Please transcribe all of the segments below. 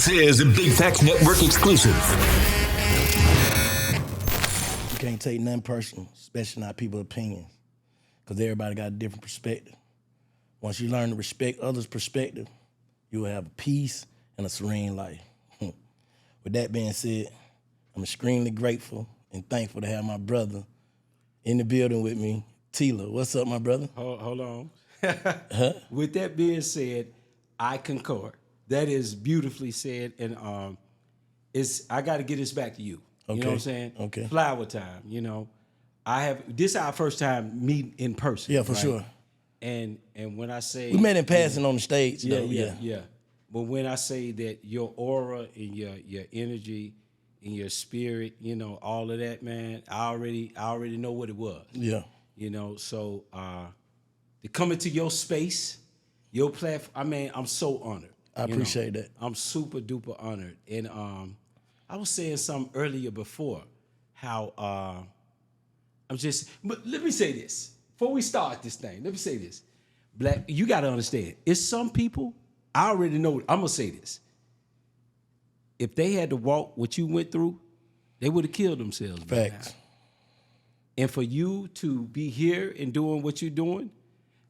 This is a Big Facts Network exclusive. You can't take nothing personal, especially not people's opinions, because everybody got a different perspective. Once you learn to respect others' perspective, you will have a peace and a serene life. With that being said, I'm extremely grateful and thankful to have my brother in the building with me, Tela. What's up, my brother? Hold on. With that being said, I concur. That is beautifully said, and I got to get this back to you. Okay. You know what I'm saying? Okay. Flower time. You know, this is our first time meeting in person. Yeah, for right? sure. And when I say We met in passing on the stage. Yeah. But when I say that your aura and your energy and your spirit, you know, all of that, man, I already know what it was. Yeah. You know, so to come into your space, your platform, I mean, I'm so honored. I appreciate that. I'm super duper honored. And I was saying something earlier before, how but let me say this. Before we start this thing, let me say this. Black, you gotta understand, it's some people, I already know, I'm gonna say this. If they had to walk what you went through, they would have killed themselves. Facts. And for you to be here and doing what you're doing,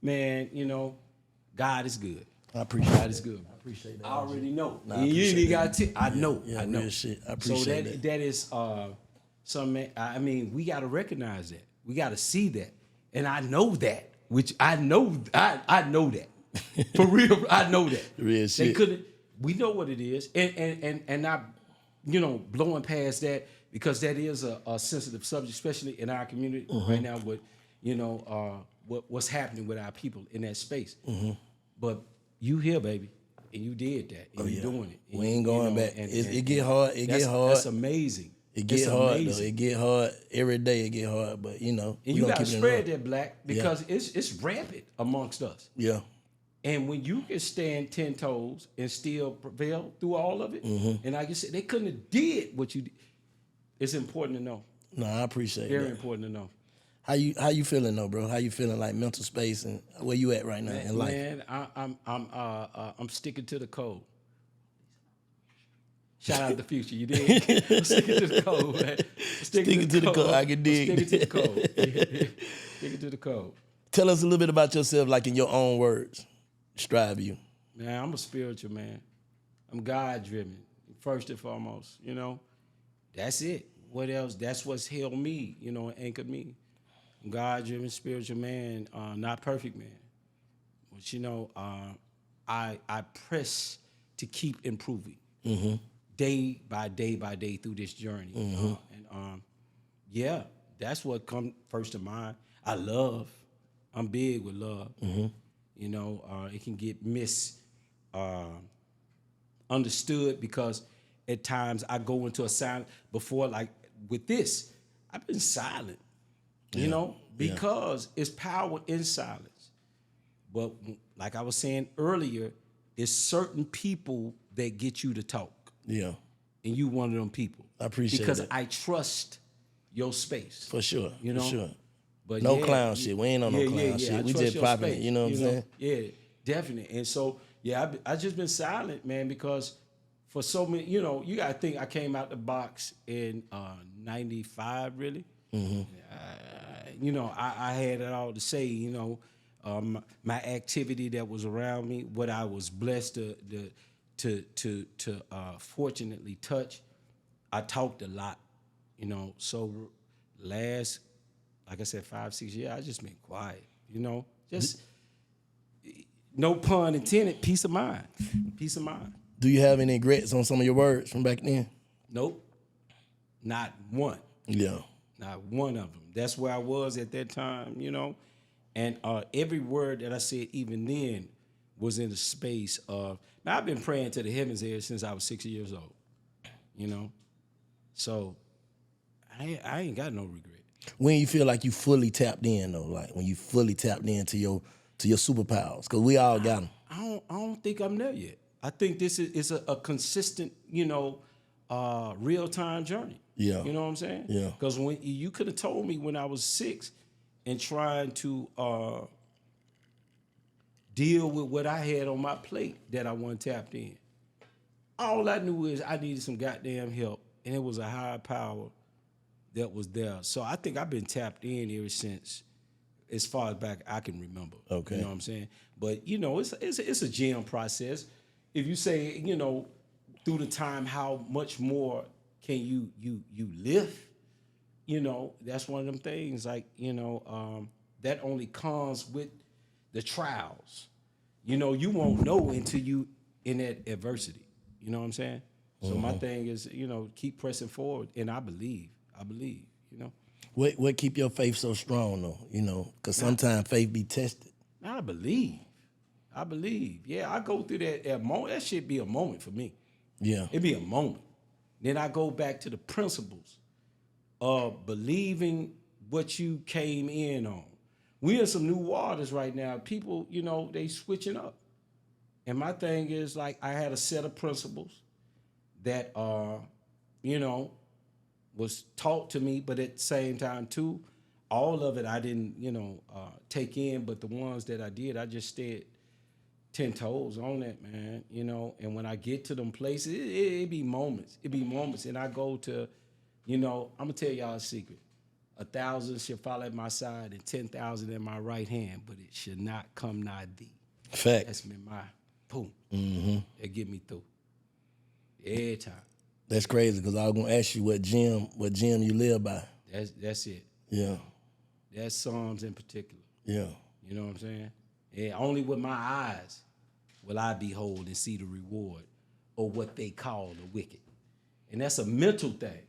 man, you know, God is good. I appreciate God is good. I appreciate that. I already know. Nah, I you appreciate ain't that. got to. I know. Yeah, I know. real shit. I appreciate that. That is something. I mean, we got to recognize that. We got to see that, and I know that. Which I know. I know that for real. I know that. Real shit. They couldn't. We know what it is, and not, you know, blowing past that, because that is a sensitive subject, especially in our community right now. With, you know, what's happening with our people in that space. But you here, baby, and you did that, and you're doing it. And We ain't going back. It get hard. It get hard. That's amazing. It get hard though. It get hard every day. It get hard, but you know. And you gotta spread that, Black, because it's rampant amongst us. Yeah. And when you can stand 10 toes and still prevail through all of it, and like you said, they couldn't have did what you did. It's important to know. No, I appreciate Very that. important to know. How you feeling though, bro? How you feeling, like mental space, and where you at right now in life? Man, I'm sticking to the code. Shout out to Future, you did. I'm sticking to the code, man. Sticking to the code. I can dig. Sticking to the code. Sticking to the code. Tell us a little bit about yourself, like in your own words. Strive you. Man, I'm a spiritual man. I'm God-driven, first and foremost. You know, that's it. What else? That's what's held me, you know, and anchored me. I'm God-driven, spiritual man, not perfect man. But, you know, I press to keep improving. Day by day by day through this journey. Yeah, that's what comes first to mind. I'm big with love. You know, it can get understood, because at times I go into a silent before, like with this, I've been silent, you know, because it's power in silence. But like I was saying earlier, there's certain people that get you to talk. Yeah. And you one of them people. I appreciate because that. I trust your space. For sure. You know? For sure. But no clown shit. We ain't on no clown shit. We just popping it. You know what I'm saying? Yeah, definitely. And so, yeah, I just been silent, man, because for so many, you know, you got to think I came out the box in 95, really. You know, I had it all to say, you know, my activity that was around me, what I was blessed to fortunately touch. I talked a lot, you know, so last, like I said, 5-6 years, I just been quiet, you know, just no pun intended, peace of mind. Do you have any regrets on some of your words from back then? Nope, not one. Yeah. Not one of them. That's where I was at that time, you know, and every word that I said even then was in the space of, now I've been praying to the heavens here since I was 6 years old, you know, so I ain't got no regret. When you feel like you fully tapped in though, like when you fully tapped into your superpowers, because we all got them. I don't think I'm there yet. I think this is a consistent, you know, real-time journey. Yeah. You know what I'm saying? Yeah. Because when you could have told me when I was 6 and trying to deal with what I had on my plate that I wasn't tapped in. All I knew is I needed some goddamn help, and it was a higher power that was there. So I think I've been tapped in ever since, as far as back I can remember. Okay. You know what I'm saying? But, you know, it's a gym process. If you say, you know, through the time, how much more can you lift? You know, that's one of them things, like, you know, that only comes with the trials. You know, you won't know until you in that adversity. You know what I'm saying? So my thing is, you know, keep pressing forward, and I believe, you know. What keep your faith so strong though? You know, because sometimes faith be tested. I believe. Yeah, I go through that moment. That shit be a moment for me. Yeah. It be a moment. Then I go back to the principles of believing what you came in on. We in some new waters right now. People, you know, they switching up. And my thing is, like, I had a set of principles that you know, was taught to me, but at the same time too, all of it I didn't, you know, take in, but the ones that I did, I just stayed 10 toes on that, man, you know. And when I get to them places, it be moments. And I go to, you know, I'm gonna tell y'all a secret. 1,000 shall fall at my side and 10,000 at my right hand, but it should not come nigh thee. Fact. That's been my boom. Mm-hmm. That get me through every time. That's crazy because I was gonna ask you what gym you live by. That's it. Yeah. That's Psalms in particular. Yeah. You know what I'm saying? And only with my eyes will I behold and see the reward or what they call the wicked. And that's a mental thing.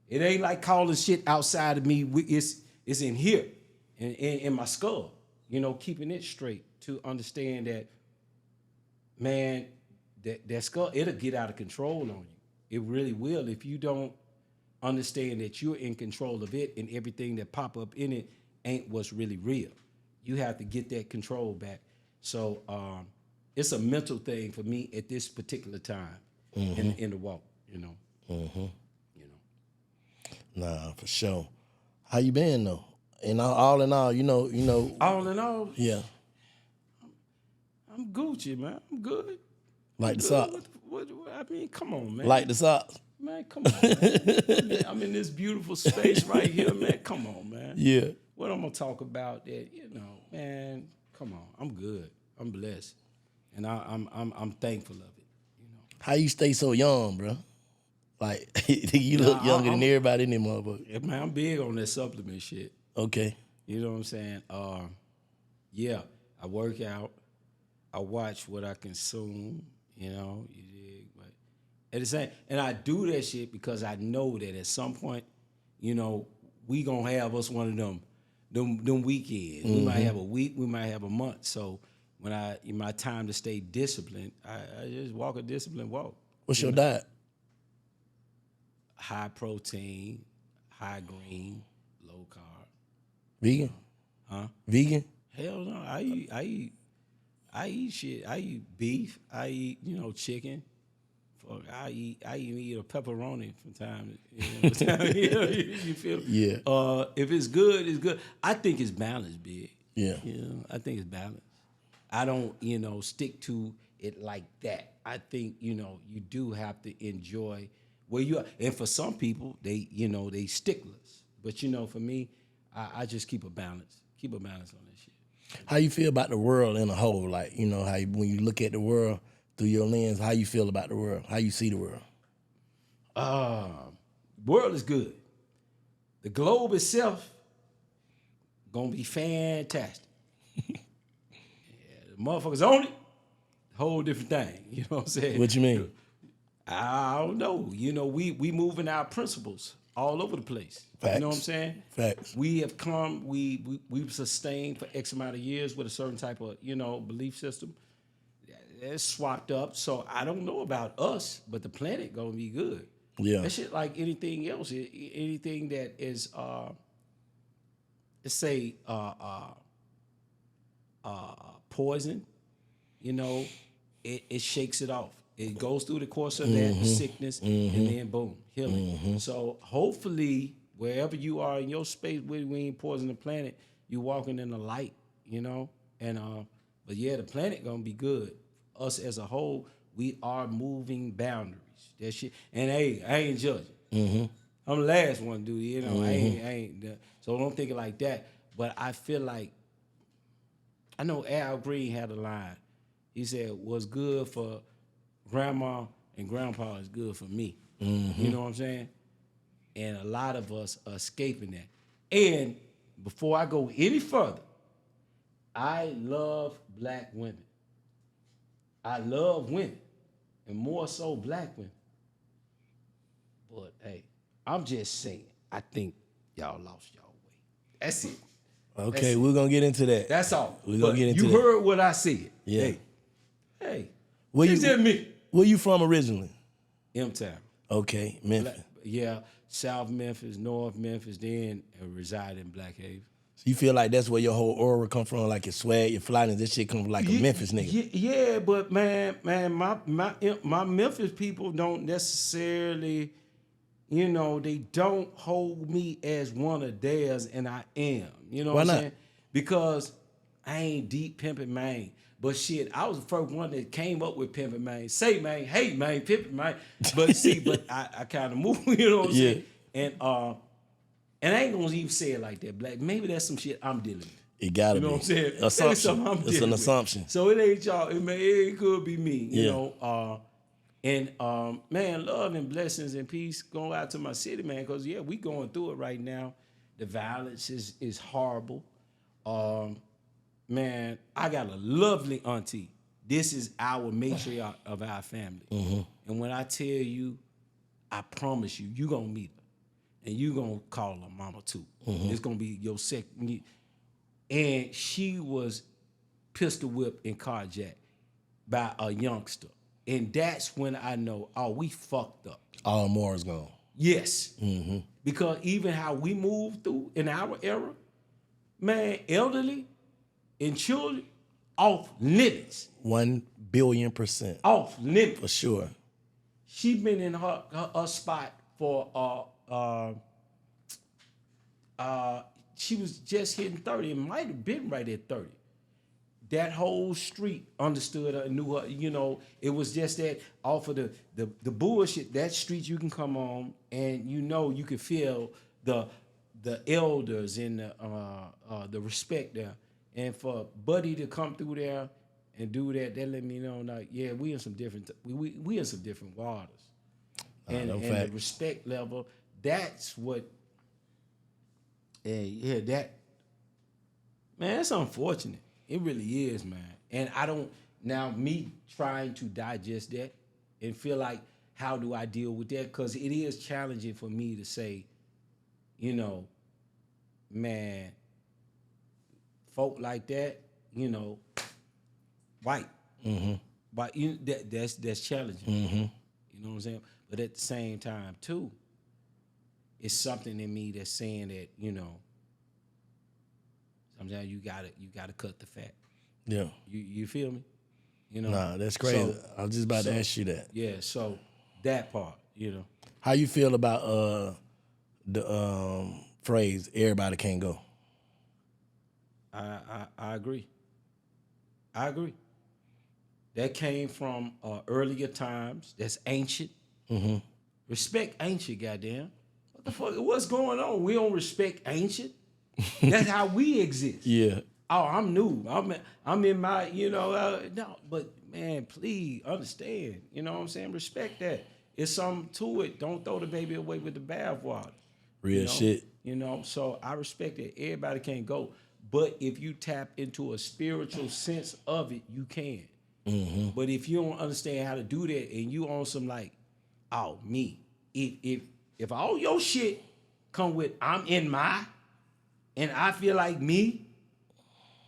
It ain't like calling shit outside of me. It's in here, in my skull. You know, keeping it straight to understand that, man, that skull, it'll get out of control on you. It really will if you don't understand that you're in control of it and everything that pop up in it ain't what's really real. You have to get that control back. So it's a mental thing for me at this particular time in the walk, you know. Mm-hmm. You know. Nah, for sure. How you been though? And all in all, you know. All in all, Yeah. I'm Gucci, man. I'm good. Like the socks. What, I mean, come on, man. Like the socks. Man, come on, man. I'm in this beautiful space right here, man. Come on, man. Yeah. What I'm gonna talk about that, you know, man, come on. I'm good. I'm blessed. And I'm thankful of it, you know. How you stay so young, bro? Like you look younger than everybody in them motherfuckers. Yeah, man, I'm big on that supplement shit. Okay. You know what I'm saying? Yeah, I work out. I watch what I consume, you know, you dig? But at the same, and I do that shit because I know that at some point, you know, we gonna have us one of them weekends. We might have a week, we might have a month. So when in my time to stay disciplined, I just walk a disciplined walk. What's your diet? High protein, high green, low carb. Vegan? Huh? Vegan? Hell no. I eat shit. I eat beef. I eat, you know, chicken. Fuck, I even eat a pepperoni from time to time. You feel me? Yeah. If it's good, it's good. I think it's balanced, big. Yeah. You know, I think it's balanced. I don't, you know, stick to it like that. I think, you know, you do have to enjoy where you are. And for some people, they, you know, they sticklers. But, you know, for me, I just keep a balance. Keep a balance on that shit. How you feel about the world in a whole? Like, you know, when you look at the world through your lens, how you feel about the world? How you see the world? World is good. The globe itself gonna be fantastic. Yeah, the motherfuckers on it, whole different thing. You know what I'm saying? What you mean? I don't know. You know, we moving our principles all over the place. Facts. You know what I'm saying? Facts. We have come, we've sustained for X amount of years with a certain type of, you know, belief system. It's swapped up. So I don't know about us, but the planet gonna be good. Yeah. That shit like anything else. Anything that is let's say poison, you know, it shakes it off. It goes through the course of that sickness, and then boom, healing. So hopefully, wherever you are in your space, we ain't poison the planet. You walking in the light, you know. And but yeah, the planet gonna be good. Us as a whole, We are moving boundaries. That shit. And hey, I ain't judging. I'm the last one, dude. You know, I ain't. So don't think it like that. But I feel like, I know Al Green had a line. He said, "What's good for grandma and grandpa is good for me." You know what I'm saying? And a lot of us are escaping that. And before I go any further, I love black women. I love women, and more so black women. But hey, I'm just saying, I think y'all lost y'all way. That's it. Okay, we're gonna get into that. That's all. We're gonna get into you that. heard what I said. Yeah. Hey, Where is that me? Where you from originally? M-Town. Okay, Memphis. Yeah, South Memphis, North Memphis, then reside in Black Haven. So you feel like that's where your whole aura come from, like your swag, your flying, this shit come from like a Memphis nigga. Yeah, but man, my Memphis people don't necessarily, they don't hold me as one of theirs, and I am. You know Why what I'm not? saying? Because I ain't deep pimping, man. But shit, I was the first one that came up with pimping, man. Say, man, hey, man, pimping, man. But see, I kind of move, you know what I'm saying? And I ain't gonna even say it like that, Black. Maybe that's some shit I'm dealing with. It gotta be. You know what I'm saying? Assumption. It's an assumption. So it ain't y'all. It could be me. You Yeah. know. Man, love and blessings and peace going out to my city, man. Because we going through it right now. The violence is horrible. Man, I got a lovely auntie. This is our matriarch of our family. And when I tell you, I promise you, you gonna meet her. And you gonna call her mama too. It's gonna be your second. And she was pistol whipped and carjacked by a youngster. And that's when I know, we fucked up. All more is gone. Yes. Because even how we moved through in our era, man, elderly and children, off limits. 1 billion%. Off limits. For sure. She been in her spot for she was just hitting 30. It might have been right at 30. That whole street understood her and knew her. It was just that off of the bullshit. That street you can come on and you can feel the elders and the respect there. And for Buddy to come through there and do that let me know, we in some different we in some different waters. And the respect level, that's what. That, man, that's unfortunate. It really is, man. And I don't, now me trying to digest that and feel like, how do I deal with that? Because it is challenging for me to say, man, folk like that, white. But that's challenging. You know what I'm saying? But at the same time, too, it's something in me that's saying that, sometimes you gotta cut the fat. Yeah. You feel me? Nah, that's crazy. So, I was just about to ask you that. Yeah, so that part, How you feel about the phrase "everybody can't go"? I agree. I agree. That came from earlier times. That's ancient. Respect ancient, goddamn. What the fuck? What's going on? We don't respect ancient. That's how we exist. Yeah. Oh, I'm new. I'm in my, no. But man, please understand. You know what I'm saying? Respect that. It's something to it. Don't throw the baby away with the bathwater. Real shit. So I respect that. Everybody can't go. But if you tap into a spiritual sense of it, you can. But if you don't understand how to do that and you on some like, me. If all your shit come with I'm in my, and I feel like me,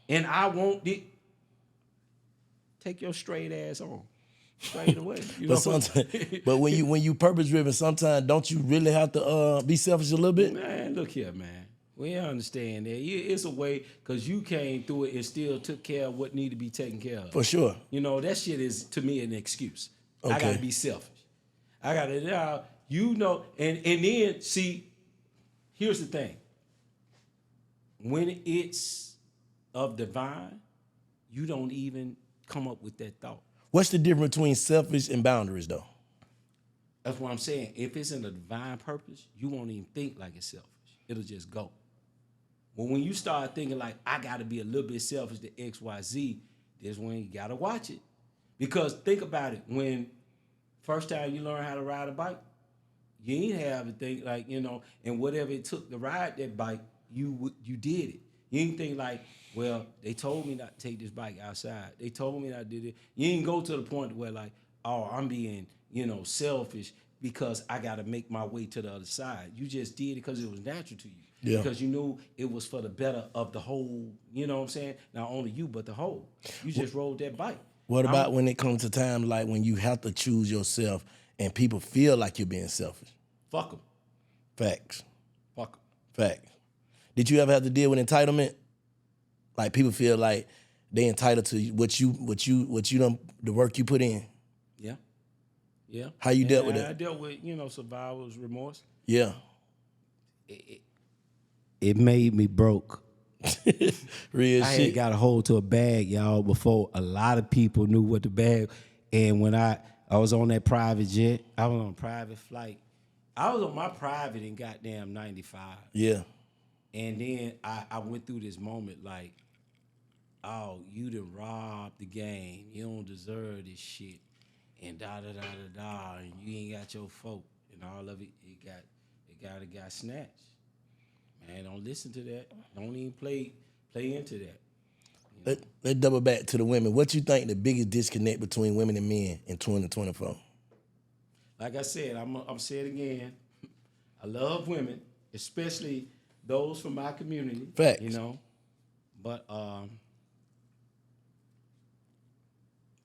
and I want it, take your straight ass on. Straight away. But when you purpose driven, sometimes don't you really have to be selfish a little bit? Man, look here, man. We understand that. It's a way, because you came through it and still took care of what needed to be taken care of. For sure. That shit is, to me, an excuse. Okay. I got to be selfish. I got to, and then, see, here's the thing. When it's of divine, you don't even come up with that thought. What's the difference between selfish and boundaries, though? That's what I'm saying. If it's in a divine purpose, you won't even think like it's selfish. It'll just go. But when you start thinking like, I got to be a little bit selfish to X, Y, Z, that's when you got to watch it. Because think about it. When first time you learn how to ride a bike, you ain't have to think like, and whatever it took to ride that bike, you did it. You ain't think like, well, they told me not to take this bike outside. They told me not to do it. You ain't go to the point where like, oh, I'm being, selfish because I got to make my way to the other side. You just did it because it was natural to you. Yeah. Because you knew it was for the better of the whole, you know what I'm saying? Not only you, but the whole. You just rode that bike. What about when it comes to times like when you have to choose yourself and people feel like you're being selfish? Fuck them. Facts. Fuck them. Facts. Did you ever have to deal with entitlement? Like people feel like they entitled to what you done, the work you put in. Yeah. Yeah. How you dealt with that? that? I dealt with, survivor's remorse. Yeah. It made me broke. Real I shit. had got a hold to a bag, y'all, before a lot of people knew what the bag. And when I was on that private jet, I was on a private flight. I was on my private in goddamn 95. Yeah. And then I went through this moment like, oh, you done robbed the game. You don't deserve this shit. And da-da-da-da-da. And you ain't got your folk. And all of it, it got snatched. Man, don't listen to that. Don't even play into that. Let's double back to the women. What you think the biggest disconnect between women and men in 2024? Like I said, I'm saying it again. I love women, especially those from my community. Facts. But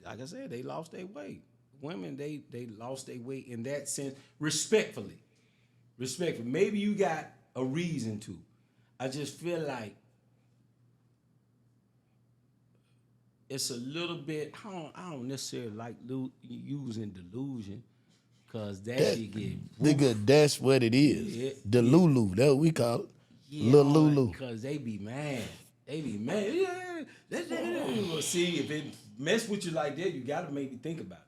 like I said, they lost their way. Women, they lost their way in that sense, respectfully. Maybe you got a reason to. I just feel like it's a little bit, I don't necessarily like using delusion, because that shit get... Nigga, that's what it is. Yeah, the Lulu, that's what we call it. Yeah, Lil Lulu. Because they be mad. Yeah. Well, see, if it mess with you like that, you got to make me think about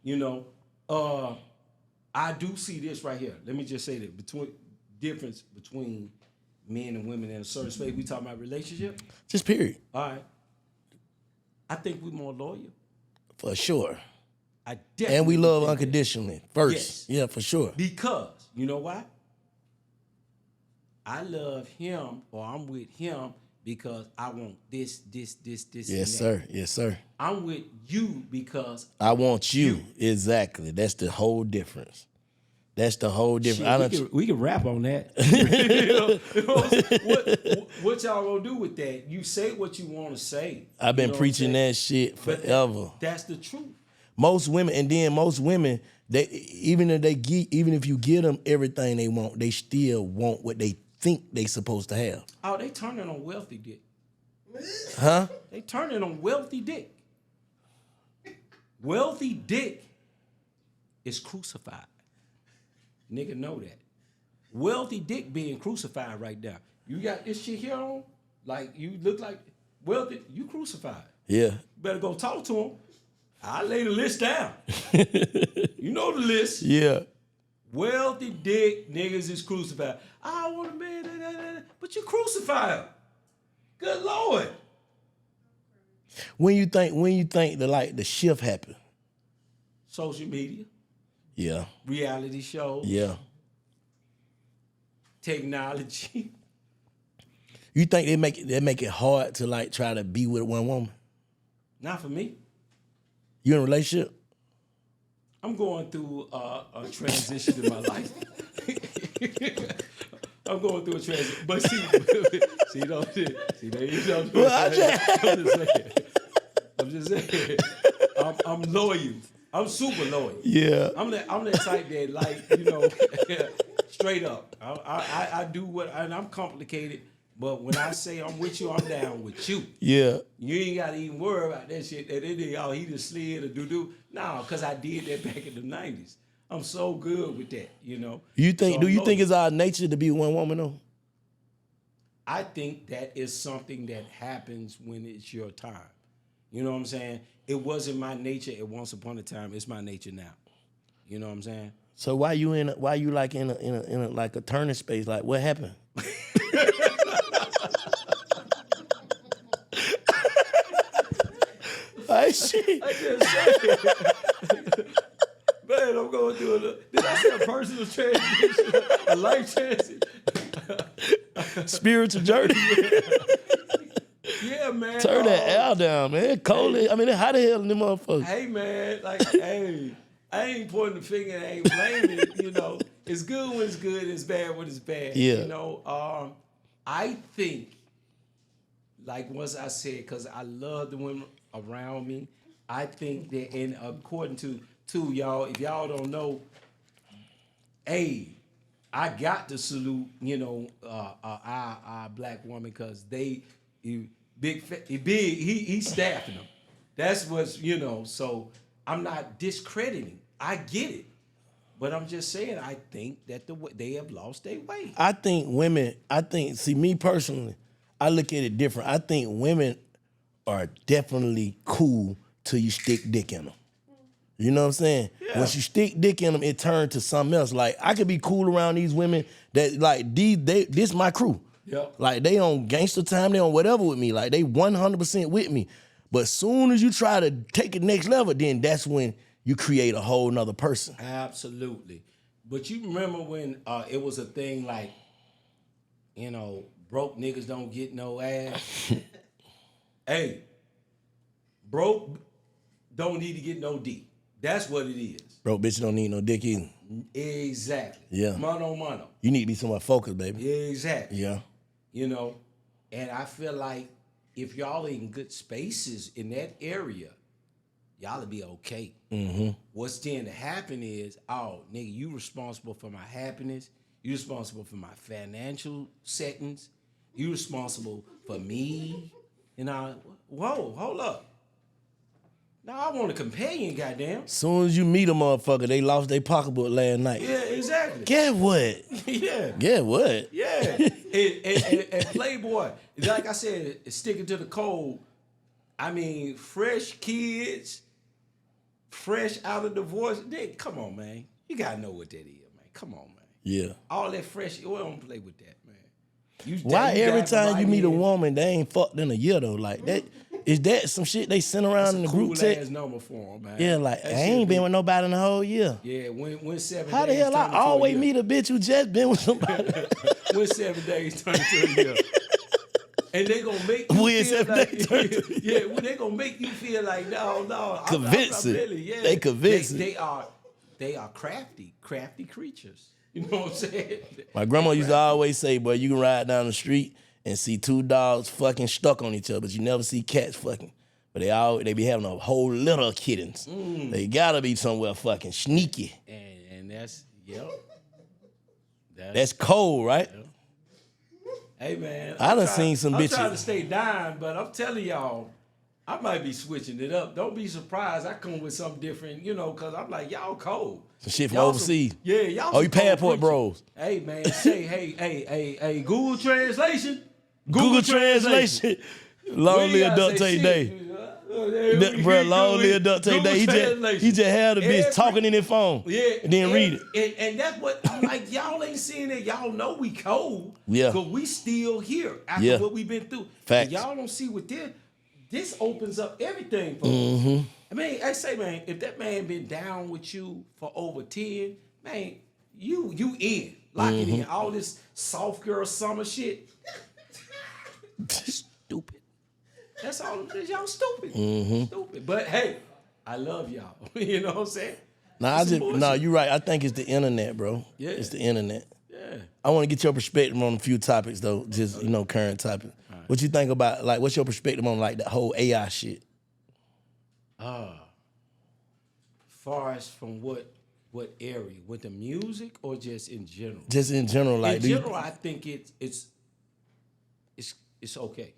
it. I do see this right here. Let me just say that difference between men and women in a certain space. We talking about relationship? Just period. All right. I think we're more loyal. For sure. I definitely And we love think unconditionally first. Yes. Yeah, for sure. Because, you know why? I love him, or I'm with him because I want this, Yes, and that. sir. Yes, sir. I'm with you because I want you. Exactly. That's the whole difference. That's the whole difference. shit, we can rap on that. What y'all gonna do with that? You say what you want to say. I've been You know preaching what I'm saying? that shit But forever. that's the truth. Most women, they even if you give them everything they want, they still want what they think they supposed to have. Oh, they turning on wealthy dick. Huh? They turning on wealthy dick. Wealthy dick is crucified. Nigga know that. Wealthy dick being crucified right now. You got this shit here on, like you look like wealthy, you crucified. Yeah. Better go talk to him. I lay the list down. You know the list. Yeah. Wealthy dick niggas is crucified. I want a man, but you crucify him. Good Lord. When you think the shift happened? Social media, Yeah. reality shows, Yeah. technology. You think they make it hard to like try to be with one woman? Not for me. You in a relationship? I'm going through a transition in my life. I'm going through a transition, but see, I'm just saying. I'm loyal. I'm super loyal. Yeah. I'm that type that like straight up. I do and I'm complicated. But when I say I'm with you, I'm down with you. Yeah. You ain't got to even worry about that shit. That he just slid or do. No, because I did that back in the 90s. I'm so good with that, Do you think it's our nature to be one woman though? I think that is something that happens when it's your time. You know what I'm saying? It wasn't my nature at once upon a time. It's my nature now. You know what I'm saying? So why you like in a like a turning space? Like what happened? Like shit. I just said, man, I'm going through did I say a personal transition? A life transition? Spiritual journey. Yeah, man. Turn that L down, man. Cold. I mean, how the hell them motherfuckers? Hey, man, like, hey, I ain't pointing the finger and I ain't blaming it, you know. It's good when it's good, it's bad when it's bad. Yeah. You know, I think, like once I said, because I love the women around me, I think that according to y'all, if y'all don't know, I got to salute, you know, our black woman because he staffing them. That's what's, you know, so I'm not discrediting. I get it. But I'm just saying, I think that they have lost their way. I think women, see me personally, I look at it different. I think women are definitely cool till you stick dick in them. You know what I'm saying? Yeah. Once you stick dick in them, it turns to something else. Like, I could be cool around these women that, like, this my crew. Yep. Like, they on gangster time, they on whatever with me. Like, they 100% with me. But as soon as you try to take it next level, then that's when you create a whole nother person. Absolutely. But you remember when it was a thing like, you know, broke niggas don't get no ass? Hey, broke don't need to get no D. That's what it is. Bro, bitch don't need no dick either. Exactly. Yeah. Mano. You need to be somewhere focused, baby. Exactly. Yeah. You know, and I feel like if y'all in good spaces in that area, y'all will be okay. Mm-hmm. What's tend to happen is, oh, nigga, you responsible for my happiness. You responsible for my financial settings. You responsible for me. And whoa, hold up. Now I want a companion, goddamn. Soon as you meet a motherfucker, they lost their pocketbook last night. Yeah, exactly. Get what? Yeah. Get what? Yeah. and Playboy, like I said, sticking to the code. I mean, fresh kids, fresh out of divorce. Come on, man. You gotta know what that is, man. Come on, man. Yeah. All that fresh, we don't play with that, man. Why every time you meet a woman, they ain't fucked in a year though? Like that, is that some shit they send around in the group text? Cool ass number for them, man. Yeah, like I ain't been with nobody in the whole year. Yeah, when 7 days. How the hell I always meet a bitch who just been with somebody? When 7 days turn to a year. And they gonna make you feel like, yeah, well, they gonna make you feel like, no. Convincing. They convincing. They are crafty creatures. You know what I'm saying? My grandma used to always say, boy, you can ride down the street and see two dogs fucking stuck on each other, but you never see cats fucking. But they be having a whole litter of kittens. They gotta be somewhere fucking sneaky. And that's, yep. That's cold, right? Yep. Hey, man. I done seen some bitches. I'm trying to stay down, but I'm telling y'all, I might be switching it up. Don't be surprised. I come with something different, you know, because I'm like, y'all cold. Some shit from Y'all overseas. Y'all. Oh, you passport bros. Hey, man, say, hey, Google Translation. Google Translation. Long live Duct Tape Day. Bro, long live Duct Tape Day. He just had a bitch talking in his phone. Yeah. And then read it. And that's what I'm like, y'all ain't seeing it. Y'all know we cold. Yeah. But we still here after what we've been through. Facts. And y'all don't see what this opens up everything for Mm-hmm. us. I mean, I say, man, if that man been down with you for over 10, man, you in. Lock it in. All this soft girl summer shit. Stupid. That's all it is. Y'all stupid. Stupid. But hey, I love y'all. You know what I'm saying? You're right. I think it's the internet, bro. Yeah. It's the internet. Yeah. I want to get your perspective on a few topics though, just current topics. Right. What you think about, like, what's your perspective on like the whole AI shit? Far as from what area? With the music or just in general? Just in general, like. In general, I think it's okay.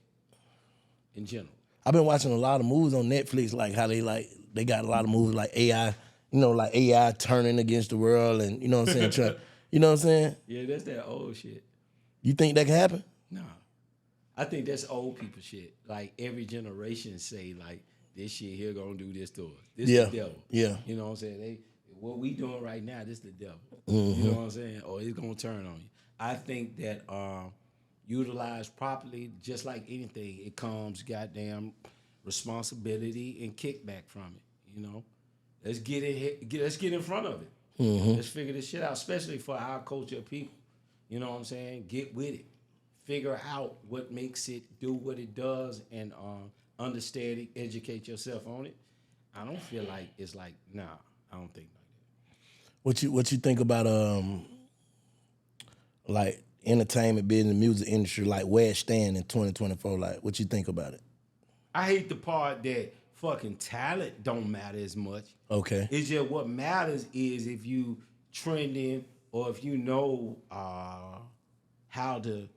In general, I've been watching a lot of movies on Netflix, like how they got a lot of movies like AI, like AI turning against the world, and you know what I'm saying. You know what I'm saying? Yeah, that's that old shit. You think that can happen? No, I think that's old people shit. Like every generation say like this shit here gonna do this to us. This Yeah. the devil. Yeah. You know what I'm saying? What we doing right now, this the devil. Mm-hmm. You know what I'm saying? Or it's gonna turn on you. I think that utilized properly, just like anything, it comes goddamn responsibility and kickback from it. You know, let's get in front of it. Mm-hmm. Let's figure this shit out, especially for our culture of people. You know what I'm saying? Get with it. Figure out what makes it do what it does, and understand it. Educate yourself on it. I don't feel like it's like, nah. I don't think like that. What you think about like entertainment business, music industry, like where it stand in 2024? Like, what you think about it? I hate the part that fucking talent don't matter as much. Okay. It's just what matters is if you trending or if you know how to,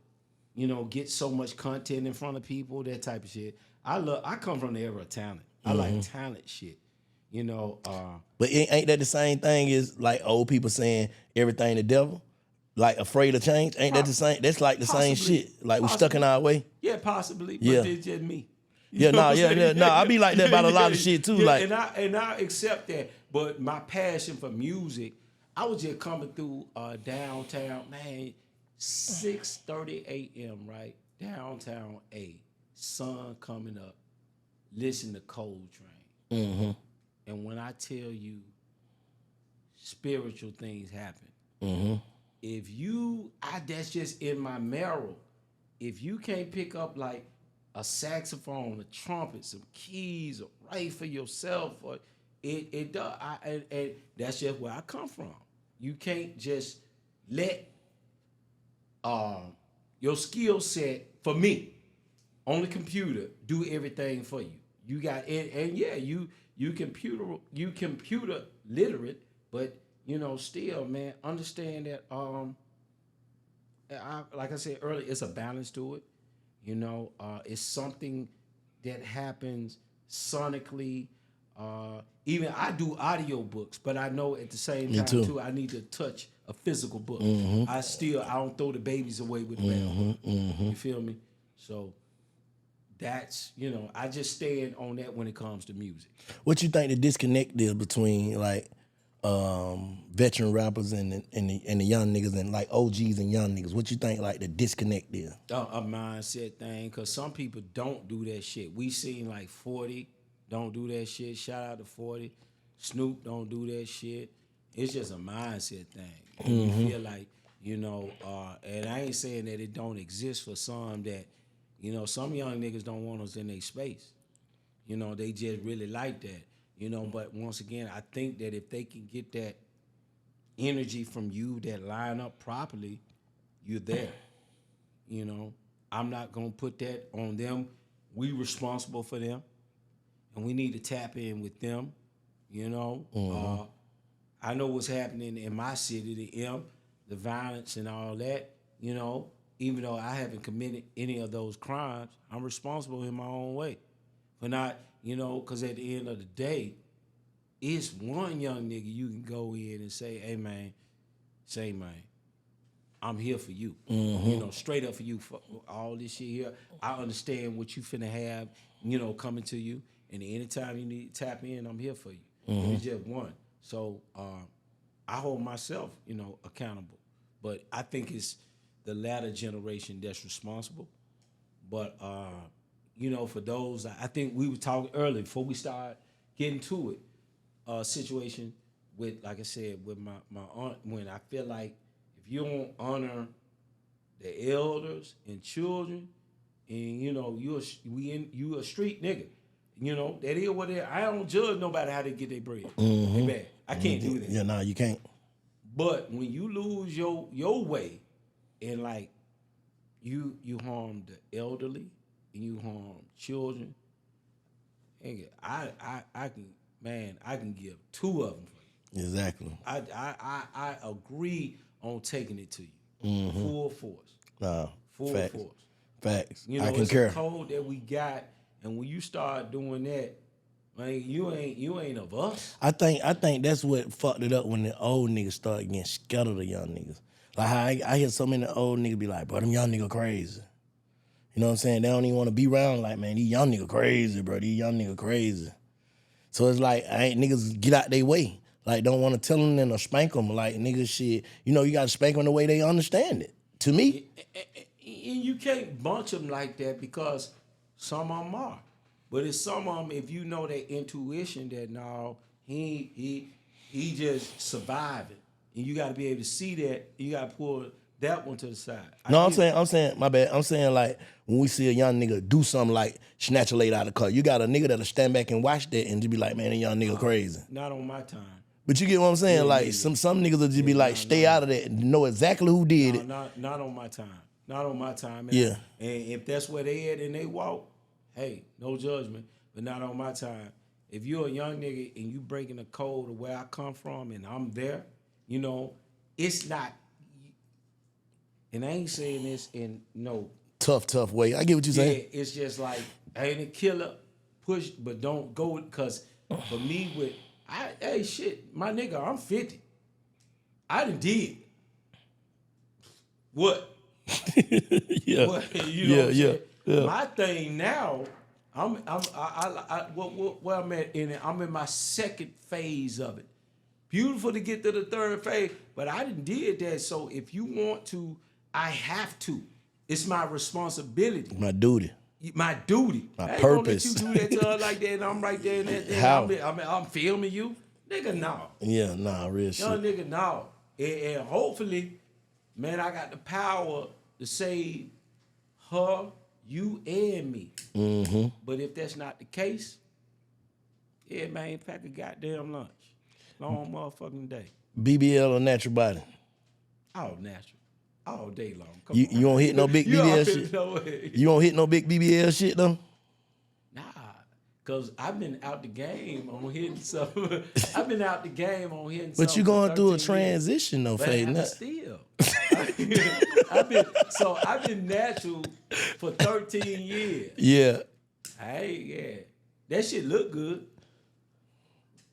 get so much content in front of people, that type of shit. I come from the era of talent. I like talent shit. But ain't that the same thing as like old people saying everything the devil? Like afraid of change? Ain't that the same? That's like the same shit. Like we stuck in our way. Yeah, possibly. Yeah. But it's just me. Yeah, I be like that about a lot of shit too. Yeah, like, and I accept that. But my passion for music, I was just coming through downtown, man, 6:30 a.m. right, downtown A, sun coming up, listen to Coltrane, and when I tell you, spiritual things happen. If that's just in my marrow. If you can't pick up like a saxophone, a trumpet, some keys, or write for yourself, or it does. And that's just where I come from. You can't just let your skill set, for me, on the computer, do everything for you. You got it, and yeah, you computer literate, but still, man, understand that like I said earlier, it's a balance to it. It's something that happens sonically. Even I do audio books, but I know at the same time too, I need to touch a physical book. I don't throw the babies away with the bathwater. You feel me? So that's, I just stand on that when it comes to music. what you think the disconnect is between like veteran rappers and the young niggas and like OGs and young niggas? What you think like the disconnect is? A mindset thing, because some people don't do that shit. We seen like 40 don't do that shit. Shout out to 40. Snoop don't do that shit. It's just a mindset thing. You feel like, and I ain't saying that it don't exist for some that, some young niggas don't want us in their space. They just really like that. But once again, I think that if they can get that energy from you that line up properly, you're there. I'm not gonna put that on them. We responsible for them, and we need to tap in with them. I know what's happening in my city, the violence and all that. Even though I haven't committed any of those crimes, I'm responsible in my own way for not. Because at the end of the day, it's one young nigga you can go in and say, hey, man, I'm here for you. Straight up for you for all this shit here. I understand what you finna have, coming to you. And anytime you need to tap in, I'm here for you. It's just one. So I hold myself, accountable. But I think it's the latter generation that's responsible. But for those, I think we were talking earlier before we start getting to it, a situation with, like I said, with my aunt, when I feel like if you don't honor the elders and children, and you a street nigga, that is what it is. I don't judge nobody how they get their bread. They bad. I can't do that. Yeah, no, you can't. But when you lose your way, and like you harm the elderly and you harm children, I can give two of them for you. Exactly. I agree on taking it to you. Full force. Full force. Facts. I it's concur. a code that we got, and when you start doing that, man, you ain't of us. I think that's what fucked it up when the old niggas started getting scared of the young niggas. Like how I hear so many old niggas be like, bro, them young niggas crazy. You know what I'm saying? They don't even want to be around like, man, these young nigga crazy, bro. These young nigga crazy. So it's like, I ain't niggas get out their way. Like, don't want to tell them and or spank them. Like, niggas shit, you know, you got to spank them the way they understand it. To me. And you can't bunch them like that because some of them are. But it's some of them, if you know their intuition that no, he just surviving. And you got to be able to see that. You got to pull that one to the side. No, I'm saying, my bad. I'm saying like when we see a young nigga do something like snatch a lady out of the car, you got a nigga that'll stand back and watch that and just be like, man, that young nigga crazy. Not on my time. But you get what I'm saying? Some niggas will just be like, stay out of that and know exactly who did it. Not on my time. Not on my time. And and if that's where they at and they walk, hey, no judgment. But not on my time. If you're a young nigga and you breaking the code of where I come from and I'm there, you know, it's not. And I ain't saying this in no tough way. I get what you're saying. Yeah, it's just like I ain't a killer, push, but don't go because for me hey shit, my nigga, I'm 50. I done did. What? Yeah. What? You know what I'm saying? Yeah. My thing now, where I'm at in it, I'm in my second phase of it. Beautiful to get to the third phase, but I done did that. So if you want to, I have to. It's my responsibility. My duty. My duty. My I ain't purpose. gonna let you do that to her like that and I'm right there and that. How? I'm filming you. Nigga, no. Yeah, nah, real shit. Young nigga, no. And hopefully, man, I got the power to save her, you, and me. Mm-hmm. But if that's not the case, yeah, man, pack a goddamn lunch. Long motherfucking day. BBL or natural body? All natural. All day long. You don't hit no big BBL shit? You don't hit no big BBL shit, though? Nah, because I've been out the game on hitting something. I've been out the game on hitting something. But you going through a 13 transition, though, Faye. Still. I've been natural for 13 years. Yeah. Hey, yeah. That shit look good.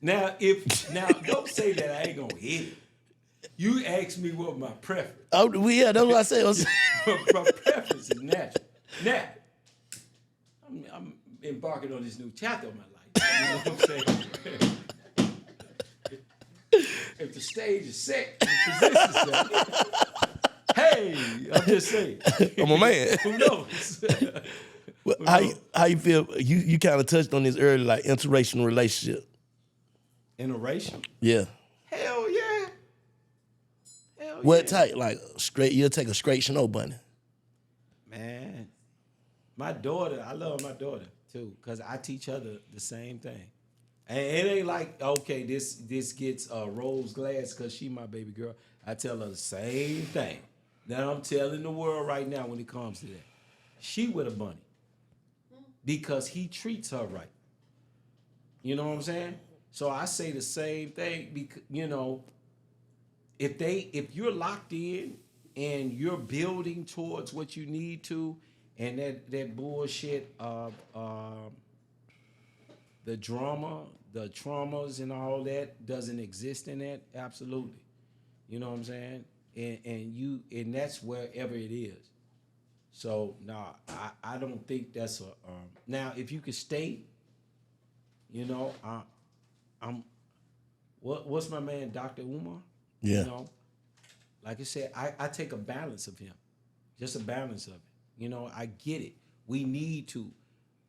Now, don't say that I ain't gonna hit it. You asked me what my preference. Oh, yeah, that's what I said. My preference is natural. Now, I'm embarking on this new chapter of my life. You know what I'm saying? If the stage is set, the position set. Hey, I'm just saying. I'm a man. Who knows? How you feel? You kind of touched on this earlier, like interracial relationship. Interracial? Yeah. Hell yeah. What type? Like straight? You'll take a straight snow bunny. Man, my daughter. I love my daughter too, cause I teach her the same thing. And it ain't like okay, this gets rose glass cause she my baby girl. I tell her the same thing that I'm telling the world right now when it comes to that. She with a bunny because he treats her right. You know what I'm saying? So I say the same thing because you know. If you're locked in and you're building towards what you need to, and that bullshit of the drama, the traumas and all that doesn't exist in that, absolutely. You know what I'm saying? And that's wherever it is. So I don't think that's a now if you could stay, you know, what's my man Dr. Umar? Yeah. You know, like I said, I take a balance of him, just a balance of it. You know, I get it. We need to,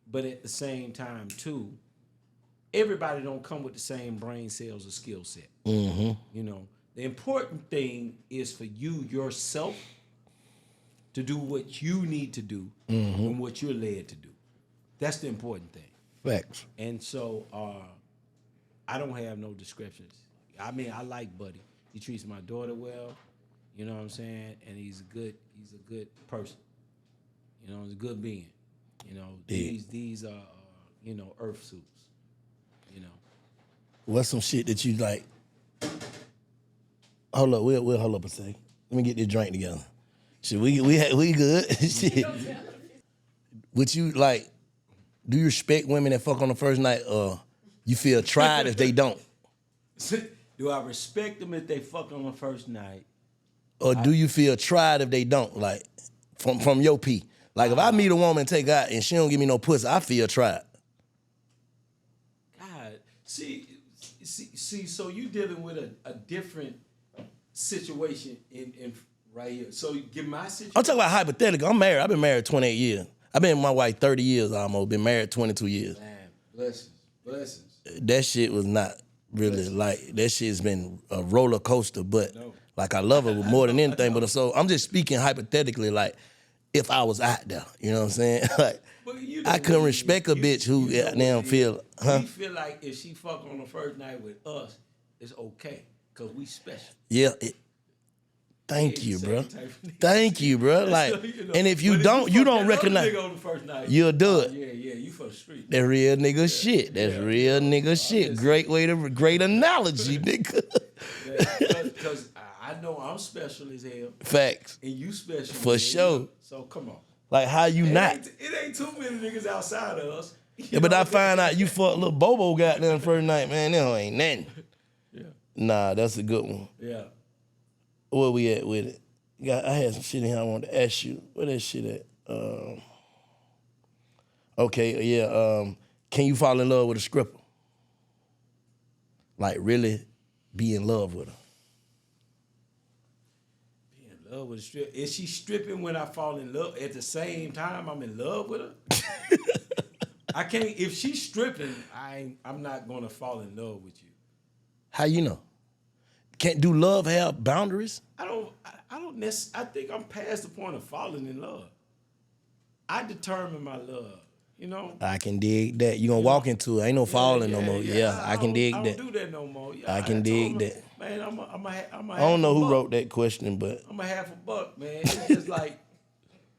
but at the same time too, everybody don't come with the same brain cells or skill set. Mm-hmm. You know, the important thing is for you yourself to do what you need to do and what you're led to do. That's the important thing. Facts. And so I don't have no descriptions. I mean, I like Buddy. He treats my daughter well, you know what I'm saying? And he's a good person. You know, he's a good being. You know, these are you know, earth suits. You know. What's some shit that you like? Hold up, we'll hold up a second. Let me get this drink together. Shit, we good. Shit. Would you like? Do you respect women that fuck on the first night, or you feel tried if they don't? Do I respect them if they fuck on the first night? Or do you feel tried if they don't? Like from your P, Like if I meet a woman and take out and she don't give me no pussy, I feel trapped. God, see, so you dealing with a different situation in right here. So you give my situation. I'm talking about hypothetical. I'm married. I've been married 28 years. I've been with my wife 30 years almost. Been married 22 years. Man, blessings. That shit was not really like, that shit's been a roller coaster, but like I love her more than anything. But so I'm just speaking hypothetically, like if I was out there, you know what I'm saying? Like I couldn't respect a bitch who now feel, We feel like if she fuck on the first night with us, it's okay because we special. Yeah. Thank you, bro. Thank you, bro. Like, and if you don't, you don't recognize. On the first night, you'll do it. Yeah, you for the street. That real nigga shit. That's real nigga shit. Great great analogy, nigga. Because I know I'm special as hell. Facts. And you special. For sure. So come on. Like how you not? It ain't too many niggas outside of us. Yeah, but I find out you fuck little Bobo goddamn first night, man. That ain't nothing. Yeah. Nah, that's a good one. Yeah. Where we at with it? I had some shit in here I wanted to ask you. Where that shit at? Okay, yeah. Can you fall in love with a stripper? Like really be in love with her? Be in love with a stripper? Is she stripping when I fall in love? At the same time I'm in love with her? I can't. If she's stripping, I'm not gonna fall in love with you. How you know? Can't do love have boundaries? I don't necessarily. I think I'm past the point of falling in love. I determine my love. You know. I can dig that. You gonna walk into it. Ain't no falling no more. Yeah, I can dig that. I don't do that no more. Yeah, I can dig that. Man, I'm a I don't know who wrote that question, but I'm a $50, man. It's just like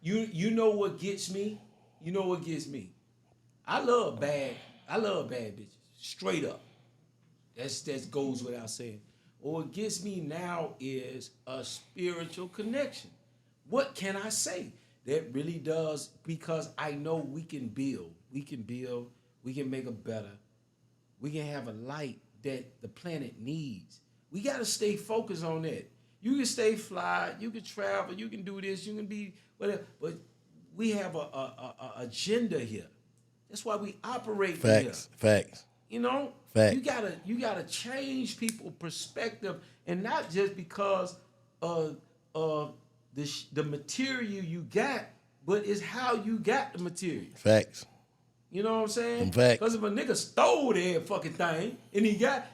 you know what gets me. You know what gets me. I love bad bitches. Straight up. That goes without saying. What gets me now is a spiritual connection. What can I say? That really does, because I know we can build. We can build. We can make it better. We can have a light that the planet needs. We got to stay focused on that. You can stay fly. You can travel. You can do this. You can be whatever. But we have a agenda here. That's why we operate here. Facts. You know? Fact. You gotta change people's perspective, and not just because of the material you got, but it's how you got the material. Facts. You know what I'm saying? Fact. Because if a nigga stole that fucking thing and he got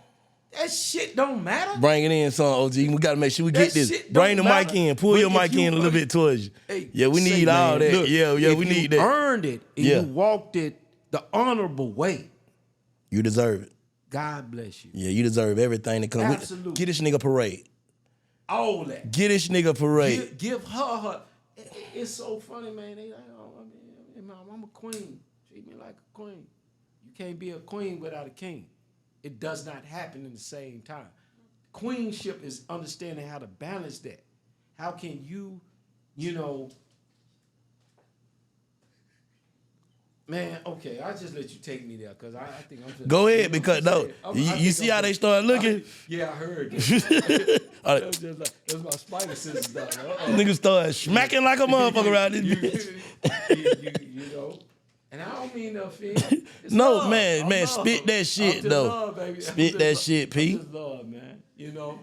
that shit, don't matter. Bring it in, son, OG. We gotta make sure we get this. Bring the mic in. Pull your mic in a little bit towards you. Hey, yeah, we need all that. Look, yeah, we need that. You earned it and you walked it the honorable way. You deserve it. God bless you. Yeah, you deserve everything that comes with it. Get this nigga parade. All that. Get this nigga parade. Give her. It's so funny, man. They like, I'm a queen. Treat me like a queen. You can't be a queen without a king. It does not happen in the same time. Queenship is understanding how to balance that. How can you know, man, okay, I'll just let you take me there because I think I'm just... Go ahead, because no, you see how they start looking? Yeah, I heard that. That's my spider senses down. Niggas start smacking like a motherfucker around this bitch. You know, and I don't mean to offend. No, love. man, spit that shit, though. Love, baby. Spit that shit, P. I'm just love, man. You know,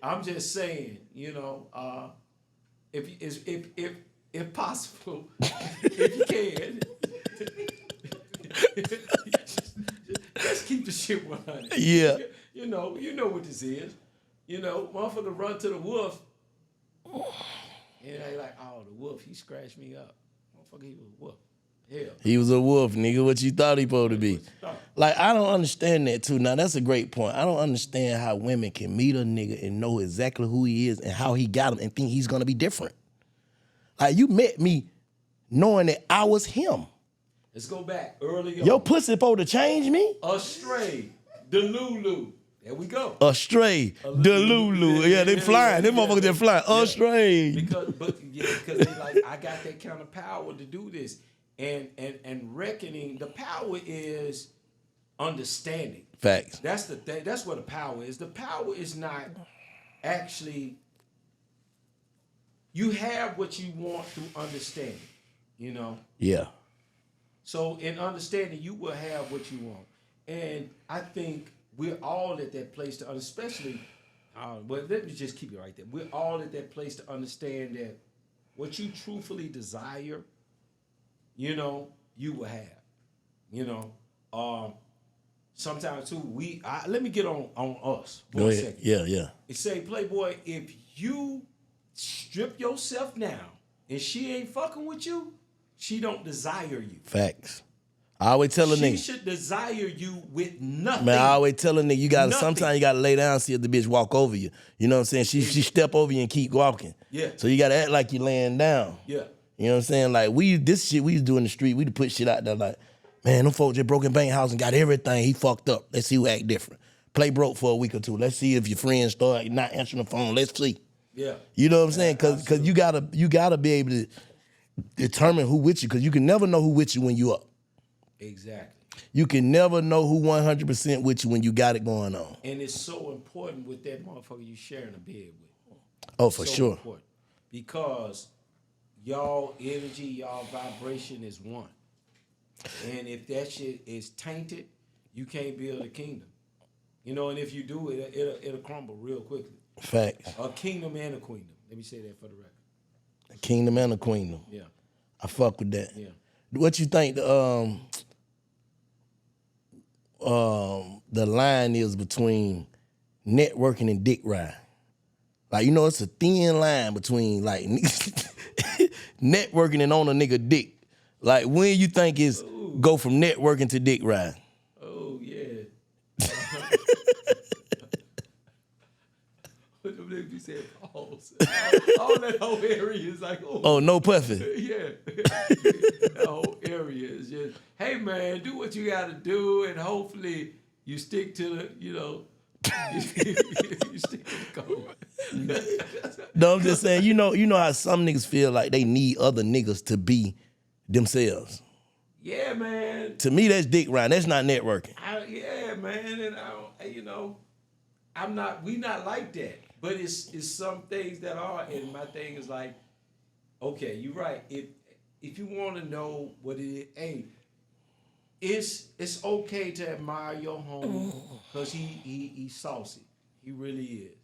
I'm just saying, you know, if possible, if you can, let's keep the shit 100. Yeah. You know what this is. You know, motherfucker run to the wolf. And they like, oh, the wolf, he scratched me up. Motherfucker, he was a wolf. Hell. He was a wolf, nigga. What you thought he supposed to be? Like, I don't understand that, too. Now, that's a great point. I don't understand how women can meet a nigga and know exactly who he is and how he got him and think he's going to be different. Like, you met me knowing that I was him. Let's go back early on. Your pussy supposed to change me? Astray. Delulu. There we go. Astray. Delulu. Yeah, they flying. Them motherfuckers, they flying. Astray. Because they like, I got that kind of power to do this. And reckoning, the power is understanding. Facts. That's the thing. That's what the power is. The power is not actually, you have what you want through understanding. you know. Yeah. So in understanding, you will have what you want. And I think we're all at that place to, especially, but let me just keep it right there. We're all at that place to understand that what you truthfully desire, you know, you will have. You know, sometimes too, let me get on us. Go ahead. Second. Yeah. It say, Playboy, if you strip yourself down and she ain't fucking with you, she don't desire you. Facts. I always tell a nigga. She should desire you with nothing. Man, I always tell a nigga, sometimes you gotta lay down and see if the bitch walk over you. You know what I'm saying? She step over you and keep walking. Yeah. So you gotta act like you laying down. Yeah. You know what I'm saying? Like this shit we used to do in the street, we'd put shit out there like, man, them folks just broke in bank house and got everything. He fucked up. Let's see who act different. Play broke for a week or two. Let's see if your friends start not answering the phone. Let's see. Yeah. You know what I'm saying? Cause you gotta be able to determine who with you, because you can never know who with you when you up. Exactly. You can never know who 100% with you when you got it going on. And it's so important with that motherfucker you sharing a bed with. Oh, for so sure. Important. Because y'all energy, y'all vibration is one. And if that shit is tainted, you can't build a kingdom. You know, and if you do, it'll crumble real quickly. Facts. A kingdom and a queendom. Let me say that for the record. A kingdom and a queendom. Yeah. I fuck with that. Yeah. What you think the line is between networking and dick riding? Like, you know, it's a thin line between like networking and on a nigga dick. Like, when you think is go from networking to dick riding? Oh yeah. What the nigga be saying? Pause. All that whole area is like, oh, no puffing. Yeah. That whole area is just, hey man, do what you gotta do, and hopefully you stick to the, you know, you stick to the code. No, I'm just saying, you know how some niggas feel like they need other niggas to be themselves. Yeah, man. To me, that's dick riding. That's not networking. Yeah, man, and I don't, you know, we not like that. But it's some things that are, and my thing is like, okay, you're right. If you want to know what it is, hey, it's okay to admire your homie because he's saucy. He really is.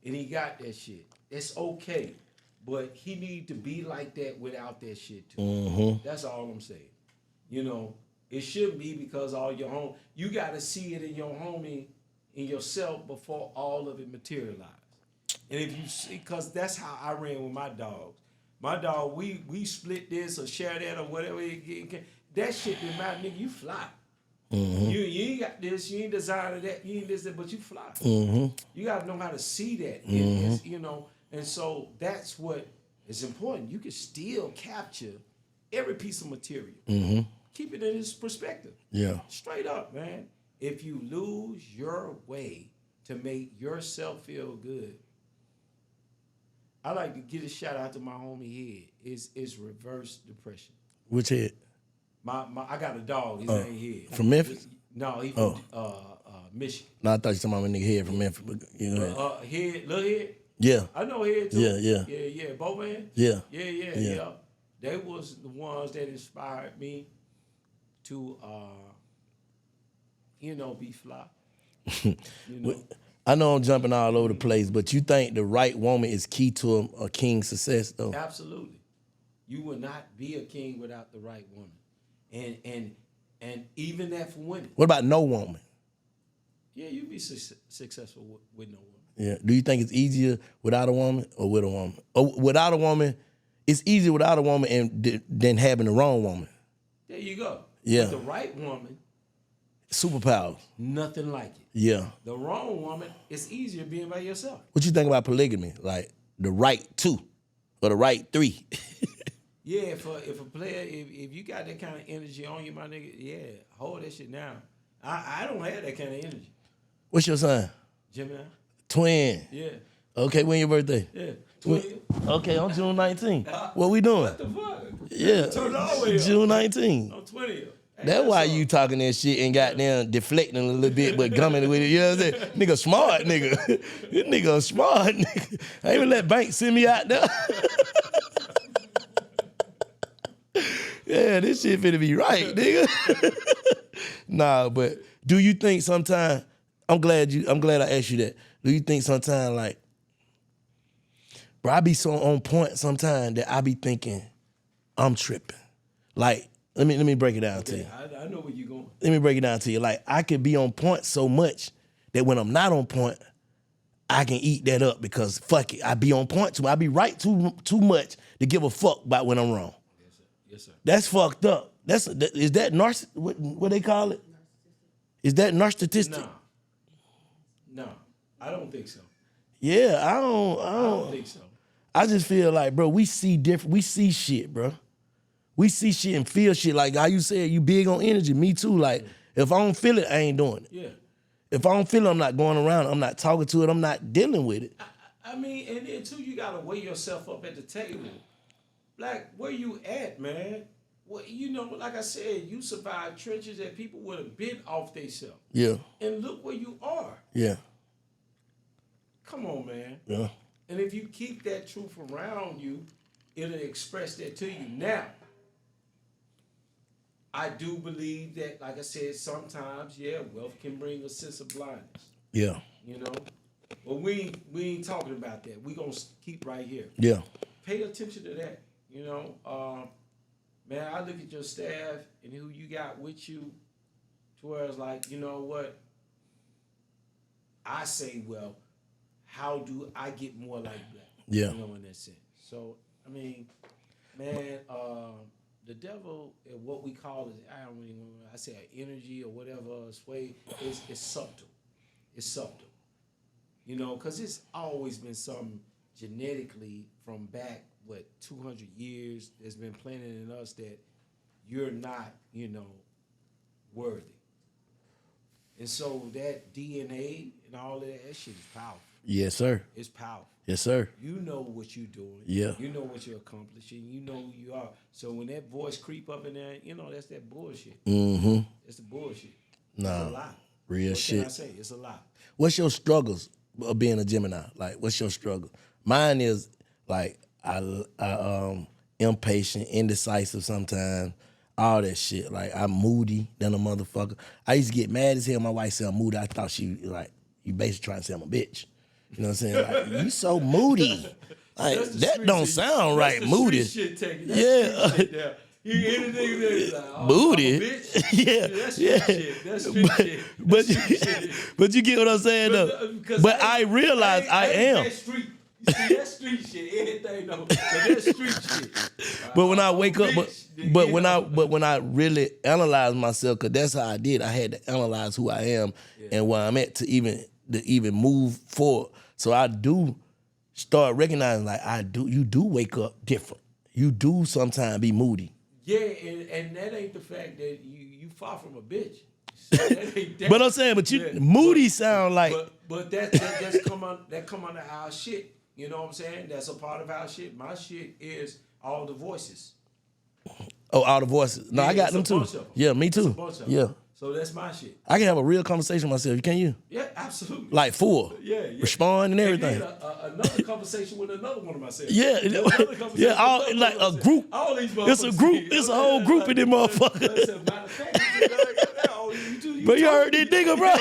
And he got that shit. It's okay. But he need to be like that without that shit too. Mm-hmm. That's all I'm saying. You know, it shouldn't be because all your home, you got to see it in your homie, in yourself before all of it materializes. And if you see, because that's how I ran with my dogs. My dog, we split this or share that or whatever. That shit didn't matter, nigga. You fly. Mm-hmm. You ain't got this. You ain't designer that. You ain't this, that, but you fly. Mm-hmm. You got to know how to see that. Mm-hmm. You know, and so that's what is important. You can still capture every piece of material. Mm-hmm. Keep it in its perspective. Yeah. Straight up, man. If you lose your way to make yourself feel good, I like to give a shout out to my homie Head. It's reverse depression. Which Head? I got a dog. His name Head. From Memphis? No, he from Michigan. No, I thought you were talking about my nigga Head from Memphis. But, you know, Head, little Head. Yeah. I know Head too. Yeah. Both man. Yeah. Yeah. They was the ones that inspired me to, be fly. You know. I know I'm jumping all over the place, but you think the right woman is key to a king's success, though? Absolutely. You will not be a king without the right woman. And even that for women. What about no woman? Yeah, you'd be successful with no woman. Yeah. Do you think it's easier without a woman or with a woman? Or without a woman, it's easier without a woman than having the wrong woman. There you go. Yeah. With the right woman. Superpowers. Nothing like it. Yeah. The wrong woman, it's easier being by yourself. What you think about polygamy? Like the right two or the right three? Yeah, if a player, if you got that kind of energy on you, my nigga, yeah, hold that shit down. I don't have that kind of energy. What's your sign? Gemini. Twin. Yeah. Okay, when your birthday? Yeah. Twin. Okay, on June 19th. What we doing? What the fuck? Yeah. Turn all the way up. June 19th. On 20th. That's why you talking that shit and goddamn deflecting a little bit, but gumming with it. You know what I'm saying? Nigga smart, nigga. This nigga smart, nigga. I ain't even let Bank send me out there. Yeah, this shit finna be right, nigga. Nah, but do you think sometimes, I'm glad I asked you that. Do you think sometimes, like, bro, I be so on point sometimes that I be thinking I'm tripping. Like, let me break it down to you. I know where you're going. Let me break it down to you. Like, I could be on point so much that when I'm not on point, I can eat that up because fuck it, I be on point too. I be right too much to give a fuck about when I'm wrong. Yes, sir. Yes, sir. That's fucked up. Is that what they call it? Is that narcissistic? No, I don't think so. Yeah, I I don't don't think so. I just feel like, bro, we see shit, bro. We see shit and feel shit. Like how you said, you big on energy. Me too. Like, if I don't feel it, I ain't doing it. Yeah. If I don't feel it, I'm not going around. I'm not talking to it. I'm not dealing with it. I mean, and then too, you gotta weigh yourself up at the table. Like, where you at, man? Well, you know, like I said, you survived trenches that people would have been off themselves. Yeah. And look where you are. Yeah. Come on, man. Yeah. And if you keep that truth around you, it'll express that to you. Now, I do believe that, like I said, sometimes, yeah, wealth can bring a sense of blindness. Yeah. You know? But we ain't talking about that. We gonna keep right here. Yeah. Pay attention to that. You know? Man, I look at your staff and who you got with you to where it's like, you know what? I say, well, how do I get more like that? Yeah. You know, in that sense. So, I mean, man, the devil, what we call it, I don't really know, I say an energy or whatever, sway, it's subtle. It's subtle. You know, because it's always been something genetically from back, 200 years that's been planted in us that you're not, you know, worthy. And so that DNA and all of that shit is powerful. Yes, sir. It's powerful. Yes, sir. You know what you're doing. Yeah. You know what you're accomplishing. You know who you are. So when that voice creep up in there, you know, that's that bullshit. Mm-hmm. It's the bullshit. Nah. It's a lie. Real what shit. Can I say? It's a lie. What's your struggles of being a Gemini? Like, what's your struggle? Mine is like I impatient, indecisive sometimes, all that shit. Like, I'm moody than a motherfucker. I used to get mad as hell. My wife said I'm moody. I thought she like, you basically trying to say I'm a bitch. You know what I'm saying? Like, you so moody. Like, that don't sound right, moody. Shit taking. Yeah. Shit there. You anything that's like, oh, moody. I'm a bitch. Yeah. That's street shit. That's street shit. That's street shit. But you get what I'm saying though. But I realize I am. That street. You see, that street shit, everything though. But that's street shit. But when I wake up, but when I really analyze myself, cause that's how I did. I had to analyze who I am and where I'm at to even move forward. So I do start recognizing, like, you do wake up different. You do sometimes be moody. Yeah, and that ain't the fact that you far from a bitch. That but I'm saying, but moody sound like. But that's come under our shit. You know what I'm saying? That's a part of our shit. My shit is all the voices. Oh, all the voices. No, I got them too. Yeah, me too. Yeah. So that's my shit. I can have a real conversation with myself. Can you? Yeah, absolutely. Like full. Yeah. Respond and everything. And then another conversation with another one of myself. Yeah. Yeah, all like a group. All these it's a group. It's a whole group of them motherfuckers. But you heard this nigga, bro.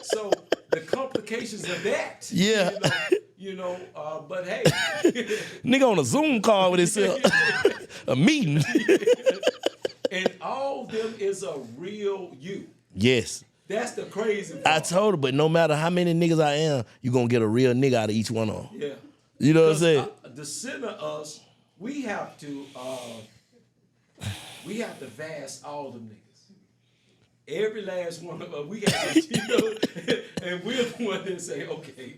So the complications of that. Yeah. But hey. Nigga on a Zoom call with himself. A meeting. And all of them is a real you. Yes. That's the crazy part. I told her, but no matter how many niggas I am, you gonna get a real nigga out of each one of them. Yeah. You know what I'm saying? The center of us, we have to vast all them niggas. Every last one of us, we got to, and we're the one that say, okay,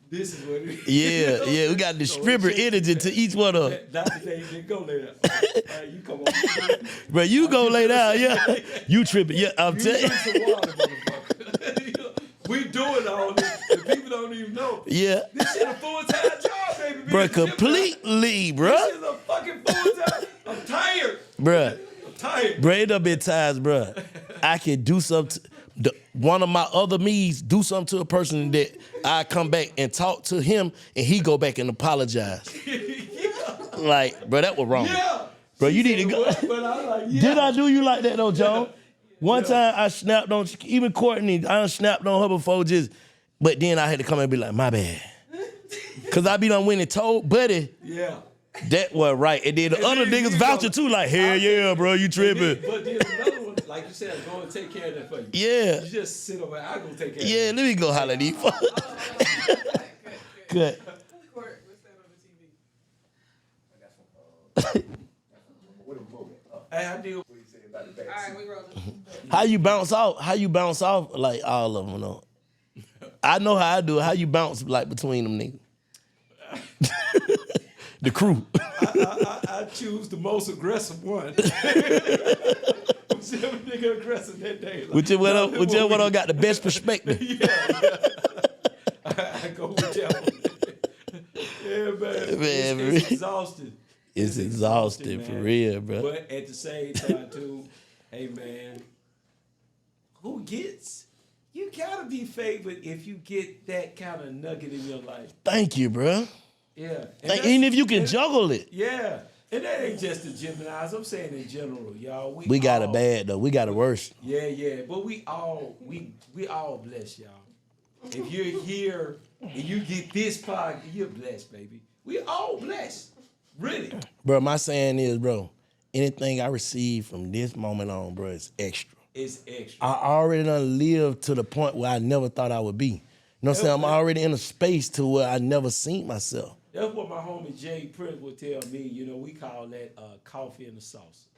this is what it is. Yeah, we got to distribute energy to each one of them. Not today, you go lay down. Right, you come on. Bro, you go lay down, yeah. You tripping, yeah, I'm telling you. Drink some water, motherfucker. We doing all this, and people don't even know. Yeah. This shit a full-time job, baby. Bro, completely, bro. This is a fucking full-time. I'm tired. Bro. I'm tired. Bro, it done been times, bro. I can do something. One of my other me's do something to a person that I come back and talk to him and he go back and apologize. Yeah. Like, bro, that was wrong. Yeah. Bro, you need to go. But I was like, yeah. Did I do you like that though, John? One time I snapped on, even Courtney, I done snapped on her before but then I had to come and be like, my bad. Cause I be done went and told Buddy. Yeah. That was right. And then the other niggas vouching too, like, hell yeah, bro, you tripping. But there's another one, like you said, go and take care of that for you. Yeah. You just sit over, I go take care of Yeah, it. let me go holler at these folks. Good. Hey, I do. How you bounce off like all of them though? I know how I do it. How you bounce like between them niggas? The crew. I choose the most aggressive one. Whichever nigga aggressive that day. Like, whichever one got the best perspective. Yeah. I go with that one. Yeah, man. It's exhausting. It's exhausting for real, bro. But at the same time, too, hey, man, you gotta be favored if you get that kind of nugget in your life. Thank you, bro. Yeah. Even if you can juggle it. Yeah. And that ain't just the Geminis. I'm saying in general, y'all. We got it bad, though. We got it worse. Yeah. But we all blessed, y'all. If you're here and you get this podcast, you're blessed, baby. We all blessed. Really. Bro, my saying is, bro, anything I receive from this moment on, bro, is extra. It's extra. I already done lived to the point where I never thought I would be. You know what I'm saying? I'm already in a space to where I never seen myself. That's what my homie Jay Prince would tell me. You know, we call that coffee in the saucer.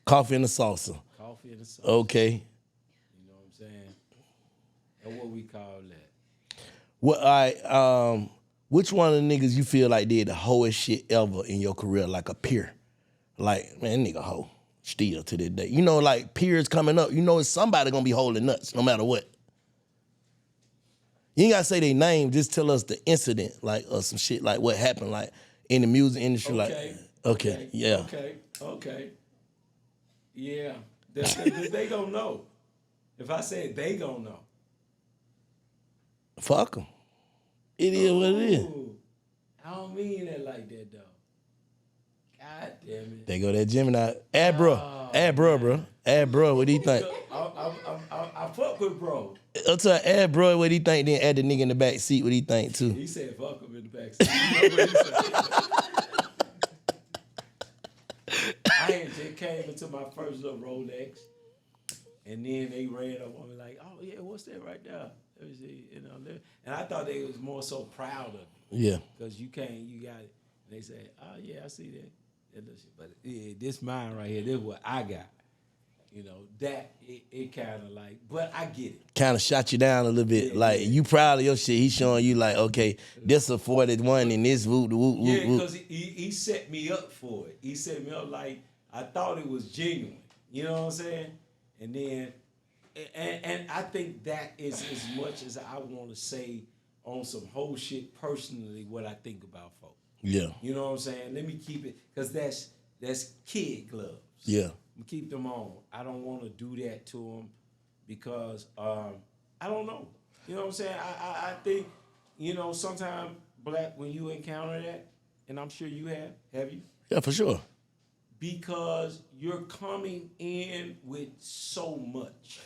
Coffee in the salsa. Coffee in the saucer. Okay. You know what I'm saying? That's what we call that. Well, all right, which one of the niggas you feel like did the hoest shit ever in your career, like a peer? Like, man, nigga hoe, still to this day. You know, like peers coming up, you know it's somebody gonna be holding nuts no matter what. You ain't gotta say their name, just tell us the incident, like, or some shit, like what happened, like, in the music industry, okay, yeah. Okay. Yeah, they gonna know. If I say they gonna know. Fuck them. It is what it is. I don't mean that like that, though. God damn it. There go that Gemini. Add bro, bro. Add bro, what do you think? I fuck with bro. I'll tell add bro what he think, then add the nigga in the back seat what he think too. He said fuck him in the back seat. You know what he said? I had just came into my first little Rolex, and then they ran up on me like, oh yeah, what's that right there? Let me see, you know. And I thought they was more so proud of it. Yeah. Because you got it. And they said, oh yeah, I see that. But yeah, this mine right here, this is what I got. You know, that it kind of like, but I get it. Kind of shot you down a little bit. You proud of your shit. He's showing you like, okay, this a 41 and this whoop. Yeah, because he set me up for it. He set me up like I thought it was genuine. You know what I'm saying? And then, and I think that is as much as I want to say on some whole shit personally what I think about folks. Yeah. You know what I'm saying? Let me keep it, because that's kid gloves. Yeah. I'm keep them on. I don't want to do that to them because I don't know. You know what I'm saying? I think, you know, sometimes black, when you encounter that, and I'm sure you have you? Yeah, for sure. Because you're coming in with so much.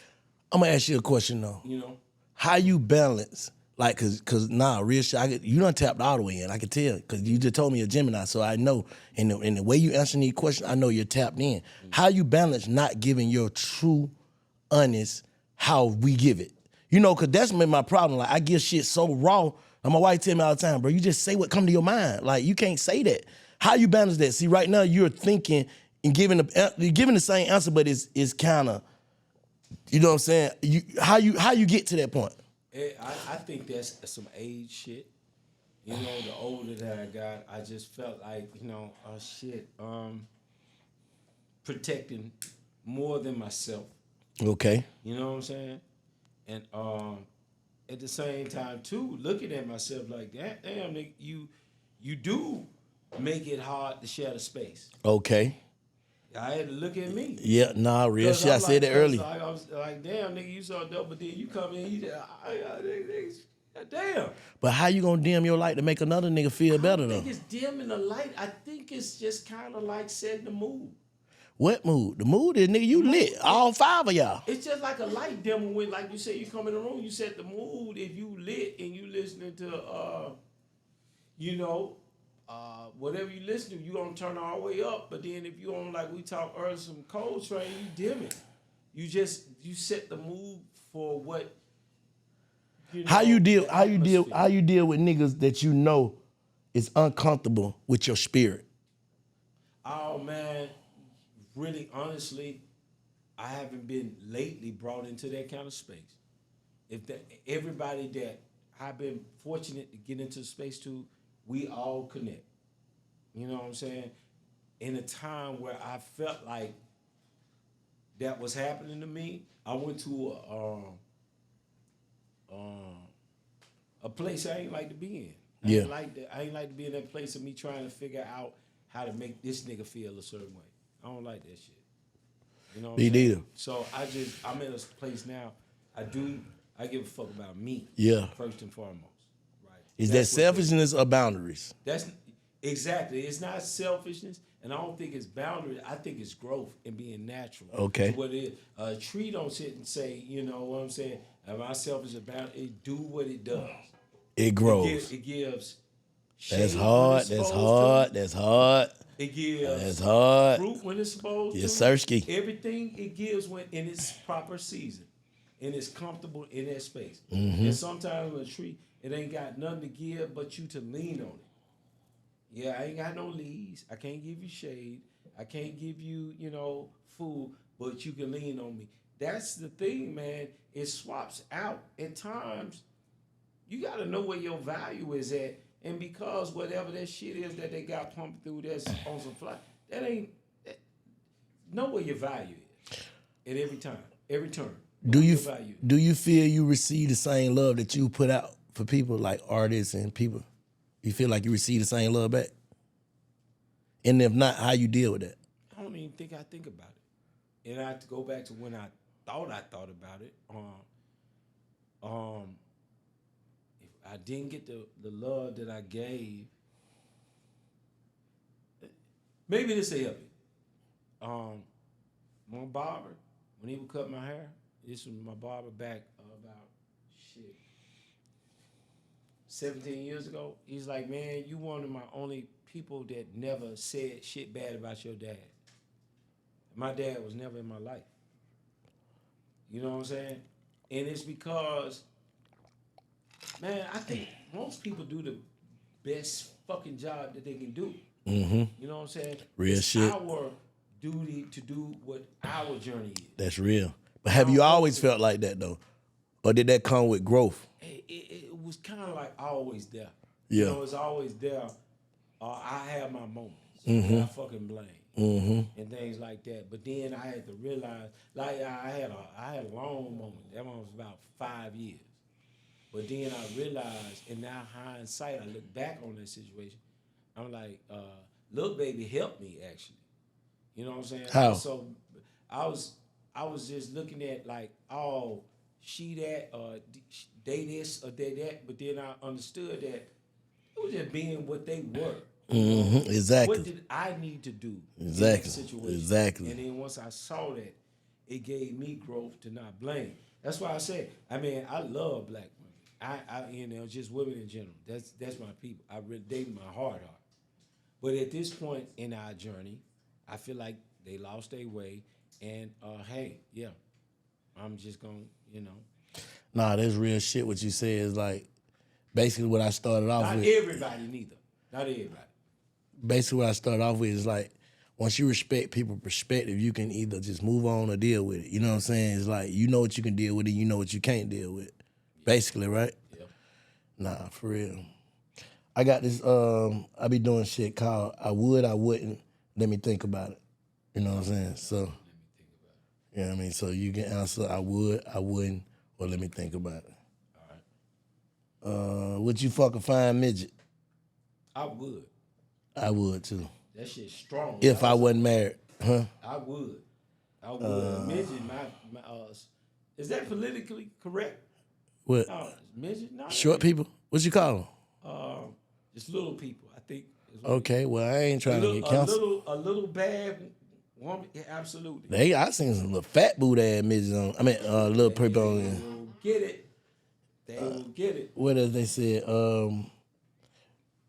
I'm gonna ask you a question though. You know, how you balance? Like, cause real shit. You done tapped all the way in. I can tell, cause you just told me a Gemini, so I know. And the way you answer these questions, I know you're tapped in. Mm-hmm. How you balance not giving your true, honest, how we give it? You know, cause that's been my problem. Like I give shit so raw. And my wife tell me all the time, bro, you just say what come to your mind. Like you can't say that. How you balance that? See, right now you're thinking and giving the same answer, but it's kind of, you know what I'm saying? How you get to that point? I think that's some age shit. You know, the older that I got, I just felt like, you know, protecting more than myself. Okay. You know what I'm saying? And at the same time, too, looking at myself like that, damn, nigga, you do make it hard to share the space. Okay. I had to look at me. Yeah, real shit. I said that earlier. I was like, damn, nigga, you saw dope, but then you come in, God damn. But how you gonna dim your light to make another nigga feel better I though? think it's dimming the light. I think it's just kind of like setting the mood. What mood? The mood is nigga, you lit. All 5 of y'all. It's just like a light dimmer when, like you said, you come in the room, you set the mood. If you lit and you listening to, whatever you listen to, you gonna turn all the way up. But then if you on, like we talked earlier, some cold train, you dim it. You set the mood for what. How you deal with niggas that you know is uncomfortable with your spirit? Oh man, really honestly, I haven't been lately brought into that kind of space. Everybody that I've been fortunate to get into the space to, we all connect. You know what I'm saying? In a time where I felt like that was happening to me, I went to a place I ain't like to be in. I ain't like to be in that place of me trying to figure out how to make this nigga feel a certain way. I don't like that shit. You know what I'm saying? Neither. So I'm in a place now. I give a fuck about me. Yeah. First and foremost. Right. Is that selfishness or boundaries? That's exactly. It's not selfishness, and I don't think it's boundaries. I think it's growth and being natural. Okay. To what it is. A tree don't sit and say, you know what I'm saying? Am I selfish about it? It do what it does. It grows. It gives. That's hard. That's hard. That's hard. It gives. That's hard. Fruit when it's supposed to. Yes, sirski. Everything it gives when in its proper season, and it's comfortable in that space. Mm-hmm. And sometimes with a tree, it ain't got nothing to give but you to lean on it. Yeah, I ain't got no leaves. I can't give you shade. I can't give you, food, but you can lean on me. That's the thing, man. It swaps out. At times, you got to know where your value is at. And because whatever that shit is that they got pumped through that's on some fly, know where your value is at every time, every turn. Do you feel you receive the same love that you put out for people like artists and people? You feel like you receive the same love back? And if not, how you deal with that? I don't even think I think about it. And I have to go back to when I thought about it. If I didn't get the love that I gave, maybe this will help you. My barber, when he would cut my hair, this was my barber back about 17 years ago. He's like, man, you one of my only people that never said shit bad about your dad. My dad was never in my life. You know what I'm saying? And it's because, man, I think most people do the best fucking job that they can do. Mm-hmm. You know what I'm saying? Real it's shit. Our duty to do what our journey is. That's real. But have you always felt like that though? Or did that come with growth? It was kind of like always there. Yeah. It's always there. I have my moments. Mm-hmm. I fucking blame. Mm-hmm. And things like that. But then I had to realize, like I had a long moment. That one was about 5 years. But then I realized, and now hindsight, I look back on that situation. I'm like, little baby helped me actually. You know what I'm saying? How? So I was just looking at like, oh, she that, they this or they that. But then I understood that it was just being what they were. Mm-hmm. Exactly. What did I need to do exactly. in that situation? Exactly. And then once I saw that, it gave me growth to not blame. That's why I said, I mean, I love black women. Just women in general. That's my people. They my heart. But at this point in our journey, I feel like they lost their way. And hey, yeah, I'm just gonna, Nah, that's real shit. What you said is like basically what I started off with. Not everybody neither. Not everybody. Basically what I started off with is like once you respect people's perspective, you can either just move on or deal with it. You know what I'm saying? It's like you know what you can deal with and you know what you can't deal with. Basically, right? Yeah. Nah, for real. I got this, I be doing shit called I would, I wouldn't, let me think about it. You know what I'm saying? So, Let me think about it. you know what I mean? So you can answer I would, I wouldn't, or let me think about it. All right. Would you fuck a fine midget? I would. I would too. That shit's strong. If I wasn't married. Huh? I would. Midget, my is that politically correct? What? No, midget. No, Short people? What you call them? Just little people. I think. Okay, well, I ain't trying to get canceled. A little bad woman. Yeah, absolutely. I seen some little fat boot ass midgets on. I mean, little people on there. They will get it. They will get it. What else they said?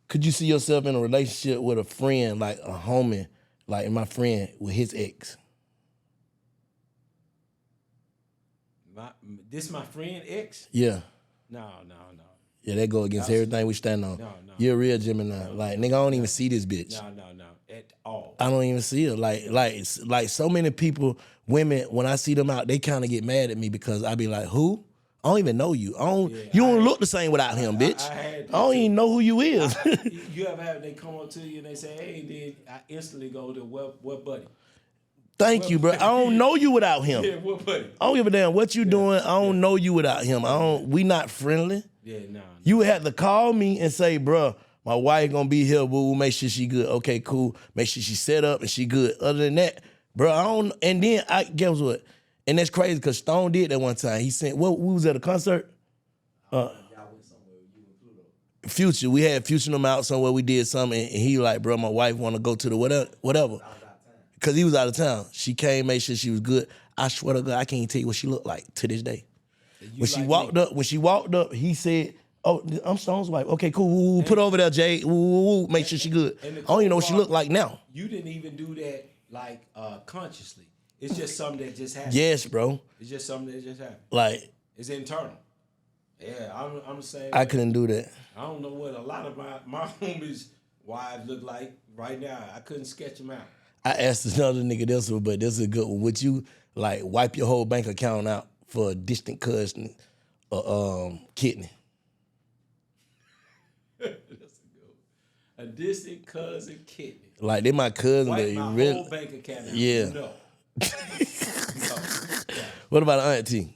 Could you see yourself in a relationship with a friend, like a homie, like my friend with his ex? This my friend ex? Yeah. No. Yeah, that go against everything we stand on. No. You're a real Gemini. Like, nigga, I don't even see this bitch. No. At all. I don't even see her. Like so many people, women, when I see them out, they kind of get mad at me because I be like, who? I don't even know you. You don't look the same without him, bitch. I don't even know who you is. You ever have they come up to you and they say, hey, then I instantly go to what buddy? Thank you, bro. I don't know you without him. Yeah, what buddy? I don't give a damn what you doing. I don't know you without him. We not friendly. Yeah, no. You would have to call me and say, bro, my wife gonna be here, boo. Make sure she good. Okay, cool. Make sure she set up and she good. Other than that, bro, I don't. And then guess what? And that's crazy because Stone did that one time. He sent, we was at a concert. Y'all went somewhere, you and Pluto. Future, we had Future them out somewhere. We did something, and he like, bro, my wife want to go to the whatever. Because he was out of town. She came, made sure she was good. I swear to God, I can't tell you what she looked like to this day. When she walked up, he said, oh, I'm Stone's wife. Okay, cool. Put her over there, Jay. Make sure she good. I don't even know what she look like now. You didn't even do that like consciously. It's just something that just happened. Yes, bro. It's just something that just happened. Like, it's internal. Yeah, I'm the same. I couldn't do that. I don't know what a lot of my homies' wives look like right now. I couldn't sketch them out. I asked another nigga this one, but this is a good one. Would you like wipe your whole bank account out for a distant cousin or kidney? That's a good one. A distant cousin kidney. Like they my cousin. Wipe my really, whole bank account out. Yeah. No. What about an auntie?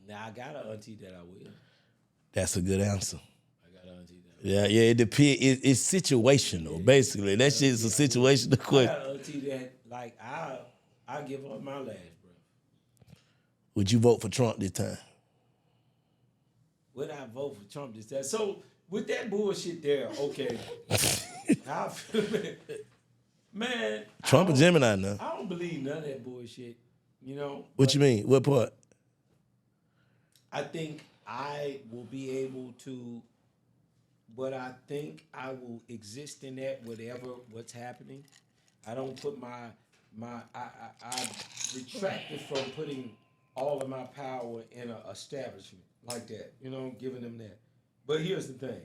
Nah, I got an auntie that I will. That's a good answer. I got an auntie that I will. Yeah, it depends. It's situational, basically. That shit's a situational question. I got an auntie that, like, I give her my last breath. Would you vote for Trump this time? Would I vote for Trump this time? So, with that bullshit there, okay. I feel, man. Trump a Gemini now. I don't believe none of that bullshit, you know. What you mean? What part? I think I will be able to, but I think I will exist in that what's happening. I don't put I retracted from putting all of my power in an establishment like that, you know, giving them that. But here's the thing,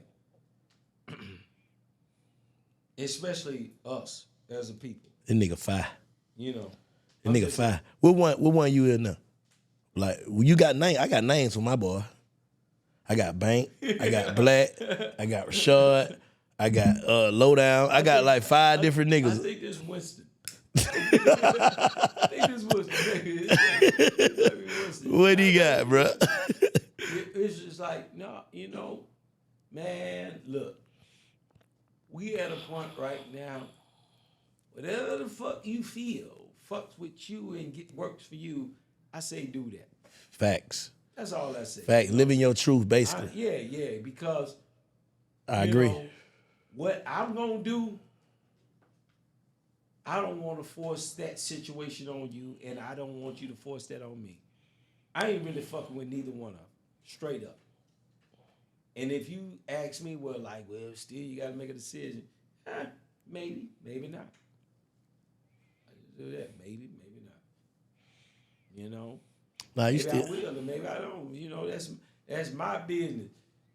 especially us as a people. That nigga fire. You know. That nigga fire. What one you in now? Like, you got names. I got names for my boy. I got Bank. I got Black. I got Rashad. I got Lowdown. I got like 5 different niggas. I think this Winston. I think this Winston. What do you got, bro? It's just like, no, you know, man, look. We at a point right now, whatever the fuck you feel, fucks with you and works for you, I say do that. Facts. That's all I say. Facts. Living your truth, basically. Yeah, because I agree. know, what I'm gonna do, I don't want to force that situation on you, and I don't want you to force that on me. I ain't really fucking with neither one of them, straight up. And if you ask me, well, still you gotta make a decision. Maybe not. I just do that. Maybe not. You know. Nah, you maybe still. I will, and maybe I don't. You know, that's my business.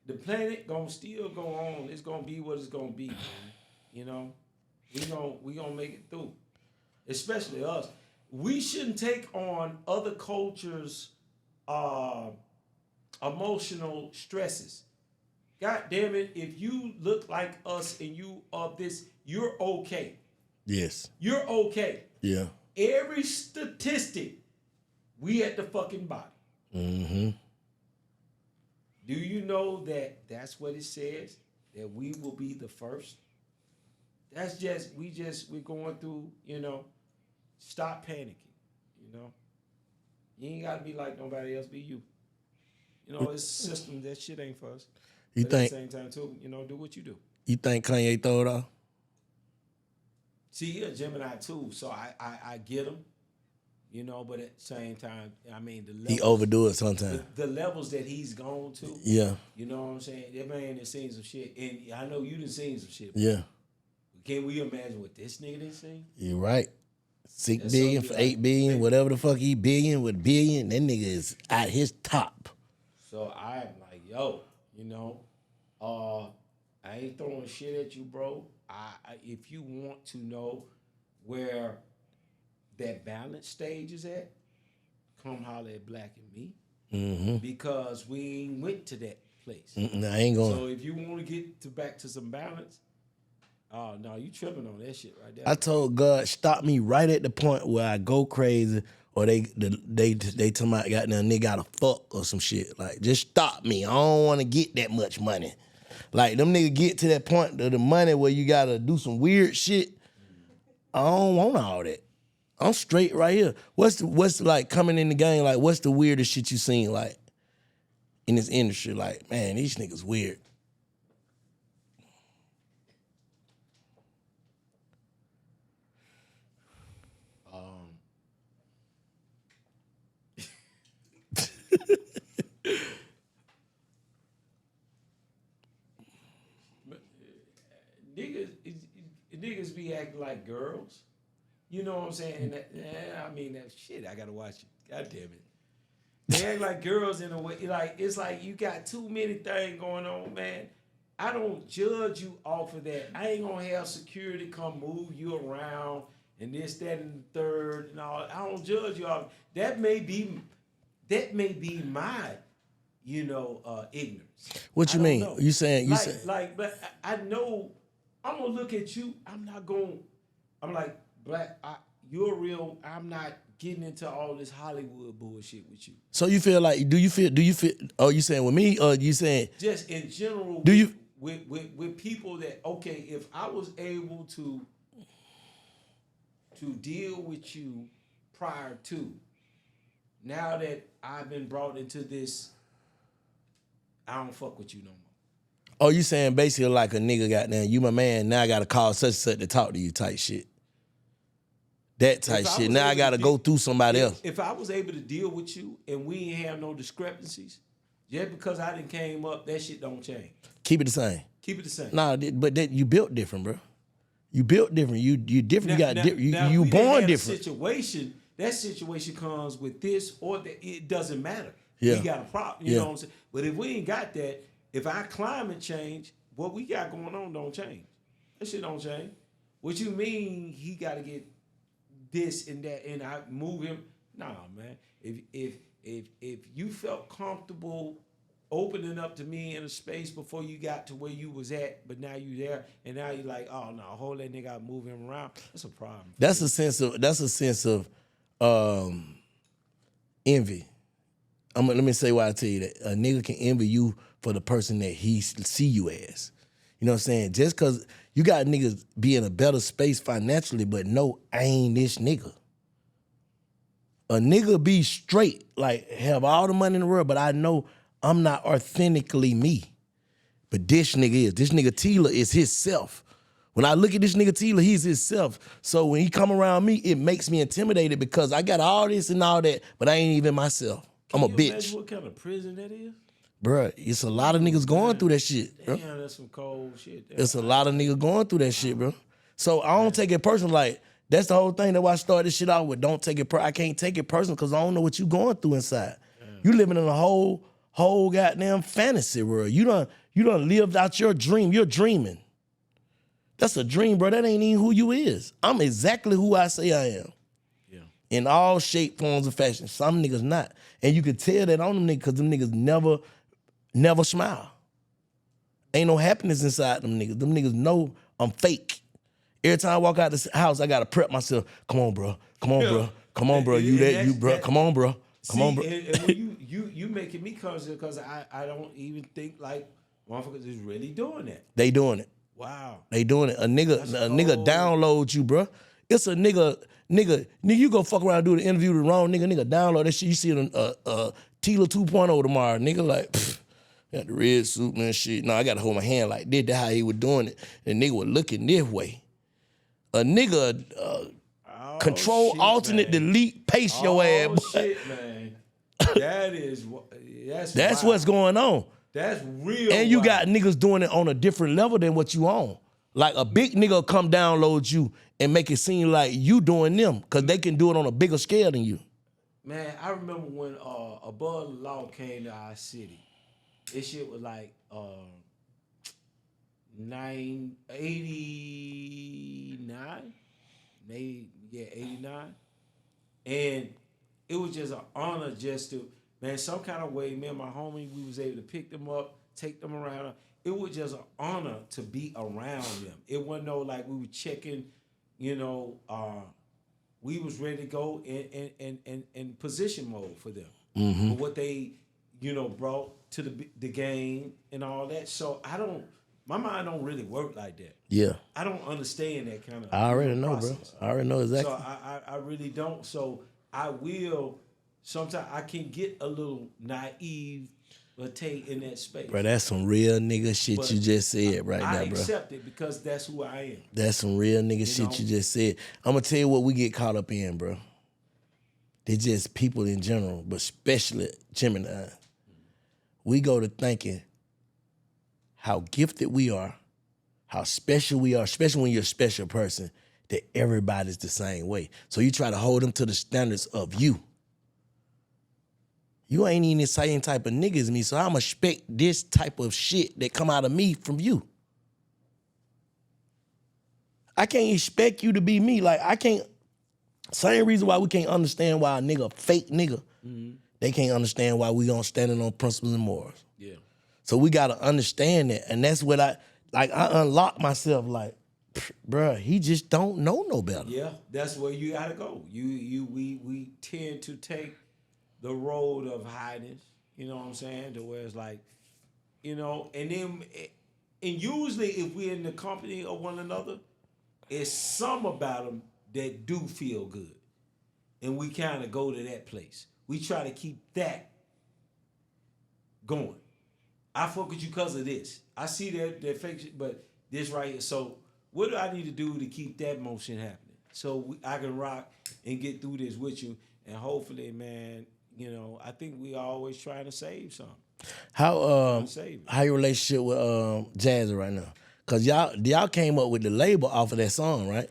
The planet gonna still go on. It's gonna be what it's gonna be, man. You know, we gonna make it through. Especially us. We shouldn't take on other cultures' emotional stresses. God damn it! If you look like us and you are this, you're okay. Yes. You're okay. Yeah. Every statistic, we at the fucking bottom. Mm-hmm. Do you know that that's what it says? That we will be the first? That's just, we're going through, you know, stop panicking, you know? You ain't got to be like nobody else, be you. You know, it's a system. That shit ain't for us. You But think? at the same time too, you know, do what you do. You think Kanye throw it off? See, you're a Gemini too, so I get him. You know, but at the same time, I mean, the levels, He overdo it sometimes. the levels that he's gone to. Yeah. You know what I'm saying? That man has seen some shit, and I know you done seen some shit. Yeah. Can we imagine what this nigga done seen? You're right. 6 That's billion something for like- 8 billion, whatever the fuck he billion with billion, that nigga is at his top. So I'm like, yo, you know, I ain't throwing shit at you, bro. If you want to know where that balance stage is at, come holler at Black and me. Mm-hmm. Because we ain't went to that place. I ain't going. So if you want to get back to some balance, oh no, you tripping on that shit right there. I told God, stop me right at the point where I go crazy or they tell me goddamn nigga gotta fuck or some shit. Like, just stop me. I don't want to get that much money. Like, them niggas get to that point of the money where you gotta do some weird shit. I don't want all that. I'm straight right here. What's like coming in the game? Like, what's the weirdest shit you seen like in this industry? Like, man, these niggas weird. Niggas be acting like girls. You know what I'm saying? I mean, that shit, I gotta watch it. God damn it. They act like girls in a way. Like, it's like you got too many things going on, man. I don't judge you off of that. I ain't gonna have security come move you around and this, that, and the third and all. I don't judge you off. That may be my, ignorance. What you mean? Know. You saying but I know I'm gonna look at you. I'm like, Black, you're real. I'm not getting into all this Hollywood bullshit with you. So you feel like, do you feel, oh, you saying with me, or you saying? Just in general, do you? With people that, okay, if I was able to deal with you prior to, now that I've been brought into this, I don't fuck with you no more. Oh, you saying basically like a nigga goddamn, you my man, now I gotta call such and such to talk to you type shit. That type shit. Now I gotta go through somebody else. If I was able to deal with you and we ain't have no discrepancies, just because I done came up, that shit don't change. Keep it the same. Keep it the same. Nah, but you built different, bro. You built different. You different. You born different. That situation comes with this or that. It doesn't matter. Yeah. We got a problem. You know what I'm saying? But if we ain't got that, if our climate change, what we got going on don't change. That shit don't change. What you mean he got to get this and that and I move him? Nah, man. If you felt comfortable opening up to me in a space before you got to where you was at, but now you there and now you like, oh no, hold that nigga, I move him around. That's a problem. That's a sense of envy. Let me say why I tell you that. A nigga can envy you for the person that he see you as. You know what I'm saying? Just because you got niggas be in a better space financially, but no, I ain't this nigga. A nigga be straight, like have all the money in the world, but I know I'm not authentically me. But this nigga is. This nigga Tela is his self. When I look at this nigga Tela, he's his self. So when he come around me, it makes me intimidated because I got all this and all that, but I ain't even myself. I'm a bitch. Imagine what kind of prison that is? Bruh, it's a lot of niggas going through that shit, bro. Damn, that's some cold shit. It's a lot of niggas going through that shit, bro. So I don't take it personal. Like, that's the whole thing. That's why I started this shit out with don't take it personal. I can't take it personal because I don't know what you going through inside. You living in a whole goddamn fantasy world. You done lived out your dream. You're dreaming. That's a dream, bro. That ain't even who you is. I'm exactly who I say I am. Yeah. In all shape, forms, and fashion. Some niggas not. And you can tell that on them niggas because them niggas never smile. Ain't no happiness inside them niggas. Them niggas know I'm fake. Every time I walk out the house, I gotta prep myself. Come on, bro. Come on, bro. Come on, bro. You that, you, bro. Come on, bro. Come on, bro. And when you making me conscious because I don't even think like motherfuckers is really doing that. They doing it. Wow. They doing it. A nigga download you, bro. It's a nigga, you go fuck around and do the interview with the wrong nigga download that shit. You see it on Tela 2.0 tomorrow. Nigga like, got the red suit and shit. No, I got to hold my hand like this. That's how he was doing it. And nigga was looking this way. A nigga control, shit, alternate, man. delete, paste your ass. Oh, shit, man. That's That's wild. what's going on. That's real. And you wild. got niggas doing it on a different level than what you on. Like a big nigga come download you and make it seem like you doing them because they can do it on a bigger scale than you. Man, I remember when Above the Law came to our city. This shit was like 89, maybe 89, and it was just an honor just to, man, some kind of way, me and my homie, we was able to pick them up, take them around. It was just an honor to be around them. It wasn't no like we were checking, we was ready to go in position mode for them. Mm-hmm. For what they, brought to the game and all that. So my mind don't really work like that. Yeah. I don't understand that kind of I already know, process. bro. I already know exactly. So I really don't. So I will, sometimes I can get a little naive in that space. Bro, that's some real nigga shit But you just said right I now, bro. accept it because that's who I am. That's some real nigga shit know? you just said. I'm going to tell you what we get caught up in, bro. They're just people in general, but especially Gemini. We go to thinking how gifted we are, how special we are, especially when you're a special person, that everybody's the same way. So you try to hold them to the standards of you. You ain't even the same type of nigga as me, so I'm expect this type of shit that come out of me from you. I can't expect you to be me. Like, I can't, same reason why we can't understand why a nigga fake nigga. Mm-hmm. They can't understand why we gonna stand on principles and morals. Yeah. So we gotta understand that. And that's what I unlock myself like, bruh, he just don't know no better. Yeah, that's where you gotta go. We tend to take the road of hiding, you know what I'm saying? To where it's like, and usually if we're in the company of one another, it's some about them that do feel good. And we kind of go to that place. We try to keep that going. I fuck with you because of this. I see that fake shit, but this right here. So what do I need to do to keep that motion happening? So I can rock and get through this with you. And hopefully, man, I think we always trying to save something. How your relationship with Jazzy right now? Cause y'all came up with the label off of that song, right?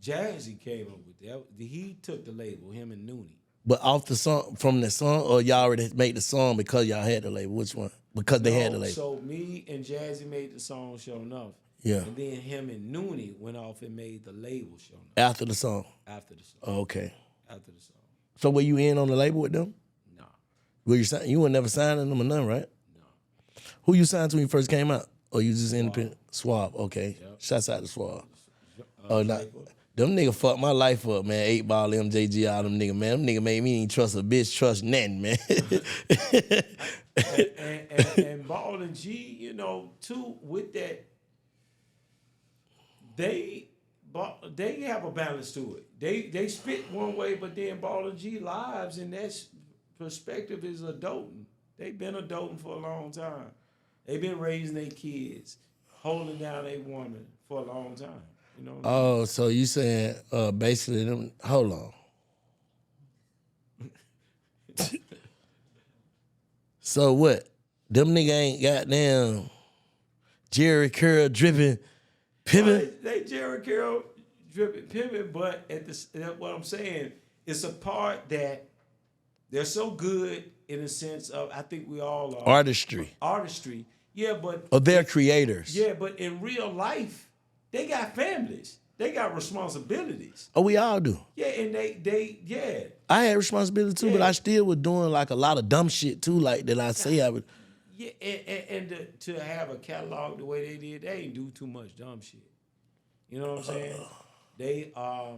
Jazzy came up with that. He took the label, him and Noonie. But off the song, from the song, or y'all already made the song because y'all had the label? Which one? Because they had the label. So me and Jazzy made the song Show Enough. Yeah. And then him and Noonie went off and made the label Show Enough. After the song? After the song. Oh, okay. After the song. So were you in on the label with them? No. Were you were never signing them or nothing, right? No. Who you signed to when you first came out? Or you just independent? Swab, okay. Yep. Shouts out to Swab. Oh, no. Them niggas fucked my life up, man. 8 Ball, MJG, all them niggas, man. Them niggas made me ain't trust a bitch, trust nothing, man. and Ball and G, too, with that, they have a balance to it. They spit one way, but then Ball and G lives, and that perspective is adulting. They've been adulting for a long time. They've been raising their kids, holding down a woman for a long time. Oh, so you saying basically them? Hold on. So what? Them nigga ain't goddamn Jerry Curl dripping, pimping. They Jerry Curl dripping, pimping, but what I'm saying, it's a part that they're so good in a sense of, I think we all are. Artistry. Yeah, but. Or they're creators. Yeah, but in real life, they got families. They got responsibilities. Oh, we all do. Yeah, and they I had responsibility too, but I still was doing like a lot of dumb shit too, like that I say I would. Yeah, and to have a catalog the way they did, they ain't do too much dumb shit. You know what I'm saying? They I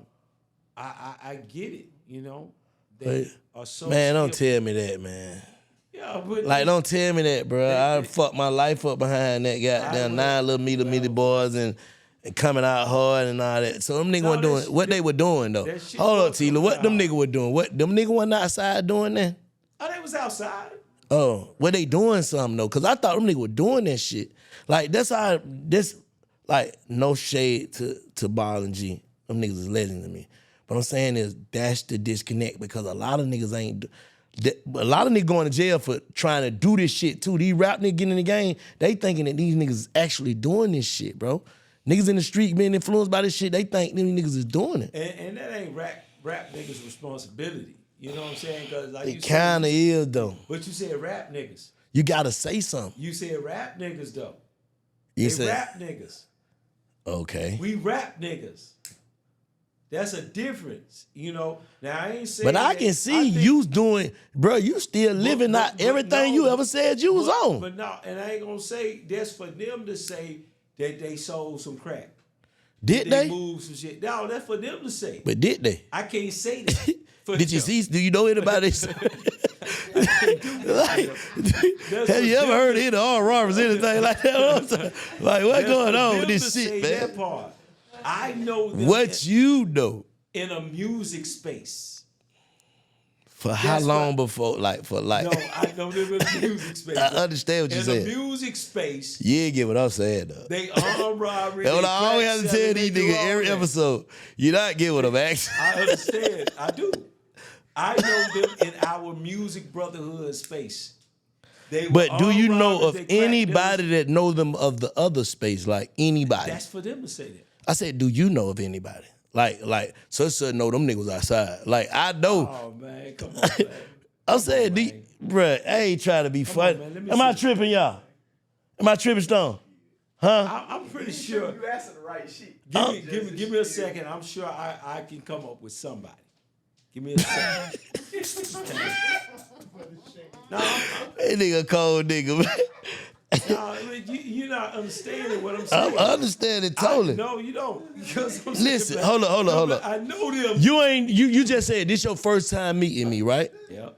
get it, They are so man, don't tell me that, man. Yeah, but like, don't tell me that, bro. I fucked my life up behind that goddamn 9 little meaty boys and coming out hard and all that. So them niggas were doing what they were doing though. Hold up, Tela. What them niggas were doing? What them niggas wasn't outside doing that? Oh, they was outside. Oh, well, they doing something though, cause I thought them niggas were doing that shit. Like that's how this, like no shade to Ball and G. Them niggas is legends to me. But I'm saying is that's the disconnect because a lot of niggas ain't. A lot of niggas going to jail for trying to do this shit too. These rap niggas getting in the game, they thinking that these niggas is actually doing this shit, bro. Niggas in the street being influenced by this shit, they think these niggas is doing it. And that ain't rap niggas' responsibility. You know what I'm saying? Because like It kind of is though. But you said rap niggas. You gotta say something. You said rap niggas though. You they said rap niggas. Okay. We rap niggas. That's a difference, you know. Now I ain't saying. But I can see you doing, bro. You still living out everything you ever said you was on. But no, and I ain't gonna say that's for them to say that they sold some crack. Did they move some shit? No, that's for them to say. But did they? I can't say that. Did you see? Do you know anybody? Like, have you ever heard of any armed robbers, anything like that? Like, what's going on with this shit, man? That part. I know them what you know in a music space. For how long before? Like for like? No, I know them in a music space. I understand what you said. In a music space. You ain't get what I'm saying though. They armed robbery. That's what I always have to tell these niggas every episode. You not get what I'm asking. I understand. I do. I know them in our music brotherhood space. But do you know of anybody that know them of the other space? Like anybody? That's for them to say that. I said, do you know of anybody? Like, so know them niggas outside. Like, I know. Oh, man, come on, man. I'm saying, bruh, I ain't trying to be funny. Am I tripping, y'all? Am I tripping, Stone? Huh? I'm pretty sure. You asking the right shit. Give me a second. I'm sure I can come up with somebody. Give me a second. No, that nigga cold nigga, man. No, you're not understanding what I'm saying. I understand it totally. No, you don't. Listen, hold on. I know them. You just said this your first time meeting me, right? Yeah.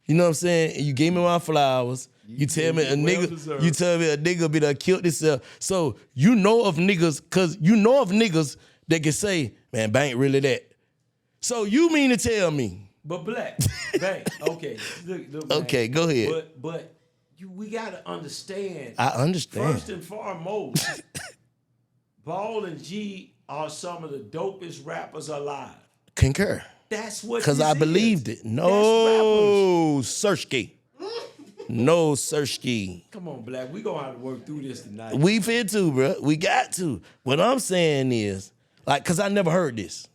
You know what I'm saying? You gave me my flowers. You tell me a nigga be done killed himself. So you know of niggas, cause you know of niggas that can say, man, Bank really that. So you mean to tell me? But Black, Bank, okay. Look, okay, go ahead. But we gotta understand. I understand. First and foremost, Ball and G are some of the dopest rappers alive. Concur. That's what. Because I believed it. No, Searchkey. No, Searchkey. Come on, Black. We gonna have to work through this tonight. We fit to, bro. We got to. What I'm saying is, like, because I never heard this.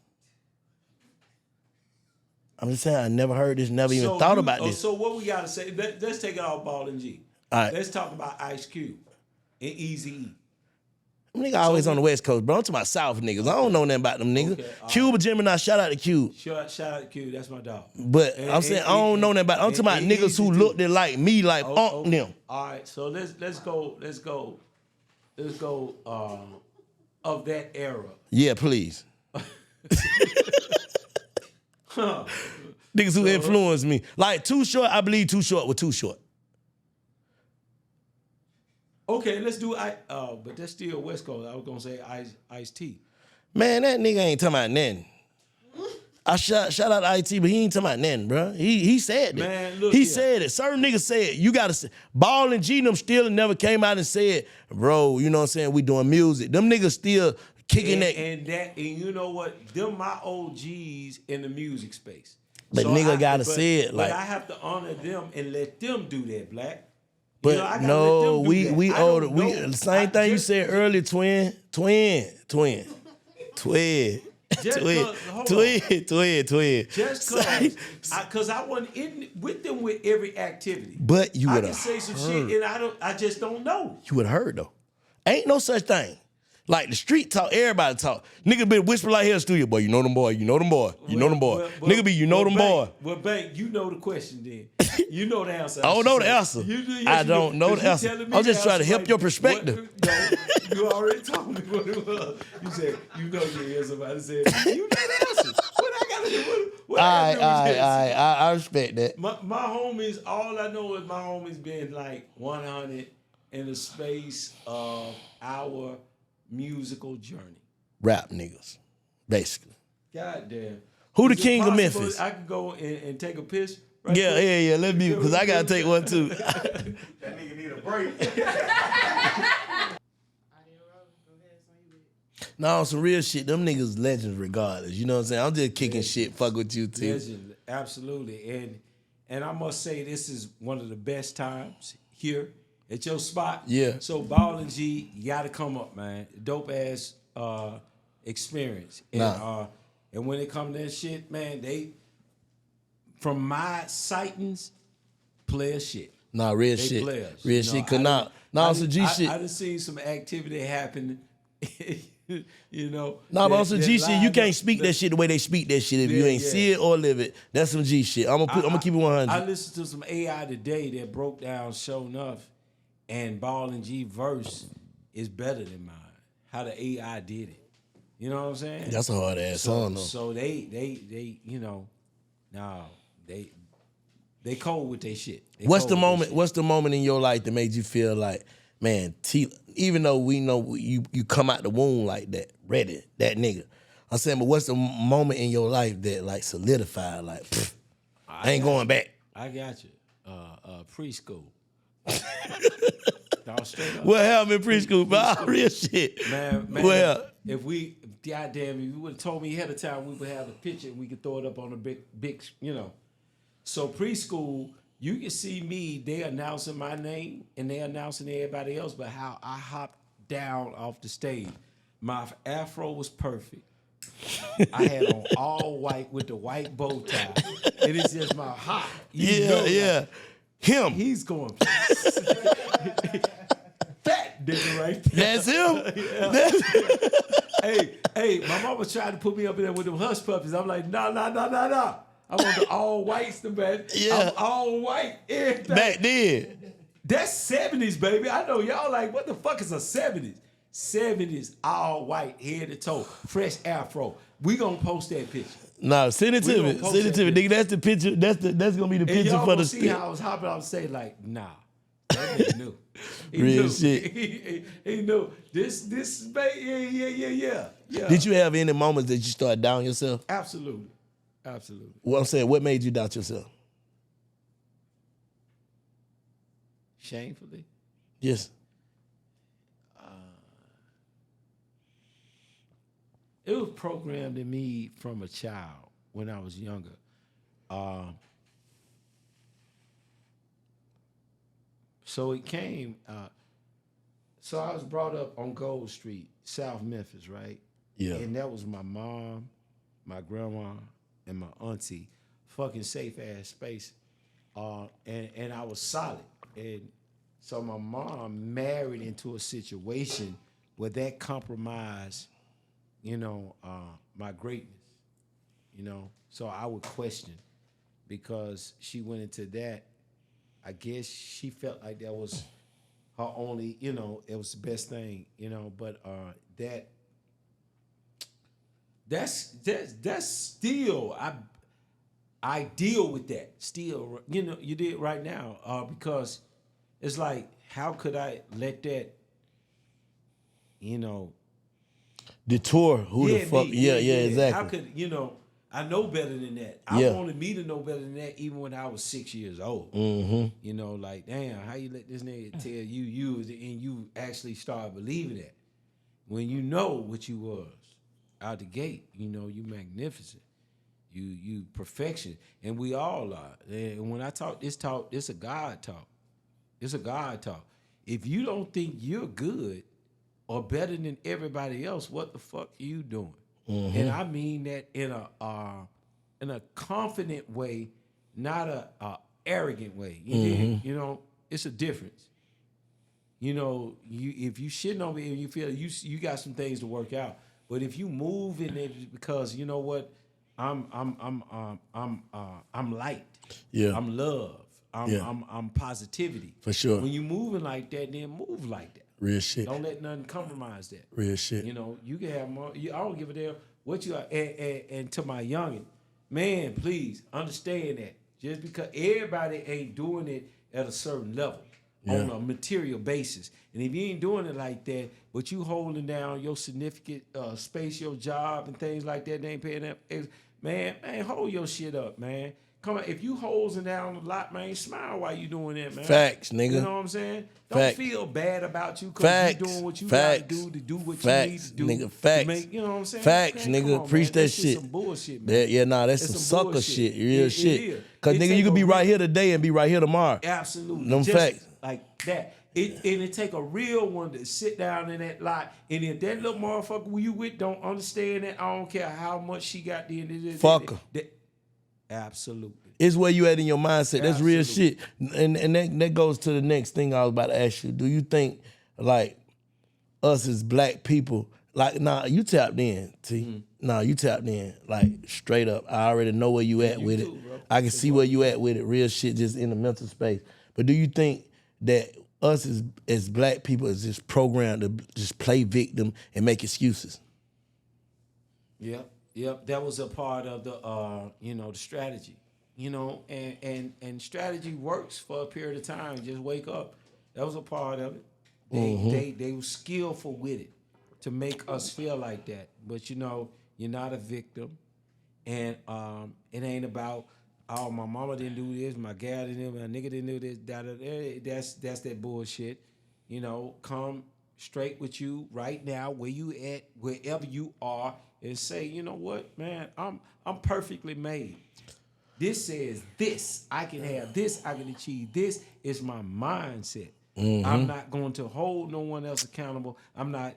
I'm just saying I never heard this, never even thought about this. So what we gotta say? Let's take it off Ball and G. All right. Let's talk about Ice Cube and Eazy-E. Nigga always on the West Coast, bro. I'm talking about South niggas. I don't know nothing about them niggas. Okay, Cube Gemini, shout out to Cube. Shout out to Cube, that's my dog. But I'm saying I don't know nothing about. I'm talking about niggas who looked at like me, like them. All right, so let's go of that era. Yeah, please. Niggas who influenced me. Like Too Short, I believe Too Short was Too Short. Okay, let's do but that's still West Coast. I was gonna say Ice-T. Man, that nigga ain't talking about nothing. I shout out to IT, but he ain't talking about nothing, bro. He said that. Man, look, he said it. Certain niggas said you gotta say. Ball and G them still never came out and said, bro, you know what I'm saying? We doing music. Them niggas still kicking that. And you know what? Them my OGs in the music space. But so nigga gotta say it like. But I have to honor them and let them do that, Black. But you know, no, we older. We the same thing you said earlier, twin. Just because I wasn't in with them with every activity. But you would have say some shit and I just don't know. You would have heard though. Ain't no such thing. Like the street talk, everybody talk. Nigga been whispering like here in the studio, boy, you know them boy, you know them boy, you know them boy. Nigga be, you know them boy. Well, Bank, you know the question then. You know the answer. I don't know the answer. I don't know the answer. I'm just trying to help your perspective. You already told me what it was. You said, you know your answer. Somebody said, you know the answer. What I got to do? What I got to do? I respect that. My homies, all I know is my homies been like 100 in the space of our musical journey. Rap niggas, basically. God damn. Who the king of Memphis? I could go and take a piss Right Yeah, quick? yeah. Let me, because I got to take one too. That nigga need a break. No, some real shit. Them niggas legends regardless. You know what I'm saying? I'm just kicking shit. Fuck with you too. Legend, absolutely. And I must say, this is one of the best times here at your spot. Yeah. So Ball and G, you got to come up, man. Dope ass experience. And when it comes to that shit, man, they, from my sightings, player shit. Nah, real They shit. players. Real You know, shit. Cause nah, some G shit. I done seen some activity happen. You know. Nah, but on some G shit, you can't speak that shit. shit the way they speak that shit if you ain't see it or live it. That's some G shit. I'm gonna keep it 100. I listened to some AI today that broke down Show Enough, and Ball and G verse is better than mine. How the AI did it. You know what I'm saying? That's a hard ass song though. So they you know, they cold with their shit. What's the moment in your life that made you feel like, man, Tela, even though we know you come out the womb like that, ready, that nigga. I'm saying, but what's the moment in your life that like solidified, like, I ain't going back? I got you. Preschool. No, straight up. What happened in preschool, bro? Real shit. Man, Well, if you would have told me ahead of time, we would have a picture and we could throw it up on a big, you know. So preschool, you can see me, they announcing my name and they announcing everybody else, but how I hopped down off the stage. My afro was perfect. I had on all white with the white bow tie. And it's just my hop. You know, like, him. he's going fat nigga right there. That's him. Yeah. That's Hey, my mama tried to put me up in there with them hush puppies. I'm like, nah. I want the all whites, the man. Yeah. I'm all white. Everything. back then. That's 70s, baby. I know y'all like, what the fuck is a 70s? 70s, all white, head to toe, fresh afro. We gonna post that picture. Nah, send it to me. Send it to me, nigga. That's the picture. That's gonna be the And picture y'all for gonna the see stick. how I was hopping off stage like, nah. That nigga knew. He Real knew. shit. He knew. This, yeah. Did you have any moments that you started doubting yourself? Absolutely. What I'm saying, what made you doubt yourself? Shamefully. Yes. It was programmed in me from a child when I was younger. So it came, so I was brought up on Gold Street, South Memphis, right? Yeah. And that was my mom, my grandma, and my auntie. Fucking safe ass space. And I was solid. And so my mom married into a situation where that compromised, you know, my greatness, you know. So I would question because she went into that. I guess she felt like that was her only, you know, it was the best thing, you know. But that's still I deal with that still. You know, you did right now because it's like, how could I let that, you know, Detour. Who the fuck? Yeah, exactly. How could, you know, I know better than that. I wanted me to know better than that even when I was 6 years old. Mm-hmm. You know, like, damn, how you let this nigga tell you and you actually start believing that. When you know what you was out the gate, you know, you magnificent. You perfection. And we all are. And when I talk, it's a God talk. It's a God talk. If you don't think you're good or better than everybody else, what the fuck are you doing? Mm-hmm. And I mean that in a confident way, not a arrogant way. You know, it's a difference. You know, if you shitting on me and you feel you got some things to work out, but if you move in it because you know what, I'm light. Yeah. I'm love. I'm positivity. For sure. When you moving like that, then move like that. Real shit. Don't let nothing compromise that. Real shit. You know, you can have more. I don't give a damn what you are. And to my youngin, man, please understand that just because everybody ain't doing it at a certain level on a material basis, and if you ain't doing it like that, but you holding down your significant space, your job, and things like that, they ain't paying that. Man, hold your shit up, man. Come on, if you hosing down a lot, man, smile while you doing that, man. Facts, nigga. You know what I'm saying? Don't Facts. feel bad about you because Facts. you doing what you Facts. got to do what Facts. you need to do. Nigga, facts. To make, you know what I'm saying? Facts, Man, nigga. come on, Preach man. that That's just shit. some bullshit, man. That's It's some some sucker bullshit. shit. Real It shit. is. Cause It nigga, take you could a be right real- here today and be right here tomorrow. Absolutely. Them Just facts. like that. And it take a real one to sit down in that lot. And if that little motherfucker who you with don't understand that, I don't care how much she got the Fuck her. Absolutely. It's where you at in your mindset. That's real Absolutely. shit. And that goes to the next thing I was about to ask you. Do you think, like, us as black people, like, nah, you tapped in, T. Mm-hmm. Nah, you tapped in, like, straight up. I already know where you at with too, it. bro. I can see where you at with it. Real shit, just in the mental space. But do you think that us as black people is just programmed to just play victim and make excuses? Yep. That was a part of the the strategy. And strategy works for a period of time. Just wake up. That was a part of it. They were skillful with it to make us feel like that. But you're not a victim. And it ain't about, oh, my mama didn't do this, my gal didn't do, my nigga didn't do this, that's that bullshit. Come straight with you right now, where you at, wherever you are, and say, you know what, man, I'm perfectly made. This says this. I can have this, I can achieve this. It's my mindset. I'm not going to hold no one else accountable. I'm not,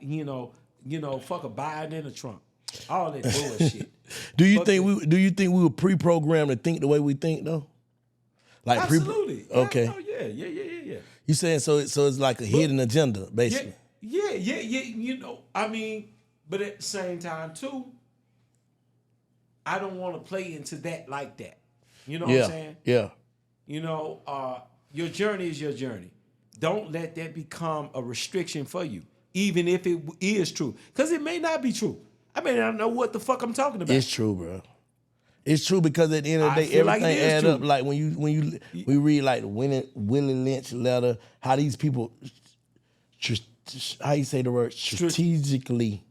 fuck a Biden and a Trump. All that bullshit. Do you think we were pre-programmed to think the way we think though? Like absolutely. Okay. Oh, yeah. You saying so it's like a hidden agenda, basically. Yeah. But at the same time too, I don't want to play into that like that. You know what I'm saying? Yeah. Your journey is your journey. Don't let that become a restriction for you, even if it is true. Because it may not be true. I may not know what the fuck I'm talking about. It's true, bro. It's true because at the end of the day, feel like everything it is add true. up. Like we read like the Willie Lynch letter, how these people, how you say the word, strategically.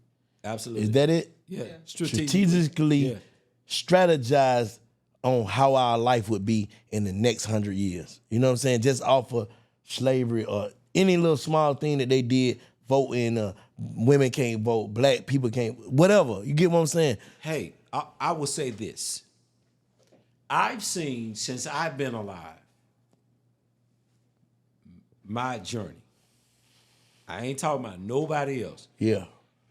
Absolutely. Is that it? Yeah. Strategically Yeah. strategize on how our life would be in the next 100 years. You know what I'm saying? Just off of slavery or any little small thing that they did, voting, women can't vote, black people can't, whatever. You get what I'm saying? Hey, I will say this. I've seen, since I've been alive, my journey. I ain't talking about nobody else. Yeah.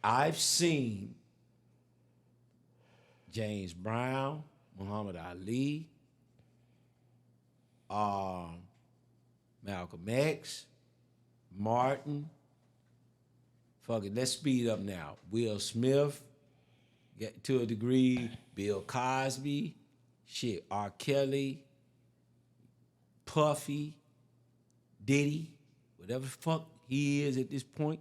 I've seen James Brown, Muhammad Ali, Malcolm X, Martin. Fuck it, let's speed up now. Will Smith, get to a degree, Bill Cosby, shit, R. Kelly, Puffy, Diddy, whatever the fuck he is at this point.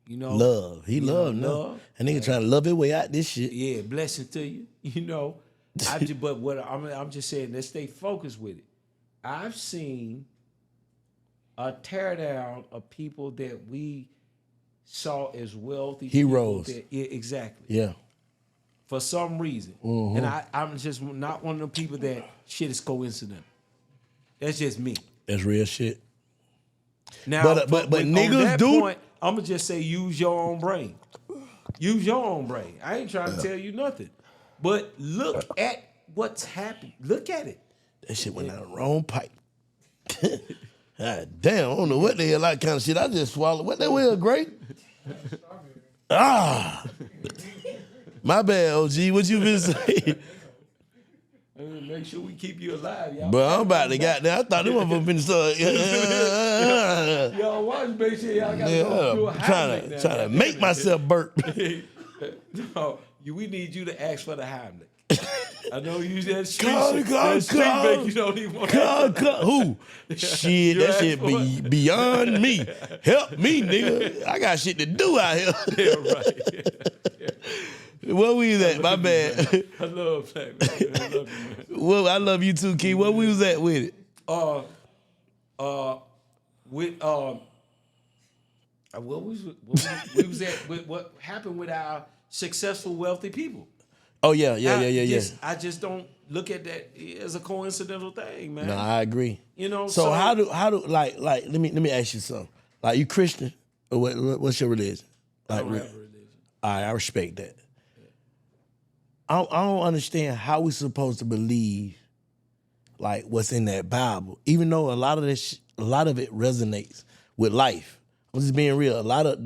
Love. He love now. love. And nigga trying to love his way out this shit. Yeah, blessings to you. I'm just saying, let's stay focused with it. I've seen a teardown of people that we saw as wealthy Heroes. people yeah, exactly. Yeah. For some reason. Mm-hmm. And I'm just not one of them people that shit is coincidental. That's just me. That's real shit. Now, But on niggas that do. point, I'm going to just say use your own brain. Use your own brain. I ain't trying to tell you nothing. But look at what's happened. Look at it. That shit went down the wrong pipe. God damn, I don't know what the hell that kind of shit I just swallowed. What that was, great? My bad, OG. What you been saying? Make sure we keep you alive, y'all. Bro, I'm about to goddamn. I thought them motherfuckers been start. Y'all watch, make sure y'all got to go through a Heimlich now. Trying to make myself burp. No, we need you to ask for the Heimlich. I know you that street Call. you don't even want to. Who? Shit, that shit be beyond me. Help me, nigga. I got shit to do out here. Yeah, right. Where we was at? My bad. I love that, man. I love you, man. Well, I love you too, Key. Where we was at with it? We was at with what happened with our successful, wealthy people. Oh yeah. I just don't look at that as a coincidental thing, man. No, I agree. You know, So how do like let me ask you something. Like, you Christian? Or what's your religion? I Like, don't have a religion. all right, I respect that. I don't understand how we supposed to believe like what's in that Bible, even though a lot of it resonates with life. I'm just being real. A lot of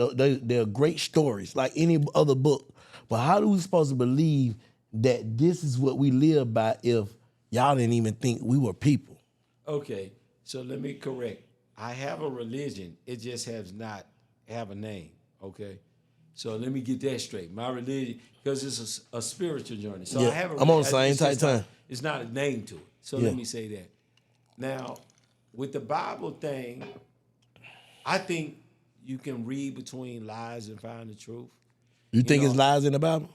they're great stories, like any other book. But how do we supposed to believe that this is what we live by if y'all didn't even think we were people? Okay, so let me correct. I have a religion. It just has not have a name. Okay, so let me get that straight. My religion, because it's a spiritual journey. So I have. I'm on the same type time. It's not a name to it. So let me say that. Now, with the Bible thing, I think you can read between lies and find the truth. You think it's lies in the Bible?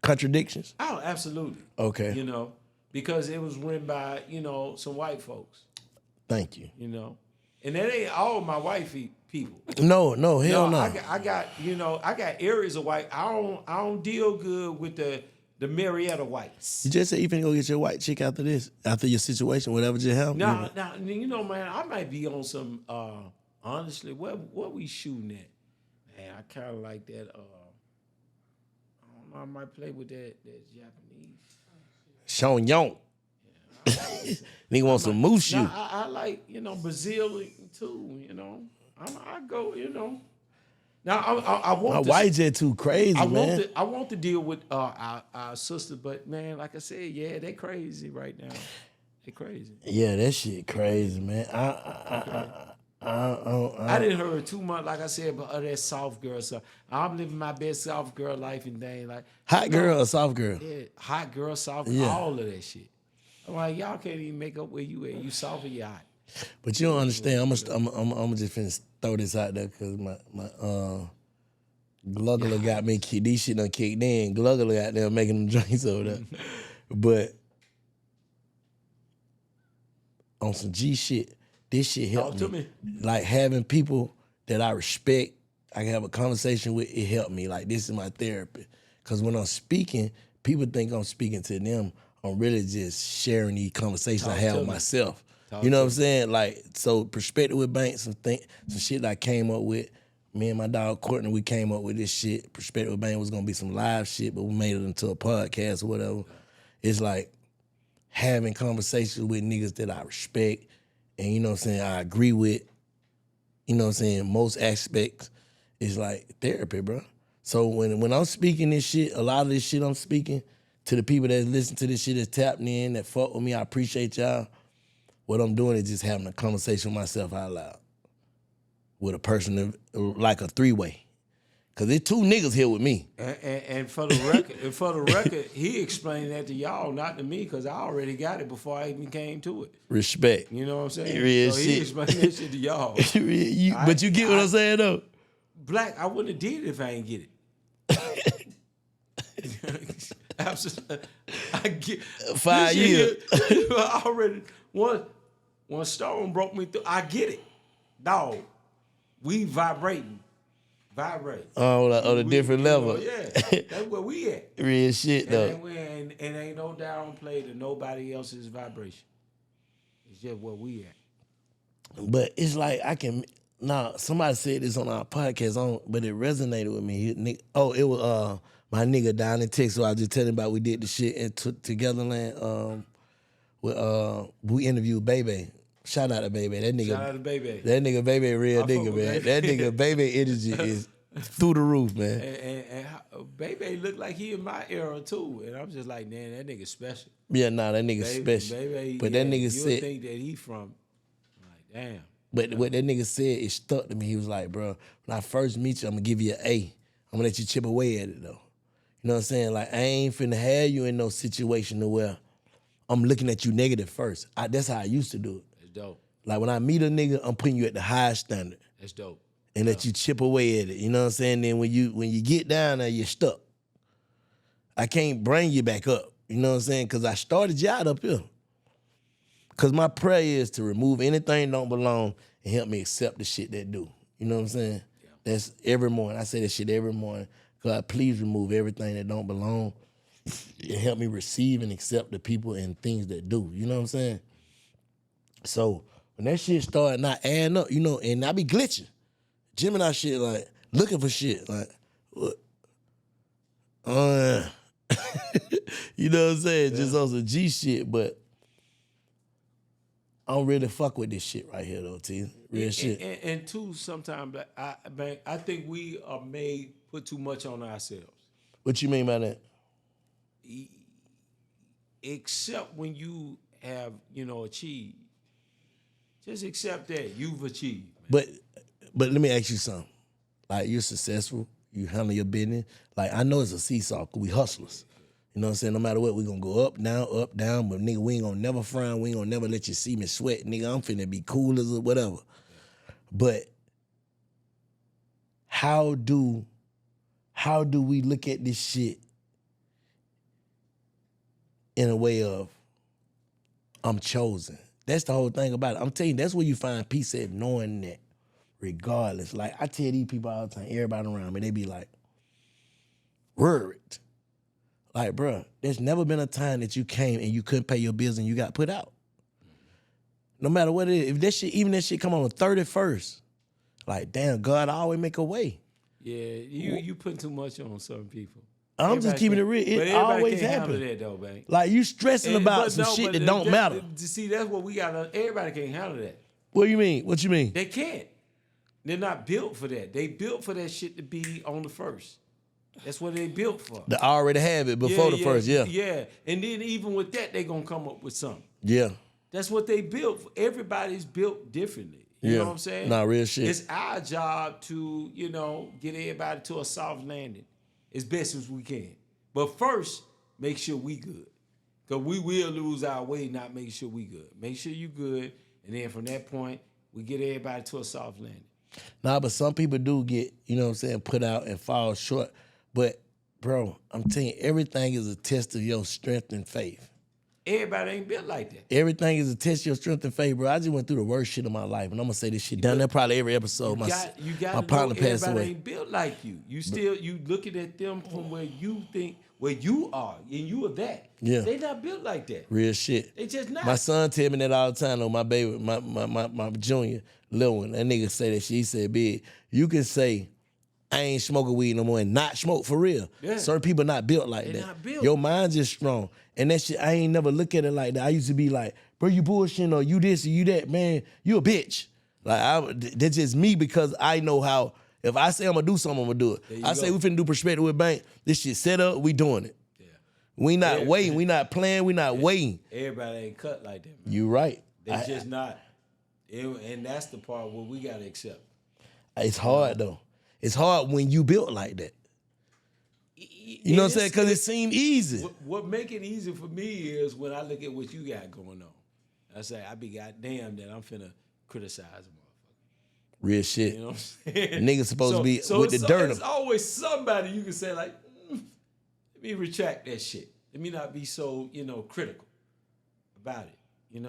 Contradictions? Oh, absolutely. Okay. You know, because it was written by, some white folks. Thank you. And that ain't all my white people. No, hell no. I got areas of white. I don't deal good with the Marietta whites. You just said you finna go get your white chick after this, after your situation, whatever just happened. Now, man, I might be on some. Honestly, what we shooting at? Man, I kind of like that. I don't know. I might play with that Japanese. Sean Young. Nigga want some moose shoe. I like Brazil too. I go. Now I want. My white jet too crazy, man. I want to deal with our sister, but man, like I said, yeah, they crazy right now. They crazy. Yeah, that shit crazy, man. I didn't heard too much, like I said, about that soft girl stuff. I'm living my best soft girl life and thing. Like hot girl or soft girl? Yeah, hot girl, soft girl, all of that shit. I'm like, y'all can't even make up where you at. You soft or you hot. But you don't understand. I'm just finna throw this out there because my Gluggler got me. These shit done kicked in. Gluggler got there making them drinks over there. But on some G shit, this shit helped me. Like having people that I respect, I can have a conversation with, it helped me. Like, this is my therapy. Because when I'm speaking, people think I'm speaking to them. I'm really just sharing these conversations I have with myself. You know what I'm saying? Like, so Perspective with Banks, some shit that I came up with. Me and my dog Courtney, we came up with this shit. Perspective with Banks was gonna be some live shit, but we made it into a podcast or whatever. It's like having conversations with niggas that I respect and, you know what I'm saying, I agree with, you know what I'm saying, most aspects. Is like therapy, bro. So when I'm speaking this shit, a lot of this shit I'm speaking to the people that listen to this shit, that's tapping in, that fuck with me, I appreciate y'all. What I'm doing is just having a conversation with myself out loud with a person, like a three-way. Cause there's two niggas here with me. And for the record, he explained that to y'all, not to me, because I already got it before I even came to it. Respect. You know what I'm saying? Real so shit. He explained that shit to y'all. But you get what I'm saying though? Black, I wouldn't have did it if I ain't get it. Absolutely. I get 5 years. I already one stone broke me through. I get it. Dog. We vibrating. Vibrate. On a different level. Yeah. That's where we at. Real shit though. And ain't no downplay to nobody else's vibration. It's just where we at. But it's like somebody said this on our podcast, but it resonated with me. It was my nigga down in Texas. I was just telling about we did the shit in Togetherland. We interviewed Bebe. Shout out to Bebe. That nigga. Shout out to Bebe. That nigga Bebe real nigga, man. That nigga Bebe energy is through the roof, man. And Bebe looked like he in my era too, and I'm just like, man, that nigga special. Yeah, nah, that nigga special. Bebe, but that nigga said, think that he from, like, damn. But what that nigga said, it stuck to me. He was like, bro, when I first meet you, I'm gonna give you an A. I'm gonna let you chip away at it though. You know what I'm saying? Like, I ain't finna have you in no situation to where I'm looking at you negative first. That's how I used to do it. That's dope. Like, when I meet a nigga, I'm putting you at the highest standard. That's dope. And let you chip away at it. You know what I'm saying? Then when you get down there, you're stuck. I can't bring you back up. You know what I'm saying? Because I started you out up here. Because my prayer is to remove anything that don't belong and help me accept the shit that do. You know what I'm saying? Yeah. That's every morning. I say that shit every morning. God, please remove everything that don't belong it helped me receive and accept the people and things that do. You know what I'm saying? So when that shit started not adding up, and I be glitching. Gemini shit, like, looking for shit. Like, what? You know what I'm saying? Yeah. Just on some G shit, but I don't really fuck with this shit right here, though, T. Real shit. And two, sometimes I think we are put too much on ourselves. What you mean by that? Except when you have, achieved. Just accept that you've achieved. Man. But let me ask you something. Like, you're successful. You handle your business. Like, I know it's a seesaw because we hustlers. You know what I'm saying? No matter what, we going to go up, down. But, nigga, we ain't going to never frown. We ain't going to never let you see me sweat. Nigga, I'm finna be cool as whatever. But how do we look at this shit in a way of, I'm chosen? That's the whole thing about it. I'm telling you, that's where you find peace at, knowing that regardless. Like, I tell these people all the time, everybody around me, they be like, worried. Like, bruh, there's never been a time that you came and you couldn't pay your bills and you got put out. No matter what it is, if that shit come on the 31st, like, damn, God always make a way. Yeah, you putting too much on certain people. I'm just keeping it real. It always happens. That though, man. Like, you stressing about some shit that don't matter. See, that's what we got. Everybody can't handle that. What do you mean? What you mean? They can't. They're not built for that. They built for that shit to be on the first. That's what they built for. They already have it before the first, yeah. Yeah, and then even with that, they gonna come up with something. Yeah. That's what they built for. Everybody's built differently. You know what I'm saying? Nah, real shit. It's our job to, get everybody to a soft landing as best as we can. But first, make sure we good. Because we will lose our way not making sure we good. Make sure you good, and then from that point, we get everybody to a soft landing. Nah, but some people do get, put out and fall short. But, bro, I'm telling you, everything is a test of your strength and faith. Everybody ain't built like that. Everything is a test of your strength and faith, bro. I just went through the worst shit of my life, and I'm gonna say this shit down there probably every episode. My partner passed away. Everybody ain't built like you. You looking at them from where you think where you are, and you are that. Yeah, they not built like that. Real shit. They just not. My son tell me that all the time. Though my baby, my junior, little one, that nigga say that shit. He said, "Big, you can say I ain't smoking weed no more and not smoke for real. Yeah. Certain people not built like that. Not built. Your mind's just strong. And that shit, I ain't never look at it like that. I used to be like, bro, you bullshitting or you this or you that, man, you a bitch. Like, that's just me because I know how, if I say I'm gonna do something, I'm gonna do it. I say we finna do Perspective with Bank, this shit set up, we doing it. Yeah. We not waiting, we not playing, we not waiting. Everybody ain't cut like that, man. You right. They just not. And that's the part where we gotta accept. It's hard though. It's hard when you built like that. You know what I'm saying? Because it seemed easy. What make it easy for me is when I look at what you got going on. I say, I be goddamn that I'm finna criticize a motherfucker. Real shit. You know what I'm saying? Niggas supposed to be with the dirt. There's always somebody you can say like, let me retract that shit. Let me not be so, critical about it,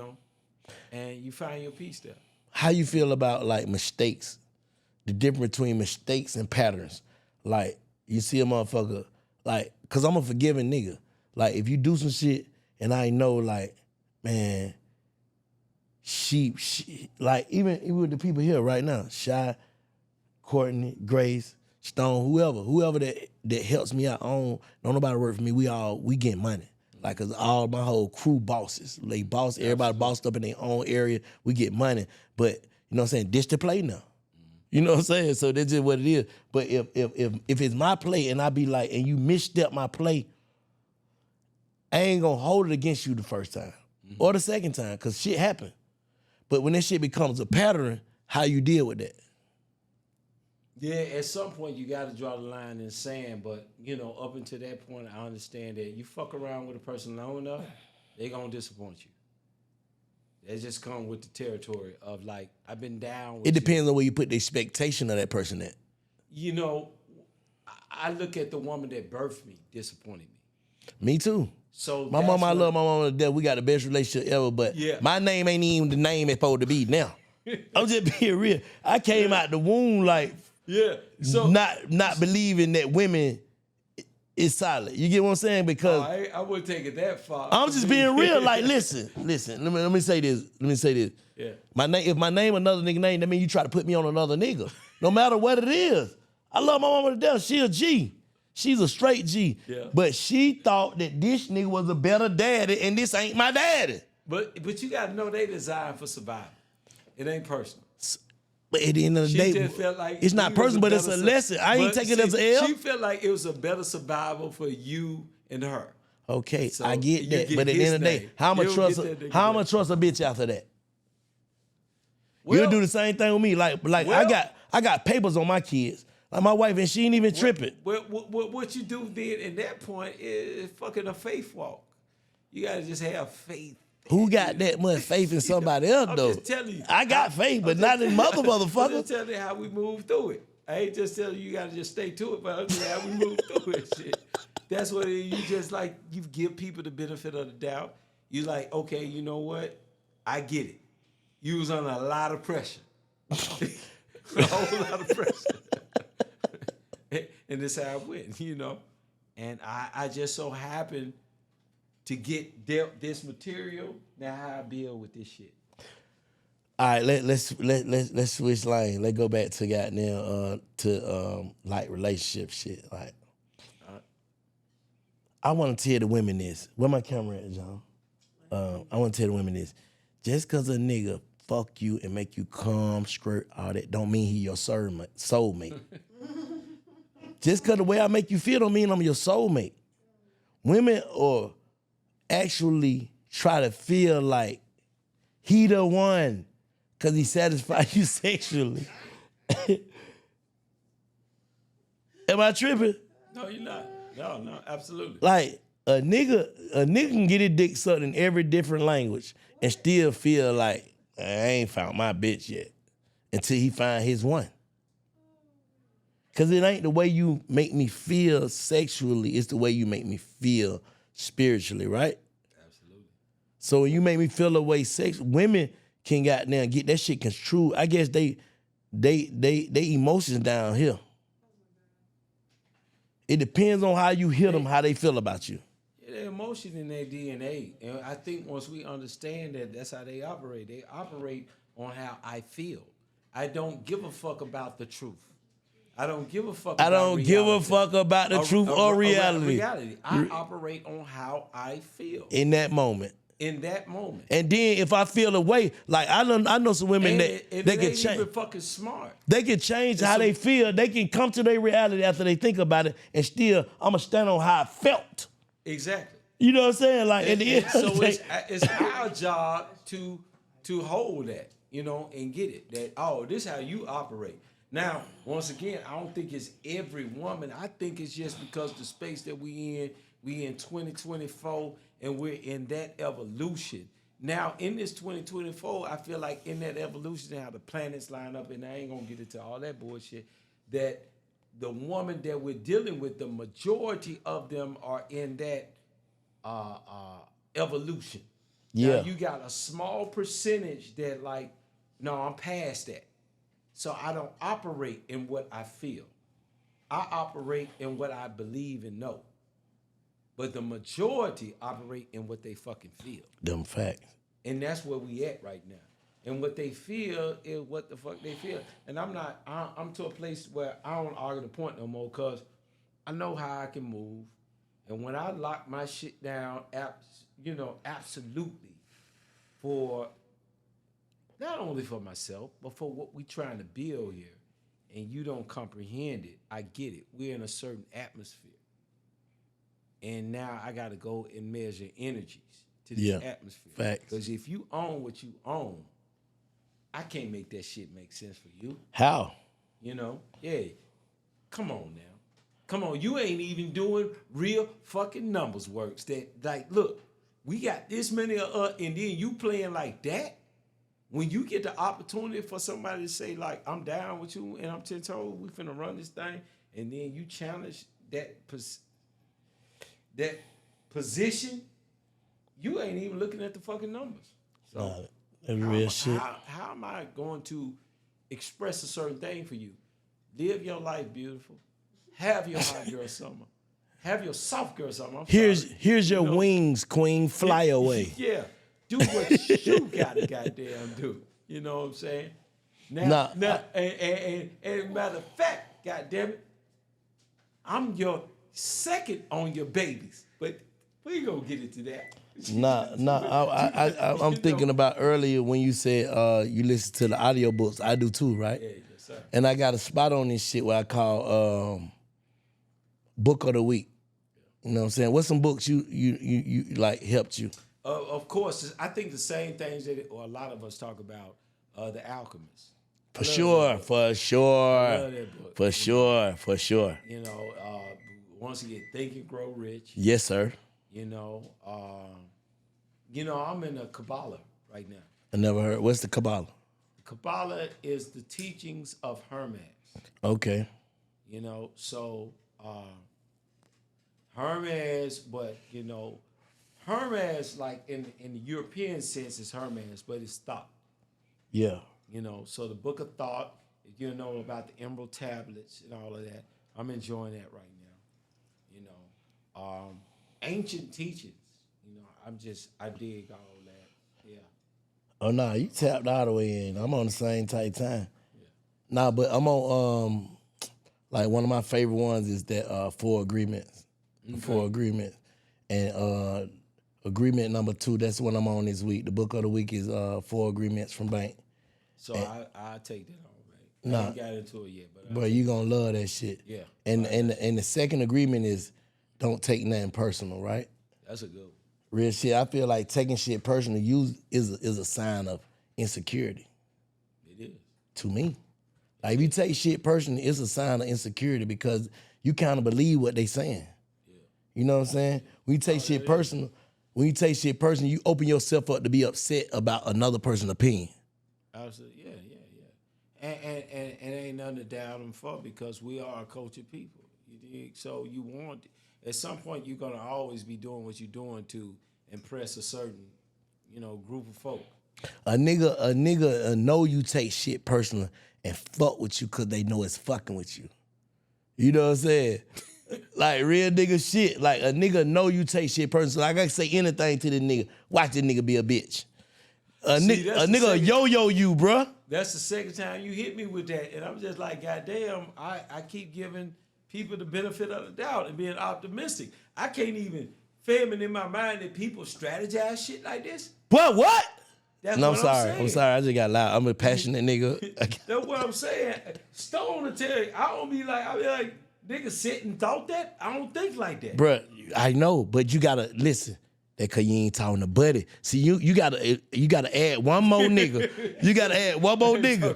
And you find your peace there. How you feel about like mistakes? The difference between mistakes and patterns. Like, you see a motherfucker, like, cause I'm a forgiving nigga. Like, if you do some shit and I know, like, man, she like, even with the people here right now, Shy, Courtney, Grace, Stone, whoever that helps me out on, don't nobody work for me, we get money. Like, cause all my whole crew bosses, they boss, everybody bossed up in their own area, we get money. But, you know what I'm saying, dish to play now. You know what I'm saying? So that's just what it is. But if it's my play and I be like, and you misstep my play, I ain't gonna hold it against you the first time or the second time, because shit happen. But when that shit becomes a pattern, how you deal with that? Yeah, at some point you gotta draw the line in the sand, but up until that point, I understand that you fuck around with a person long enough, they gonna disappoint you. It just come with the territory of like, I've been down with it depends on where you put the expectation of that person at. I look at the woman that birthed me, disappointed me. Me too. So I love my mama to death. We got the best relationship ever, but my name ain't even the name it's supposed to be now. I'm just being real. I came out the womb like so not believing that women it's solid. You get what I'm saying? Because I wouldn't take it that far. I'm just being real. Like, listen. Let me say this. Yeah. If my name another nigga name, that mean you try to put me on another nigga. No matter what it is. I love my mama to death. She a G. She's a straight G. Yeah. But she thought that this nigga was a better daddy, and this ain't my daddy. But you gotta know they designed for survival. It ain't personal. But at the end of the day, just felt like it's not personal, but it's a lesson. I ain't taking it as an L. She felt like it was a better survival for you and her. Okay, So I get that. get But at the his end of the day, name. how I'ma You'll trust get that nigga how I'ma back. trust a bitch after that? Well- You'll do the same thing with me. Like I got papers on my kids. Like my wife, and she ain't even tripping. What you do then at that point is fucking a faith walk. You gotta just have faith. Who got that much faith in somebody else, though? I'm just telling you. I got faith, but not in I'm motherfucker. just telling you how we move through it. I ain't just telling you gotta just stay to it, but I'm just how we move through it. Shit. That's what you just like. You give people the benefit of the doubt. You like, okay, you know what? I get it. You was under a lot of pressure, a whole lot of pressure, and this how I went, you know. And I just so happened to get dealt this material. Now how I build with this shit. All right, let's switch lane. Let's go back to goddamn like relationship shit. Like, I want to tell the women this. Where my camera at, John? I want to tell the women this. Just cause a nigga fuck you and make you come, squirt, all that, don't mean he your soulmate. Just cause the way I make you feel don't mean I'm your soulmate. Women are actually try to feel like he the one cause he satisfies you sexually. Am I tripping? No, you're not. No, absolutely. Like a nigga can get his dick sucked in every different language and still feel like I ain't found my bitch yet until he find his one. Cause it ain't the way you make me feel sexually, it's the way you make me feel spiritually, right? Absolutely. So when you make me feel the way women can goddamn get that shit construed. I guess they emotions down here. It depends on how you hit them, how they feel about you. Yeah, their emotion in their DNA. And I think once we understand that, that's how they operate. They operate on how I feel. I don't give a fuck about the truth. I don't give a fuck about reality. Give a fuck about the truth or reality. I operate on how I feel. In that moment. In that moment. And then if I feel a way, like I know some women that they can change. Even fucking smart. They can change how they feel. They can come to their reality after they think about it, and still I'ma stand on how I felt. Exactly. You know what I'm saying? Like at the end of the So day, it's our job to hold that, you know, and get it. That this is how you operate. Now, once again, I don't think it's every woman. I think it's just because the space that we in 2024, and we're in that evolution. Now, in this 2024, I feel like in that evolution, how the planets line up, and I ain't gonna get into all that bullshit, that the woman that we're dealing with, the majority of them are in that evolution. Yeah. Now, you got a small percentage that like, no, I'm past that. So I don't operate in what I feel. I operate in what I believe and know. But the majority operate in what they fucking feel. them facts. And that's where we at right now. And what they feel is what the fuck they feel. And I'm to a place where I don't argue the point no more because I know how I can move. And when I lock my shit down, absolutely for not only for myself, but for what we trying to build here, and you don't comprehend it, I get it. We're in a certain atmosphere. And now I got to go and measure energies to this atmosphere. Facts. Because if you own what you own, I can't make that shit make sense for you. How? You know? Yeah. Come on now. Come on. You ain't even doing real fucking numbers works. That, like, look, we got this many of us, and then you playing like that? When you get the opportunity for somebody to say, like, I'm down with you and I'm 10 toes, we finna run this thing, and then you challenge that position, you ain't even looking at the fucking numbers. So That's real shit. how am I going to express a certain thing for you? Live your life beautiful. Have your hot girl summer. Have your soft girl something. Here's your wings, queen. Fly away. Yeah. Do what you gotta goddamn do. You know what I'm saying? Now, and matter of fact, goddamn it, I'm your second on your babies. But we gonna get into that. I'm thinking about earlier when you said you listen to the audiobooks. I do too, right? Yeah, yes, sir. And I got a spot on this shit where I call Book of the Week. You know what I'm saying? What's some books you like helped you? Of course, I think the same things that a lot of us talk about. The Alchemist. For sure. You know, once you get Think and Grow Rich. Yes, sir. You know, I'm in a Kabbalah right now. I never heard. What's the Kabbalah? Kabbalah is the teachings of Hermes. Okay. You know, so Hermes, but Hermes, like in the European sense, is Hermes, but it's thought. Yeah. You know, so the Book of Thought, you know about the Emerald Tablets and all of that. I'm enjoying that right now. You know, ancient teachings. You know, I dig all that. Yeah. Oh no, you tapped all the way in. I'm on the same tight time. Yeah. Nah, but I'm on like one of my favorite ones is that 4 Agreements. Okay. 4 Agreements. And agreement number 2, that's what I'm on this week. The book of the week is 4 Agreements from Bank. So I take that on, man. I ain't got into it yet, but bro, you gonna love that shit. Yeah. And the second agreement is don't take nothing personal, right? That's a good one. Real shit. I feel like taking shit personal is a sign of insecurity. It is. To me. Like if you take shit personal, it's a sign of insecurity because you kind of believe what they saying. Yeah. You know what I'm saying? When you take shit personal, you open yourself up to be upset about another person's opinion. Absolutely, yeah. And ain't nothing to doubt them for because we are a cultured people. You dig? So you want, at some point, you're gonna always be doing what you're doing to impress a certain, group of folk. A nigga know you take shit personal and fuck with you because they know it's fucking with you. You know what I'm saying? Like real nigga shit. Like a nigga know you take shit personal. So like I can say anything to the nigga. Watch this nigga be a bitch. A nigga yo-yo you, bruh. That's the second time you hit me with that. And I'm just like, goddamn, I keep giving people the benefit of the doubt and being optimistic. I can't even fathom in my mind that people strategize shit like this. What? That's no, what I'm sorry. I just got loud. I'm a passionate nigga. That's what I'm saying. Stone to tell you, I be like, nigga sit and thought that? I don't think like that. Bruh, I know, but you gotta listen. That cause you ain't talking to Buddy. See, you gotta add one more nigga. You gotta add one more nigga.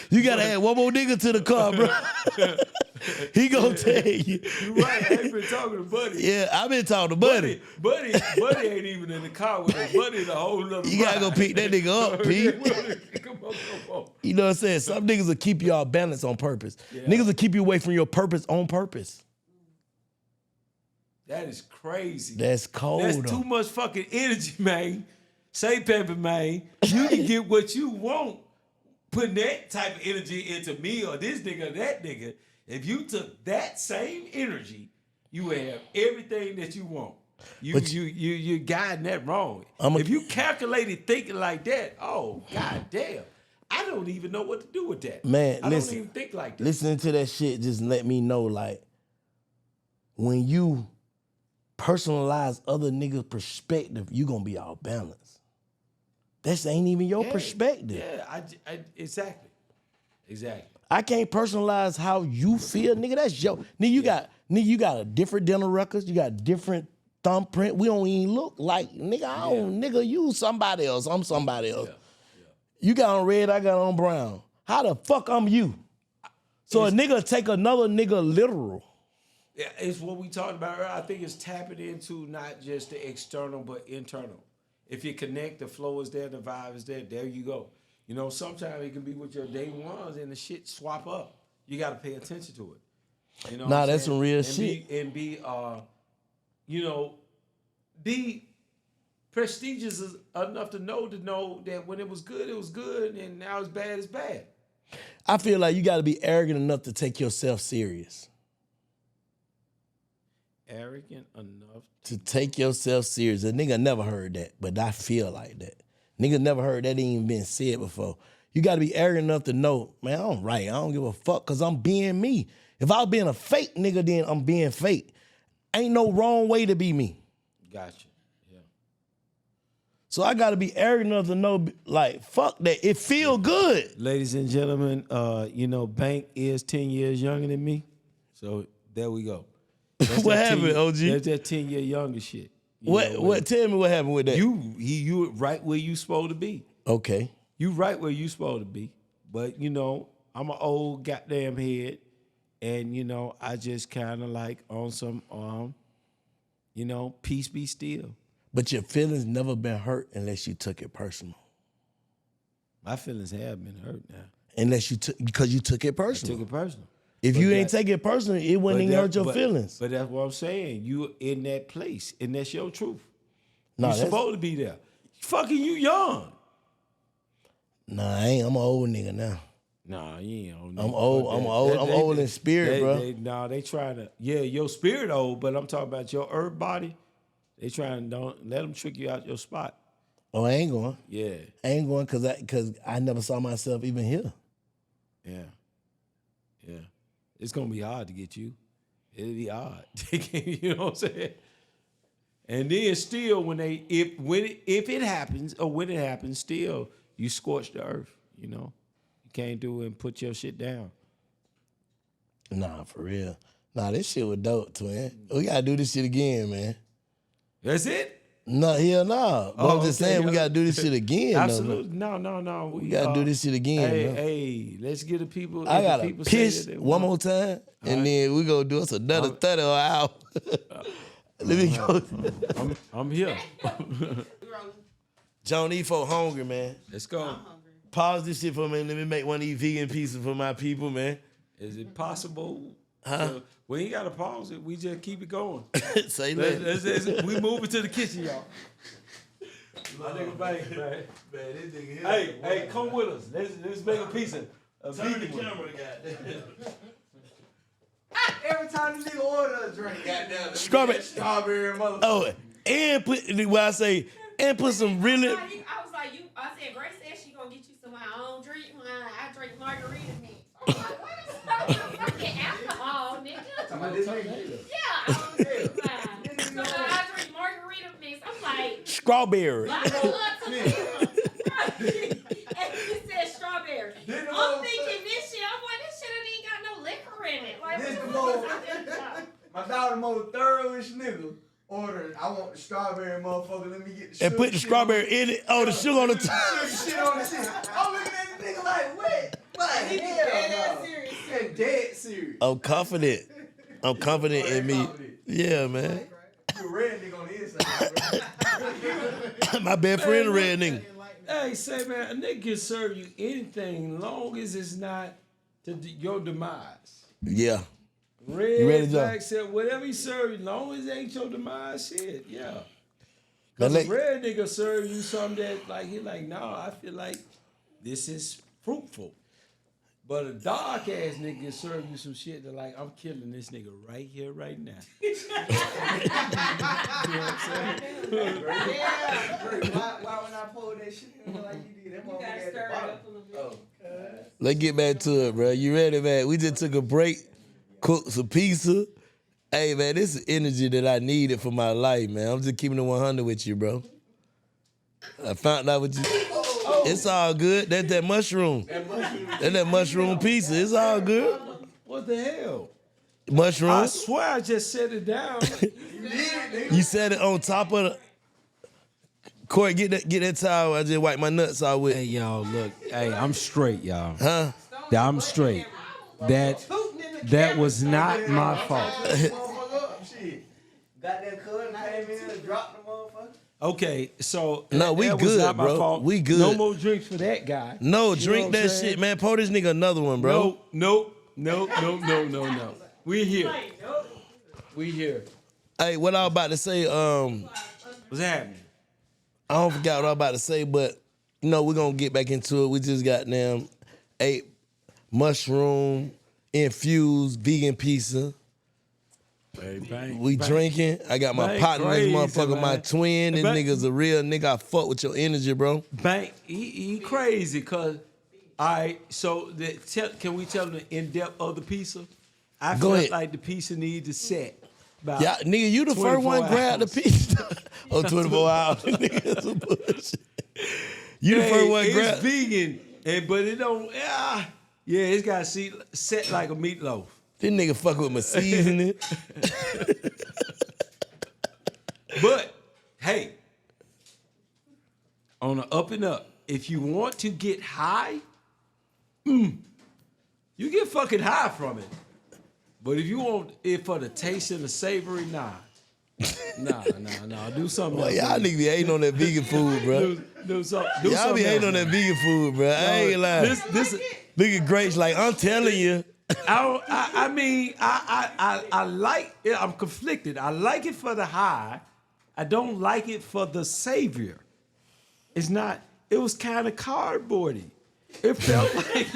You gotta add one more nigga to the car, bro. He gonna tell you. You right. I ain't been talking to Buddy. Yeah, I've been talking to Buddy. Buddy ain't even in the car with us. Buddy in a whole nother. You gotta go pick that nigga up, Pete. Come on. You know what I'm saying? Some niggas will keep you off balance on purpose. Yeah. Niggas will keep you away from your purpose on purpose. That is crazy. That's cold. That's too much fucking energy, man. Say, Pepper, man, you can get what you want putting that type of energy into me or this nigga or that nigga. If you took that same energy, you would have everything that you want. You're guiding that wrong. If you calculated thinking like that, oh, goddamn. I don't even know what to do with that. Man, I don't even think like that. Listening to that shit just let me know, like, when you personalize other niggas' perspective, you gonna be all balanced. That ain't even your perspective. Yeah, exactly. I can't personalize how you feel, nigga. That's your nigga. You got a different dental records. You got different thumbprint. We don't even look like nigga. Nigga, you somebody else. I'm somebody else. Yeah. You got on red. I got on brown. How the fuck I'm you? So a nigga take another nigga literal. Yeah, it's what we talked about earlier. I think it's tapping into not just the external, but internal. If you connect, the flow is there, the vibe is there, there you go. Sometimes it can be with your day ones and the shit swap up. You got to pay attention to it. That's some real shit. Be prestigious enough to know that when it was good, and now it's bad. I feel like you got to be arrogant enough to take yourself serious. arrogant enough to take yourself serious. A nigga never heard that, but I feel like that. Nigga never heard that even been said before. You got to be arrogant enough to know, man, I'm right. I don't give a fuck because I'm being me. If I was being a fake nigga, then I'm being fake. Ain't no wrong way to be me. Gotcha. Yeah. So I got to be arrogant enough to know, like, fuck that. It feel good. Ladies and gentlemen, Bank is 10 years younger than me. So there we go. What happened, OG? That's that 10-year younger shit. What? Tell me what happened with that. You right where you supposed to be. Okay. You right where you supposed to be. But, I'm an old goddamn head. And, I just kind of like on some, peace be still. But your feelings never been hurt unless you took it personal. My feelings have been hurt now. Unless because you took it I personal. took it personal. If you ain't take it personal, it wouldn't even hurt your feelings. But that's what I'm saying. You in that place, and that's your truth. Nah, You're supposed to be there. Fucking you young. Nah, I ain't. I'm an old nigga now. Nah, you ain't old. I'm old. I'm old in spirit, bro. They trying to. Yeah, your spirit old, but I'm talking about your earth body. They trying to don't let them trick you out your spot. Oh, I ain't going. Yeah. I ain't going because I never saw myself even here. Yeah. Yeah. It's gonna be hard to get you. It'll be hard. You know what I'm saying? And then still, when it happens, still you scorch the earth. You can't do it and put your shit down. Nah, for real. Nah, this shit was dope, twin. We gotta do this shit again, man. That's it? No, hell no. But I'm just saying we gotta do this shit again. Absolutely. No. We gotta do this shit again. Hey, let's get the people. I gotta piss one more time, and then we gonna do us another 30 or an hour. Let me go. I'm here. John E4 hungry, man. Let's go. Pause this shit for me. Let me make one of these vegan pieces for my people, man. Is it possible? Huh? We ain't gotta pause it. We just keep it going. Say less. We move it to the kitchen, y'all. My nigga Bank, man. Man, this nigga here. Hey, come with us. Let's make a pizza. Turn the camera, goddamn. Every time the nigga order a drink, goddamn. Strawberry motherfucker. Oh, and put what I say, and put some really. I was like, I said, Grace said she gonna get you some. I don't drink wine. I drink margarita mix. I'm like, what is fucking alcohol, nigga? Talking about this nigga. Yeah, I don't drink wine. So I drink margarita mix. I'm like, Strawberry. I don't want to and he said strawberry. I'm thinking this shit. I'm like, this shit ain't got no liquor in it. Like, This what the the most, fuck is that? my daughter, the most thorough-ish nigga, ordered, I want the strawberry motherfucker, let me get the sugar. And put the strawberry in it. Oh, the sugar on the top. Shit on the shit. I'm looking at the nigga like, what? Like, hell no. Dead serious. I'm confident in me. Yeah, man. You a red nigga on the inside, bro. My best friend a red nigga. Hey, say man, a nigga can serve you anything long as it's not to your demise. Yeah. Red, You ready, Joe? black, said whatever he serve you, long as it ain't your demise, shit, yeah. Now, Cause a red nigga serve you something that like he like, no, I feel like this is fruitful. But a dark ass nigga can serve you some shit that like, I'm killing this nigga right here, right now. You know what I'm saying? Why when I pulled that shit like you did, that You gotta motherfucker stir at it the up a little bit. bottom. Let's get back to it, bro. You ready, man? We just took a break, cooked some pizza. Hey, man, this is energy that I needed for my life, man. I'm just keeping it 100 with you, bro. I found out what you. It's all good. That's that mushroom. That's that mushroom pizza. It's all good. What the hell? Mushroom. I swear I just set it down. You set it on top of the. Corey, get that towel. I just wipe my nuts out with. Hey, y'all, look. Hey, I'm straight, y'all. Huh? I'm straight. That was not my fault. Got that cousin came in and dropped the motherfucker. Okay, so No, we that was good, not my bro. fault. We good. No more drinks for that guy. No, You know drink what that I'm saying? shit, man. Pour this nigga another one, bro. No. We here. We here. Hey, what I was about to say, What's happening? I don't forget what I was about to say, but we're gonna get back into it. We just got them 8 mushroom infused vegan pizza. Hey, bang, We bang. drinking. I got my Bang partner, this crazy, motherfucker, my man. twin. This Bang- nigga's a real nigga. I fuck with your energy, bro. Bank, he crazy because so can we tell them the in-depth of the pizza? I Go felt ahead. like the pizza needed to set. About Yeah, nigga, you the first 24 one grabbed the hours. pizza. Oh, 24 hours. Nigga, some bullshit. You the Hey, first one it's grabbed. vegan, but it don't. Yeah, it's got to set like a meatloaf. This nigga fuck with my seasoning. But hey, on the up and up, if you want to get high, you get fucking high from it. But if you want it for the taste and the savory, nah. Do something Boy, else. y'all niggas be hating on that vegan food, bro. Do something. Y'all be hating on that vegan food, bro. I ain't gonna lie. Look at Grace, like, I'm telling you. I mean, I like it. I'm conflicted. I like it for the high. I don't like it for the savior. It's not, it was kind of cardboardy. It felt like,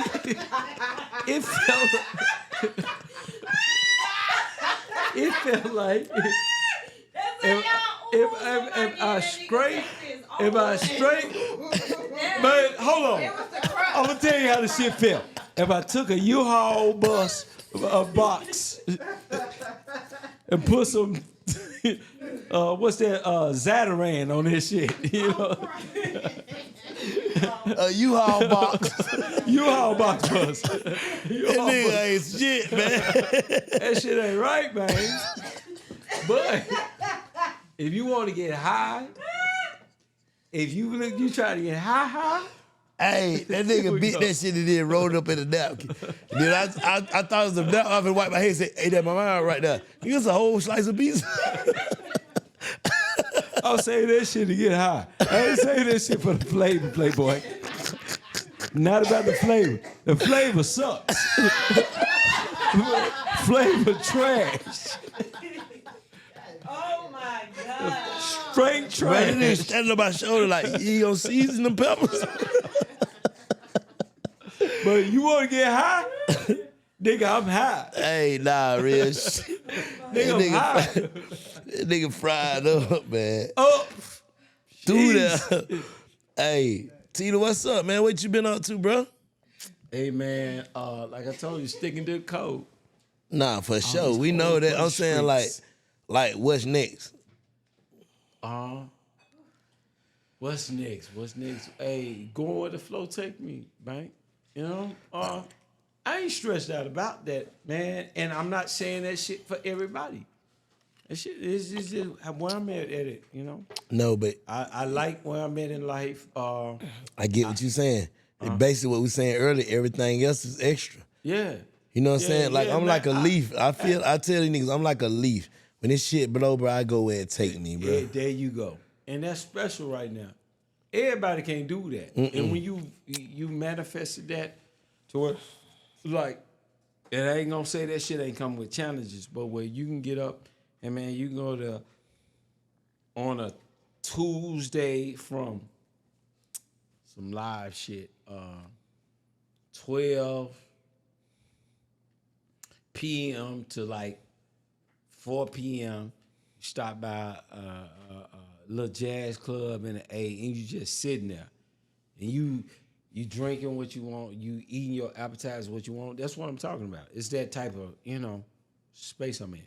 it felt like, if I straight, but hold on. I'm gonna tell you how the shit felt. If I took a U-Haul box, and put some, what's that, Zatarain on this shit, you know? A U-Haul box. U-Haul box bus. That nigga ain't shit, man. That shit ain't right, man. But if you want to get high, if you try to get high, Hey, that nigga beat that shit and then rolled up in a napkin. Then I thought it was a napkin. I was wipe my head and say, hey, that my mind right there. Here's a whole slice of pizza. I'll say that shit to get high. I ain't say that shit for the flavor, Playboy. Not about the flavor. The flavor sucks. Flavor trash. Oh my God. Straight Man, trash. that nigga standing on my shoulder like, you gonna season them peppers? But you want to get high? Nigga, I'm high. Hey, nah, real shit. Nigga, I'm high. That nigga fried up, man. Up. Through Jeez. there. Hey, Tela, what's up, man? What you been up to, bro? Hey, man, like I told you, sticking to the code. Nah, for sure. just We know going that. for I'm the saying streets. like what's next? What's next? Hey, going where the flow take me, bank. You know? I ain't stressed out about that, man. And I'm not saying that shit for everybody. That shit is just where I'm at it, you know? No, but I like where I'm at in life. I get what you're saying. Basically what we saying earlier, everything else is extra. Yeah. You know what I'm saying? Like, yeah, I'm man, like a leaf. I tell you niggas, I'm like a leaf. When this shit blow, bro, I go where it take me, bro. Yeah, there you go. And that's special right now. Everybody can't do that. And when you manifested that to where, like, and I ain't gonna say that shit ain't come with challenges, but where you can get up and, man, you can go to, on a Tuesday from some live shit, 12 p.m. to like 4 p.m., stop by a little jazz club in the A, and you just sitting there. And you drinking what you want, you eating your appetizer what you want. That's what I'm talking about. It's that type of, space I'm in.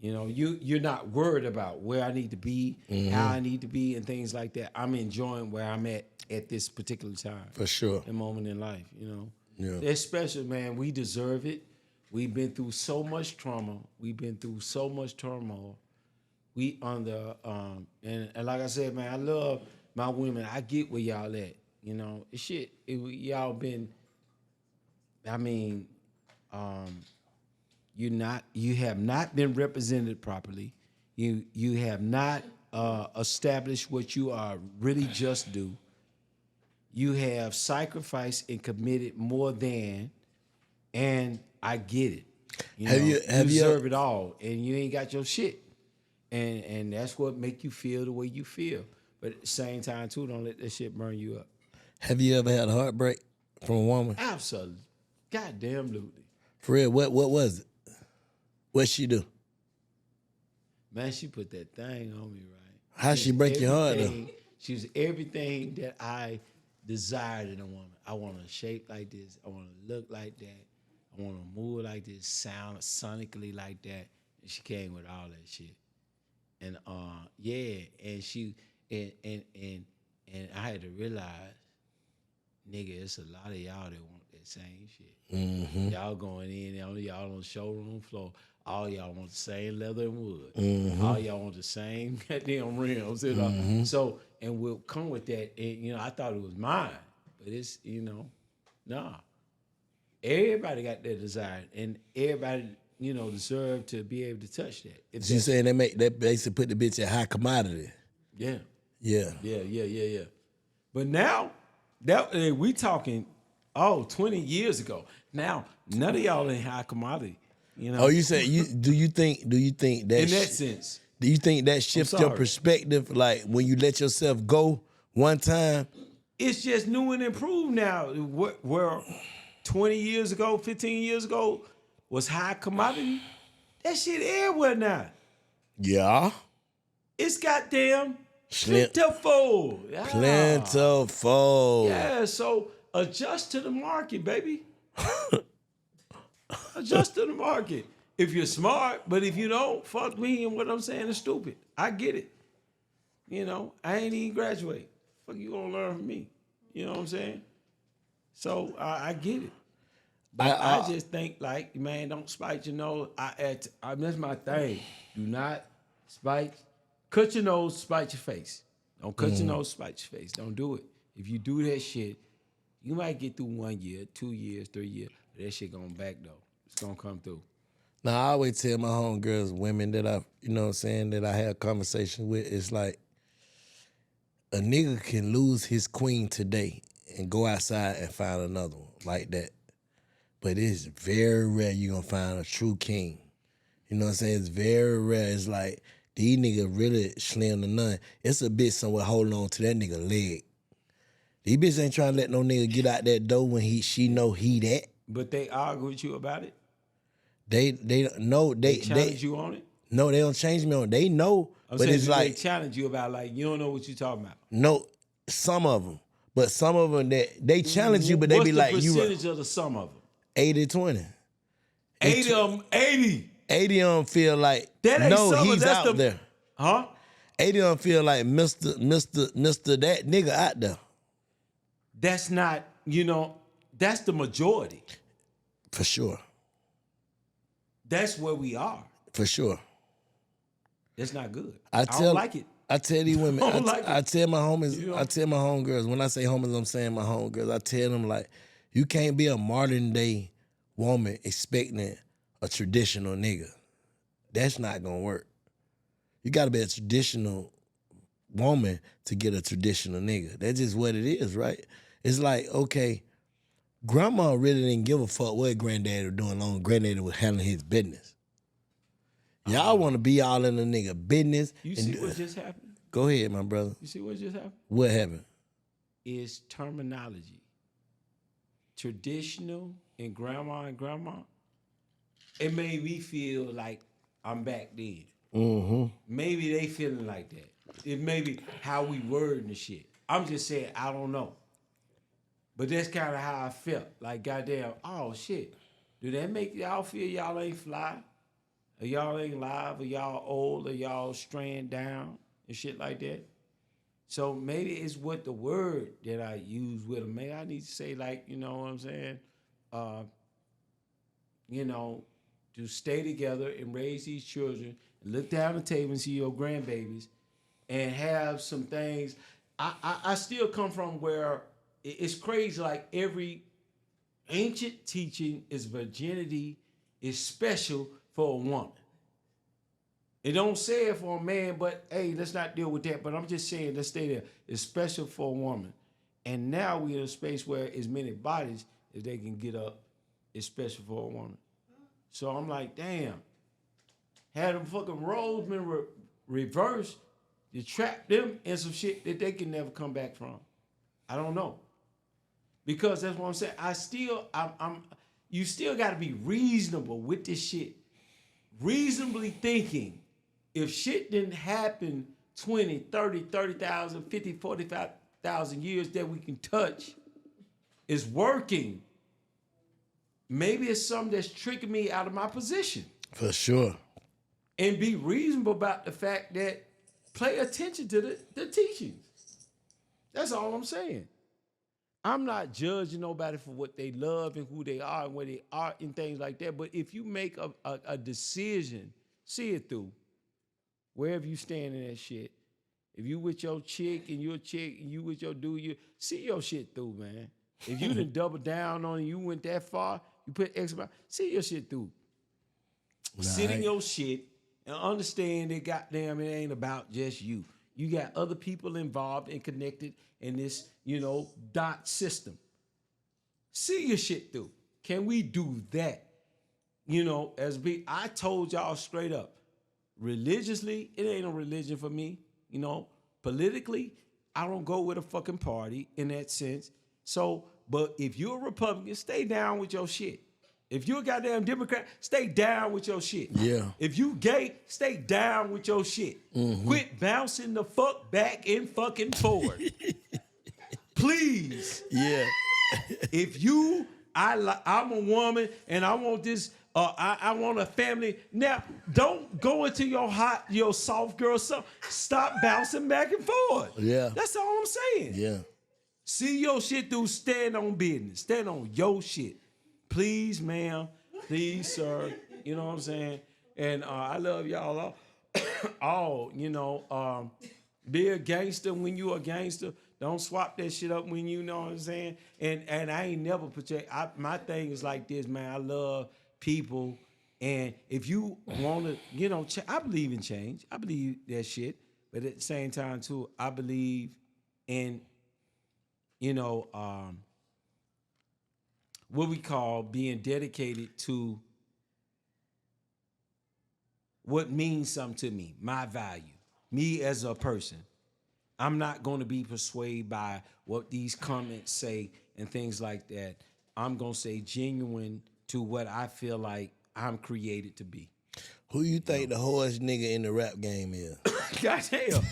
You know, you're not worried about where I need to be, how I need to be, and things like that. I'm enjoying where I'm at this particular time. For sure. The moment in life, you know. Yeah. It's special, man. We deserve it. We've been through so much trauma. We've been through so much turmoil. We under, and like I said, man, I love my women. I get where y'all at. You know, y'all been, I mean, you have not been represented properly. You have not established what you are really just do. You have sacrificed and committed more than, and I get it. You deserve it all, and you ain't got your shit, and that's what make you feel the way you feel. But at the same time, too, don't let that shit burn you up. Have you ever had a heartbreak from a woman? Absolutely, goddamn, For real, what was it? What'd she do? Man, she put that thing on me, right? How she break your heart, though? Everything- She was everything that I desired in a woman. I want a shape like this. I want to look like that. I want to move like this, sound sonically like that. And she came with all that shit. And yeah, and she and I had to realize, nigga, it's a lot of y'all that want that same shit. Y'all going in, y'all on the showroom floor. All y'all want the same leather and wood. All y'all want the same goddamn rims. You know? So, and we'll come with that. And, I thought it was mine, but it's, nah. Everybody got their desire, and everybody, deserve to be able to touch that. If You saying they make that basically put the bitch at high commodity? yeah. Yeah. Yeah. But now, we talking, 20 years ago. Now, none of y'all ain't high commodity. Oh, you say do you think that in that sense? Do you think that shifts your sorry. perspective? Like when you let yourself go one time? It's just new and improved now. Where 20 years ago, 15 years ago was high commodity, that shit everywhere now. Yeah. It's goddamn Slim- plentiful. Yeah. Plentiful. Yeah, so adjust to the market, baby. Adjust to the market. If you're smart, but if you don't, fuck me, and what I'm saying is stupid. I get it. I ain't even graduate. Fuck you gonna learn from me. You know what I'm saying? So I get it. But I just think, like, man, don't spite your nose. That's my thing. Do not spite. Cut your nose, spite your face. Don't cut your nose, spite your face. Don't do it. If you do that shit, you might get through 1 year, 2 years, 3 years, but that shit gonna back though. It's gonna come through. Now, I always tell my homegirls, women that that I have conversations with, it's like a nigga can lose his queen today and go outside and find another one like that. But it's very rare you're gonna find a true king. You know what I'm saying? It's very rare. It's like, these niggas really slim to none. It's a bitch somewhere holding on to that nigga leg. These bitches ain't trying to let no nigga get out that door when she know he that. But they argue with you about it? They Challenge you on it? No, they don't change me on it. They know, I'm but saying, it's do like, they challenge you about, like, you don't know what you're talking about. no, some of them. But some of them, they challenge you, but they be like, what's you the percentage of the sum of them? 80-20. 80 of them, 80. 80 of them feel like, That ain't no, some of he's that's out there. Huh? 80 of them feel like Mr. that nigga out there. That's not, that's the majority. For sure. That's where we are. For sure. That's not good. I don't like it. I tell these women, I don't like it. I tell my homies, You know? I tell my homegirls, when I say homies, I'm saying my homegirls, I tell them, like, you can't be a modern day woman expecting a traditional nigga. That's not gonna work. You gotta be a traditional woman to get a traditional nigga. That's just what it is, right? It's like, okay, grandma really didn't give a fuck what granddaddy was doing long. Granddaddy was handling his business. Y'all want to be all in the nigga business. You see what just happened? Go ahead, my brother. You see what just happened? What happened? Is terminology. Traditional and grandma, it made me feel like I'm back then. Mm-hmm. Maybe they feeling like that. It may be how we wording the shit. I'm just saying, I don't know. But that's kind of how I felt. Like, goddamn, oh shit. Do that make y'all feel y'all ain't fly? Or y'all ain't live? Or y'all old? Or y'all straying down? And shit like that? So maybe it's what the word that I use with them. Maybe I need to say, like, you know what I'm saying? To stay together and raise these children and look down the table and see your grandbabies and have some things. I still come from where it's crazy, like every ancient teaching is virginity is special for a woman. It don't say it for a man, but hey, let's not deal with that. But I'm just saying, let's stay there. It's special for a woman. And now we're in a space where as many bodies as they can get up is special for a woman. So I'm like, damn. Had them fucking roles been reversed, you trap them in some shit that they can never come back from. I don't know. Because that's what I'm saying. You still got to be reasonable with this shit. Reasonably thinking if shit didn't happen 20, 30, 30,000, 50, 45,000 years that we can touch is working, maybe it's something that's tricking me out of my position. For sure. And be reasonable about the fact that pay attention to the teachings. That's all I'm saying. I'm not judging nobody for what they love and who they are and where they are and things like that. But if you make a decision, see it through. Wherever you stand in that shit. If you with your chick and your chick and you with your dude, you see your shit through, man. If you done double down on it, you went that far, you put X amount, see your shit through. Sit in your shit and understand that goddamn it ain't about just you. You got other people involved and connected in this, dot system. See your shit through. Can we do that? I told y'all straight up, religiously, it ain't a religion for me. Politically, I don't go with a fucking party in that sense. So, but if you're a Republican, stay down with your shit. If you're a goddamn Democrat, stay down with your shit. Yeah. If you gay, stay down with your shit. Mm-hmm. Quit bouncing the fuck back and fucking forward. Please. Yeah. If I'm a woman and I want this, I want a family. Now, don't go into your soft girl stuff. Stop bouncing back and forward. Yeah. That's all I'm saying. Yeah. See your shit through, stand on business. Stand on your shit. Please, ma'am. Please, sir. You know what I'm saying? And I love y'all all. Be a gangster when you a gangster. Don't swap that shit up when you know what I'm saying. And I ain't never project. My thing is like this, man. I love people. And if you want to, I believe in change. I believe that shit. But at the same time, too, I believe in, what we call being dedicated to what means something to me, my value, me as a person. I'm not going to be persuaded by what these comments say and things like that. I'm going to say genuine to what I feel like I'm created to be. Who you think the hardest nigga in the rap game is? Goddamn.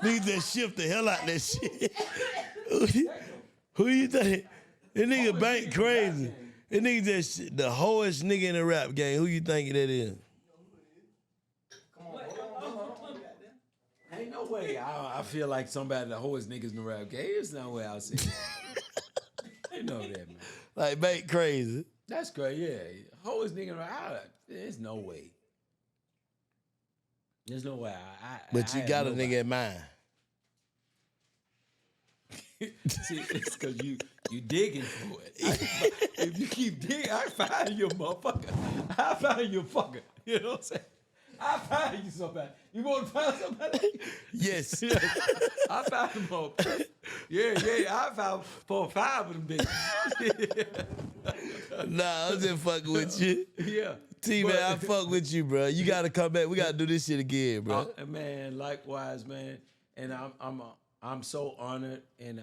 Niggas that shift the hell out that shit. Who you think? That nigga bank crazy. That nigga that's the hardest nigga in the rap game. Who you think that is? Ain't no way. I feel like somebody the hardest niggas in the rap game. There's no way I'll say it. You know that, man. Like bank crazy. That's great, yeah. Hardest nigga in the rap. There's no way. There's no way. But you got a nigga in mind. See, it's because you digging for it. If you keep digging, I find you a motherfucker. I find you a fucker. You know what I'm saying? I find you somebody. You want to find somebody? Yes. I found them all. Yeah. I found 4 or 5 of them bitches. Nah, I'm just fucking with you. Yeah. T-Man, I fuck with you, bro. You got to come back. We got to do this shit again, bro. Man, likewise, man. And I'm so honored. And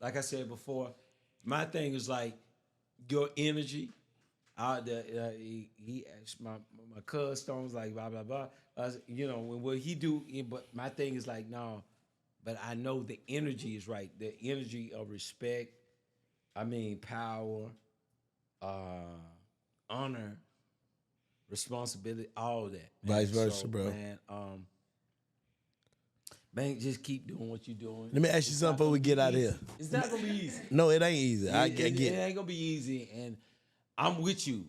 like I said before, my thing is like your energy. He asked my cousin Stone's like blah blah blah. What he do, but my thing is like no, but I know the energy is right. The energy of respect. I mean power, honor, responsibility, all that. Man. Vice versa, bro. Man, just keep doing what you're doing. Let me ask you something before we get out of here. It's not gonna be easy. No, it ain't easy. I get it. It ain't gonna be easy, and I'm with you.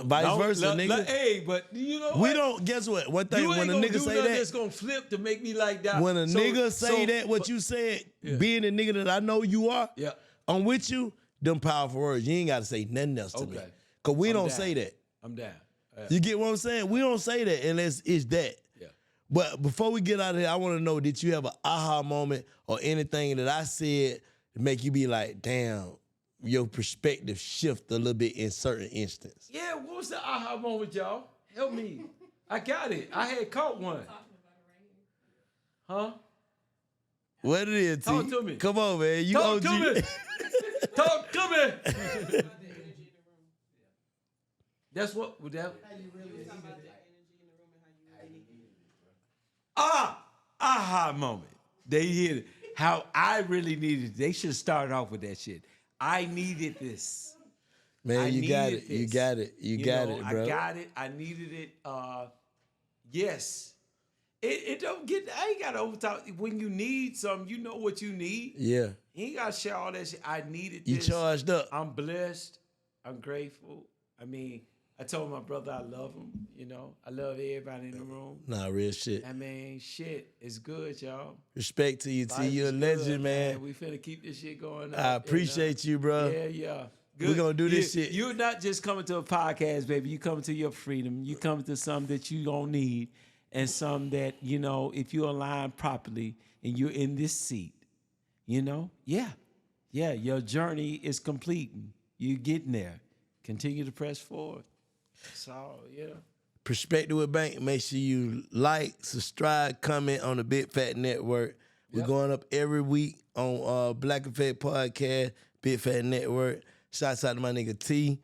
Vice versa, nigga. Hey, but you know what? We don't. Guess what? One thing when a nigga say that, it's gonna flip to make me like that. When a nigga say that, what you said, being the nigga that I know you are, yeah, I'm with you. Them powerful words. You ain't got to say nothing else to me, cause we don't say that. I'm down. You get what I'm saying? We don't say that unless it's that. But before we get out of here, I want to know, did you have an aha moment or anything that I said to make you be like, damn, your perspective shift a little bit in certain instances? Yeah, what was the aha moment, y'all? Help me. I got it. I had caught one. Huh? What it is, T? Talk to me. Come on, man. You Talk OG. to me. Talk to me. That's what. aha moment. They hit it. How I really needed it. They should start off with that shit. I needed this. Man, you got it. You got it. You got it, bro. I got it. I needed it. Yes. It don't get, I ain't got to overtalk. When you need something, you know what you need. Yeah. You ain't got to share all that shit. I needed You this. charged up. I'm blessed. I'm grateful. I mean, I told my brother I love him. You know, I love everybody in the room. Nah, real shit. I mean, shit, it's good, y'all. Respect to you, T. Life You're a is legend, good, man. We finna keep this shit going. I appreciate you, bro. Yeah. We're going to do this shit. You're not just coming to a podcast, baby. You coming to your freedom. You coming to something that you don't need and something that, you know, if you align properly and you're in this seat, you know, yeah, your journey is complete. You're getting there. Continue to press forward. That's all, yeah. Perspective with Bank. Make sure you like, subscribe, comment on the Big Fat Network. We're going up every week on Black Effect Podcast, Big Fat Network. Shouts out to my nigga T.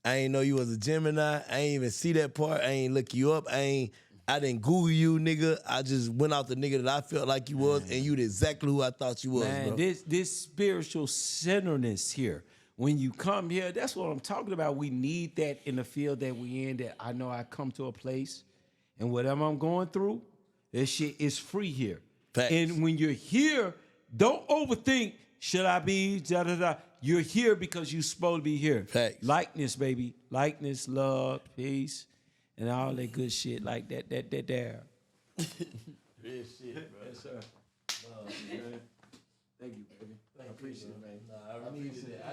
I ain't know you was a Gemini. I ain't even see that part. I ain't look you up. I didn't Google you, nigga. I just went out the nigga that I felt like you was, and you exactly who I thought you was, Man, bro. this spiritual centeredness here. When you come here, that's what I'm talking about. We need that in the field that we in, that I know I come to a place and whatever I'm going through, that shit is free here. Facts. And when you're here, don't overthink, should I be, da-da-da. You're here because you're supposed to be here. Facts. Likeness, baby. Likeness, love, peace, and all that good shit like that there. Real shit, bro. Yes, sir. Thank you, baby. I appreciate it, man. I needed it.